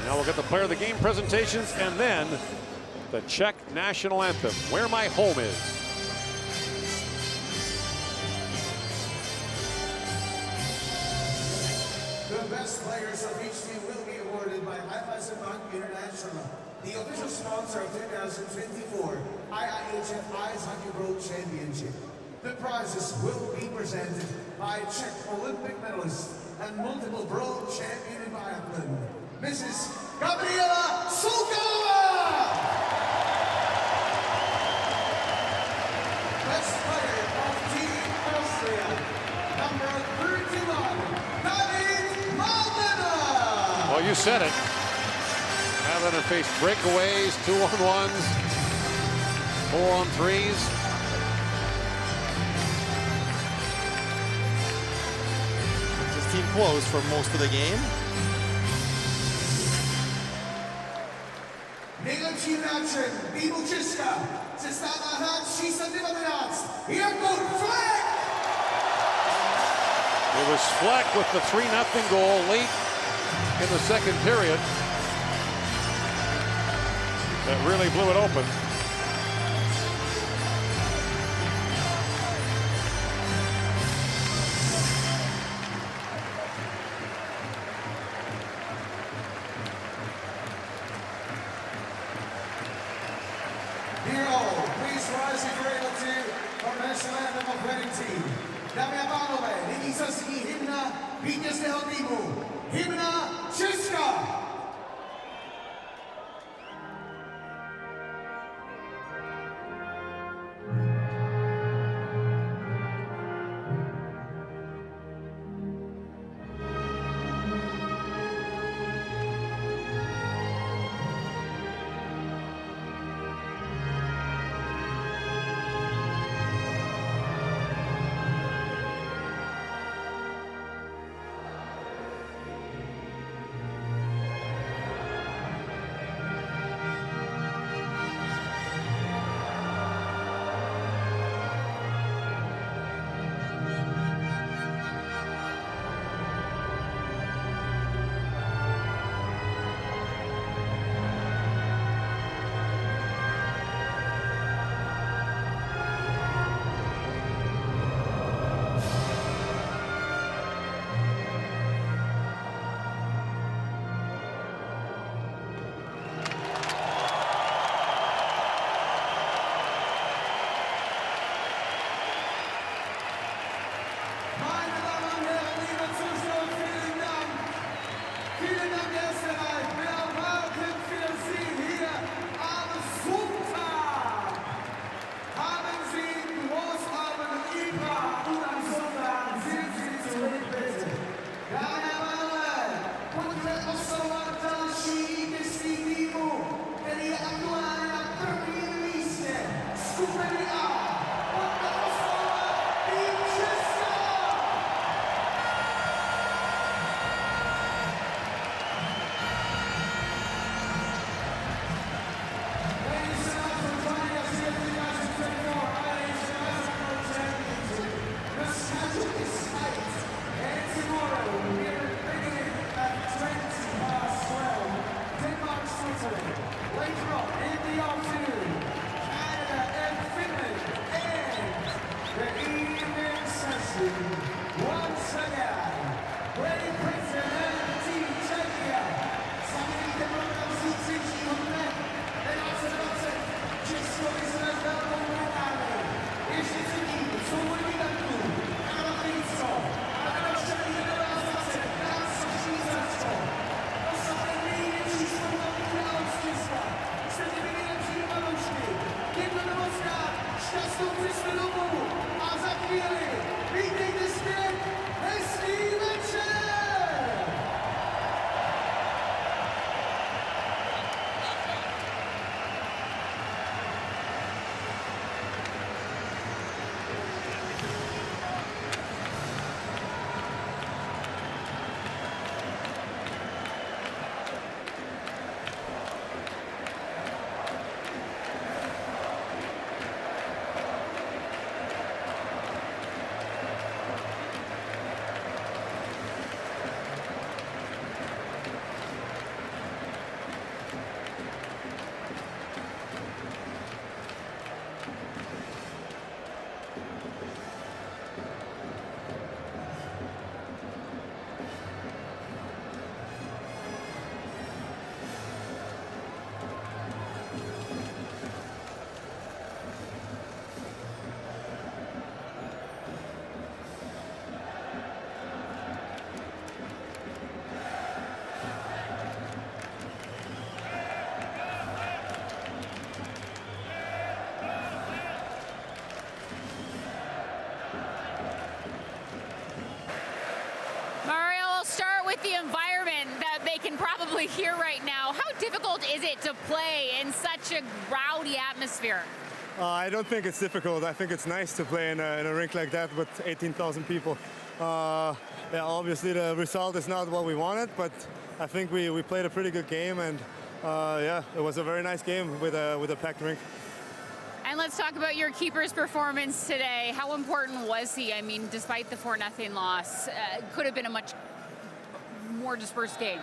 Now we'll get the player of the game presentations and then the Czech national anthem, Where My Home Is. The best players of each team will be awarded by IIHF International, the official sponsor of 2024 IIHF Ice Hockey World Championship. The prizes will be presented by Czech Olympic medalist and multiple world champion in biathlon, Mrs. Gabriela Sulkova! Best player of Team Austria, number 31, David Maldena! Well, you said it. Maldena faced breakaways, 2-on-1s, 4-on-3s. His team closed for most of the game. Nejlepším hráčem týmu Česka se stává hráč číslo 19, Jakub Fleck! It was Fleck with the 3-0 goal late in the second period that really blew it open. Dear all, please rise if you're able to for the national anthem of winning team. Dámy a pánové, nyní zazní hymna vítězného týmu. Hymna Česka! once again, representing Team Czechia. Sami víte, program si přečíhodne, reprezentace Česko vyzve velkou medaili. Ještě předtím souboj gigantů, Kanada Finsko, a nedoštěný reprezentace Dánsko Švýcarsko. Oslavy největší sportovní Austria. Jste těmi nejlepší fanoušky. Děkujeme moc krát, šťastnou cestu domů a za chvíli vítejte zpět, hezký večer! Mario, I'll start with the environment that they can probably hear right now. How difficult is it to play in such a rowdy atmosphere? I don't think it's difficult. I think it's nice to play in a rink like that with 18,000 people. Yeah, obviously the result is not what we wanted, but I think we played a pretty good game, and yeah, it was a very nice game with a packed rink. And let's talk about your keeper's performance today. How important was he? I mean, despite the 4-0 loss, could have been a much more dispersed game.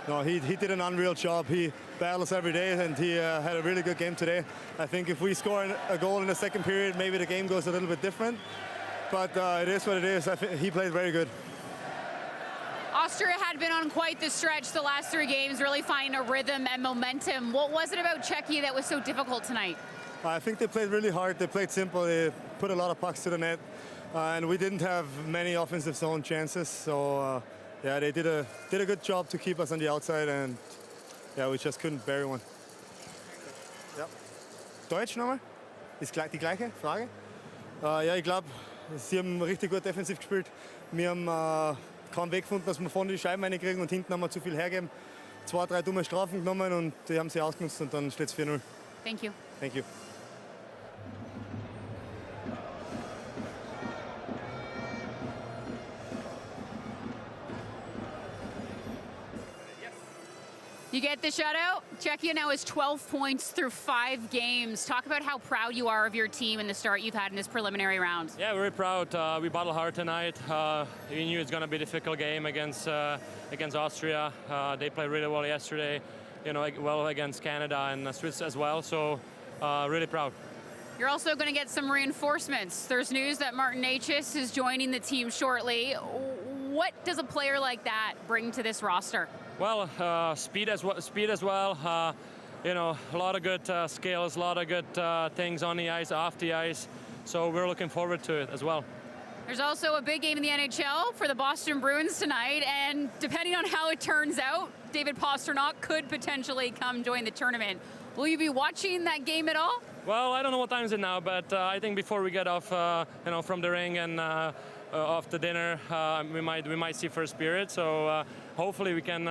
No, he did an unreal job. He battles every day, and he had a really good game today. I think if we score a goal in the second period, maybe the game goes a little bit different. But it is what it is. I think he played very good. Austria had been on quite the stretch the last 3 games, really finding a rhythm and momentum. What was it about Czechia that was so difficult tonight? I think they played really hard. They played simple. They put a lot of pucks to the net, and we didn't have many offensive zone chances. So yeah, they did a good job to keep us on the outside, and yeah, we just couldn't bury one. Ja. Deutsch nochmal? Ist die gleiche Frage? Ja, ich glaube, sie haben richtig gut defensiv gespielt. Wir haben keinen Weg gefunden, dass wir vorne die Scheiben reinkriegen, und hinten haben wir zu viel hergeben. 2, 3 dumme Strafen genommen, und die haben sie ausgenutzt, und dann steht es 4-0. Thank you. Thank you. You get the shutout. Czechia now has 12 points through 5 games. Talk about how proud you are of your team and the start you've had in this preliminary round. Yeah, very proud. We battled hard tonight. We knew it's going to be a difficult game against Austria. They played really well yesterday. You know, well against Canada and Swiss as well. So really proud. You're also going to get some reinforcements. There's news that Martin Hs is joining the team shortly. What does a player like that bring to this roster? Well, speed as well. You know, a lot of good skills, a lot of good things on the ice, off the ice. So we're looking forward to it as well. There's also a big game in the NHL for the Boston Bruins tonight, and depending on how it turns out, David Pastrnak could potentially come join the tournament. Will you be watching that game at all? Well, I don't know what time is it now, but I think before we get off, you know, from the ring and off the dinner, we might see first period. So hopefully we can,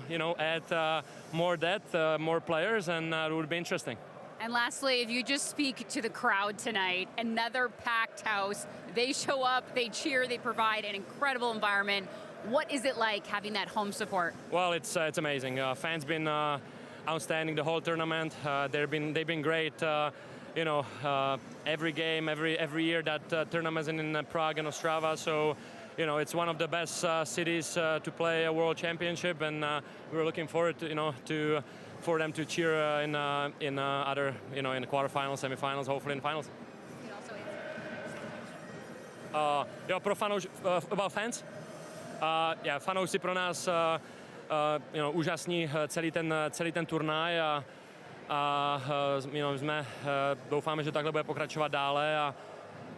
you know, add more depth, more players, and it would be interesting. And lastly, if you just speak to the crowd tonight, another packed house. They show up, they cheer, they provide an incredible environment. What is it like having that home support? Well, it's amazing. Fans been outstanding the whole tournament. They've been great. You know, every game, every year that tournament is in Prague and Ostrava. So, you know, it's one of the best cities to play a World Championship, and we're looking forward to, you know, for them to cheer in other, you know, in the quarterfinals, semifinals, hopefully in the finals. Jo, pro about fans? Yeah, fanoušci pro nás úžasní celý ten turnaj a jsme doufáme, že takhle bude pokračovat dále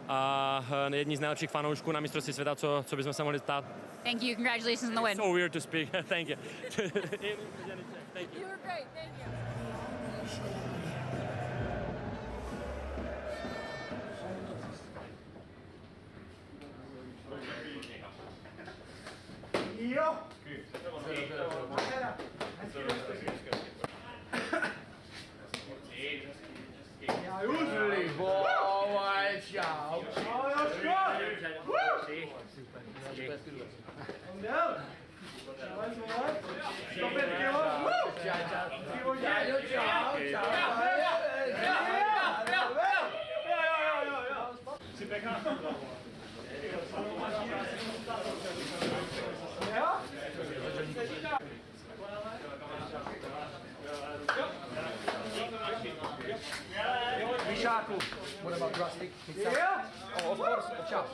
a jedni z nejlepších fanoušků na mistrovství světa, co bychom se mohli stát. Thank you. Congratulations on the win. So weird to speak. Thank you. Thank you. You were great. Thank you. Jo. Ja, usually, boy, ciao. Oh, you're good. Woo! Come down. Stop it, give up. Woo! Ciao, ciao. Sit back up. Mishaku, what about drastic? Yeah. Oh, of course, ciao.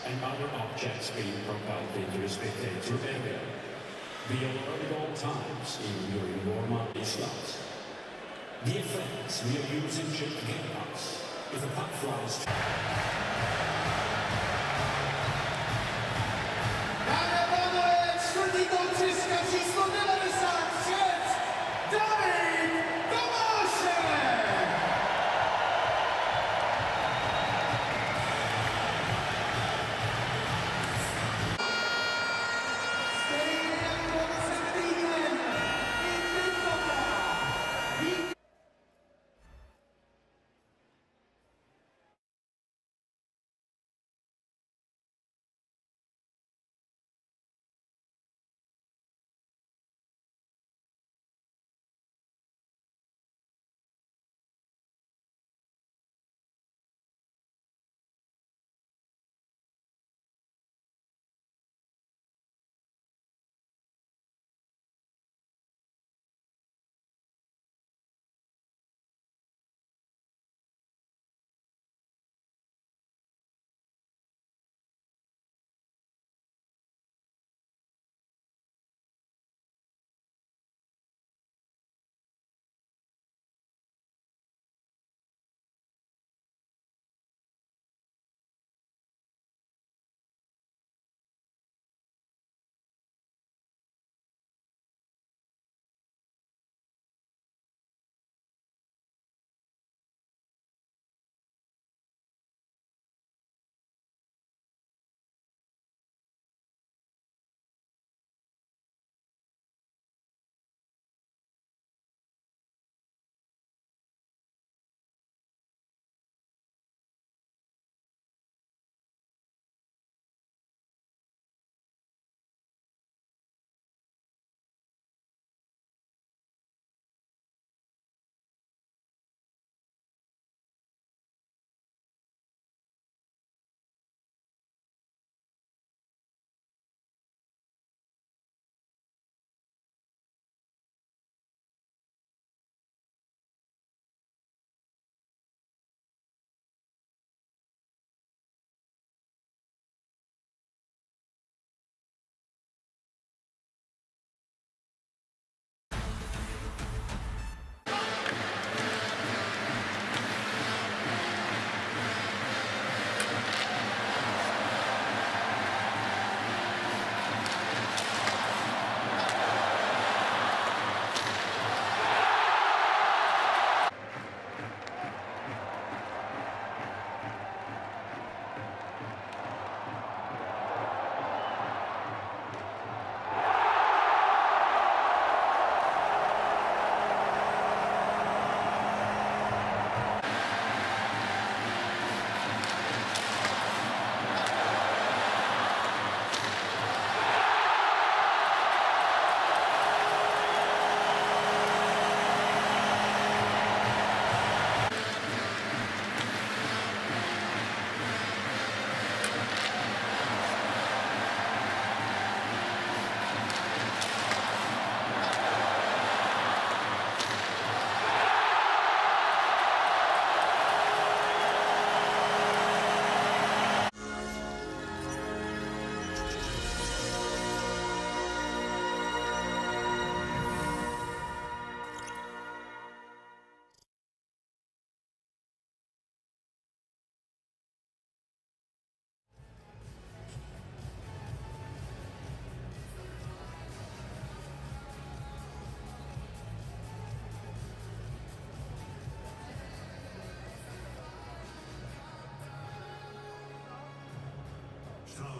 and other objects being propelled into the spectator area. The alert at all times during warm-up starts. The effects we are using should get us. If a puck flies...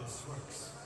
This works.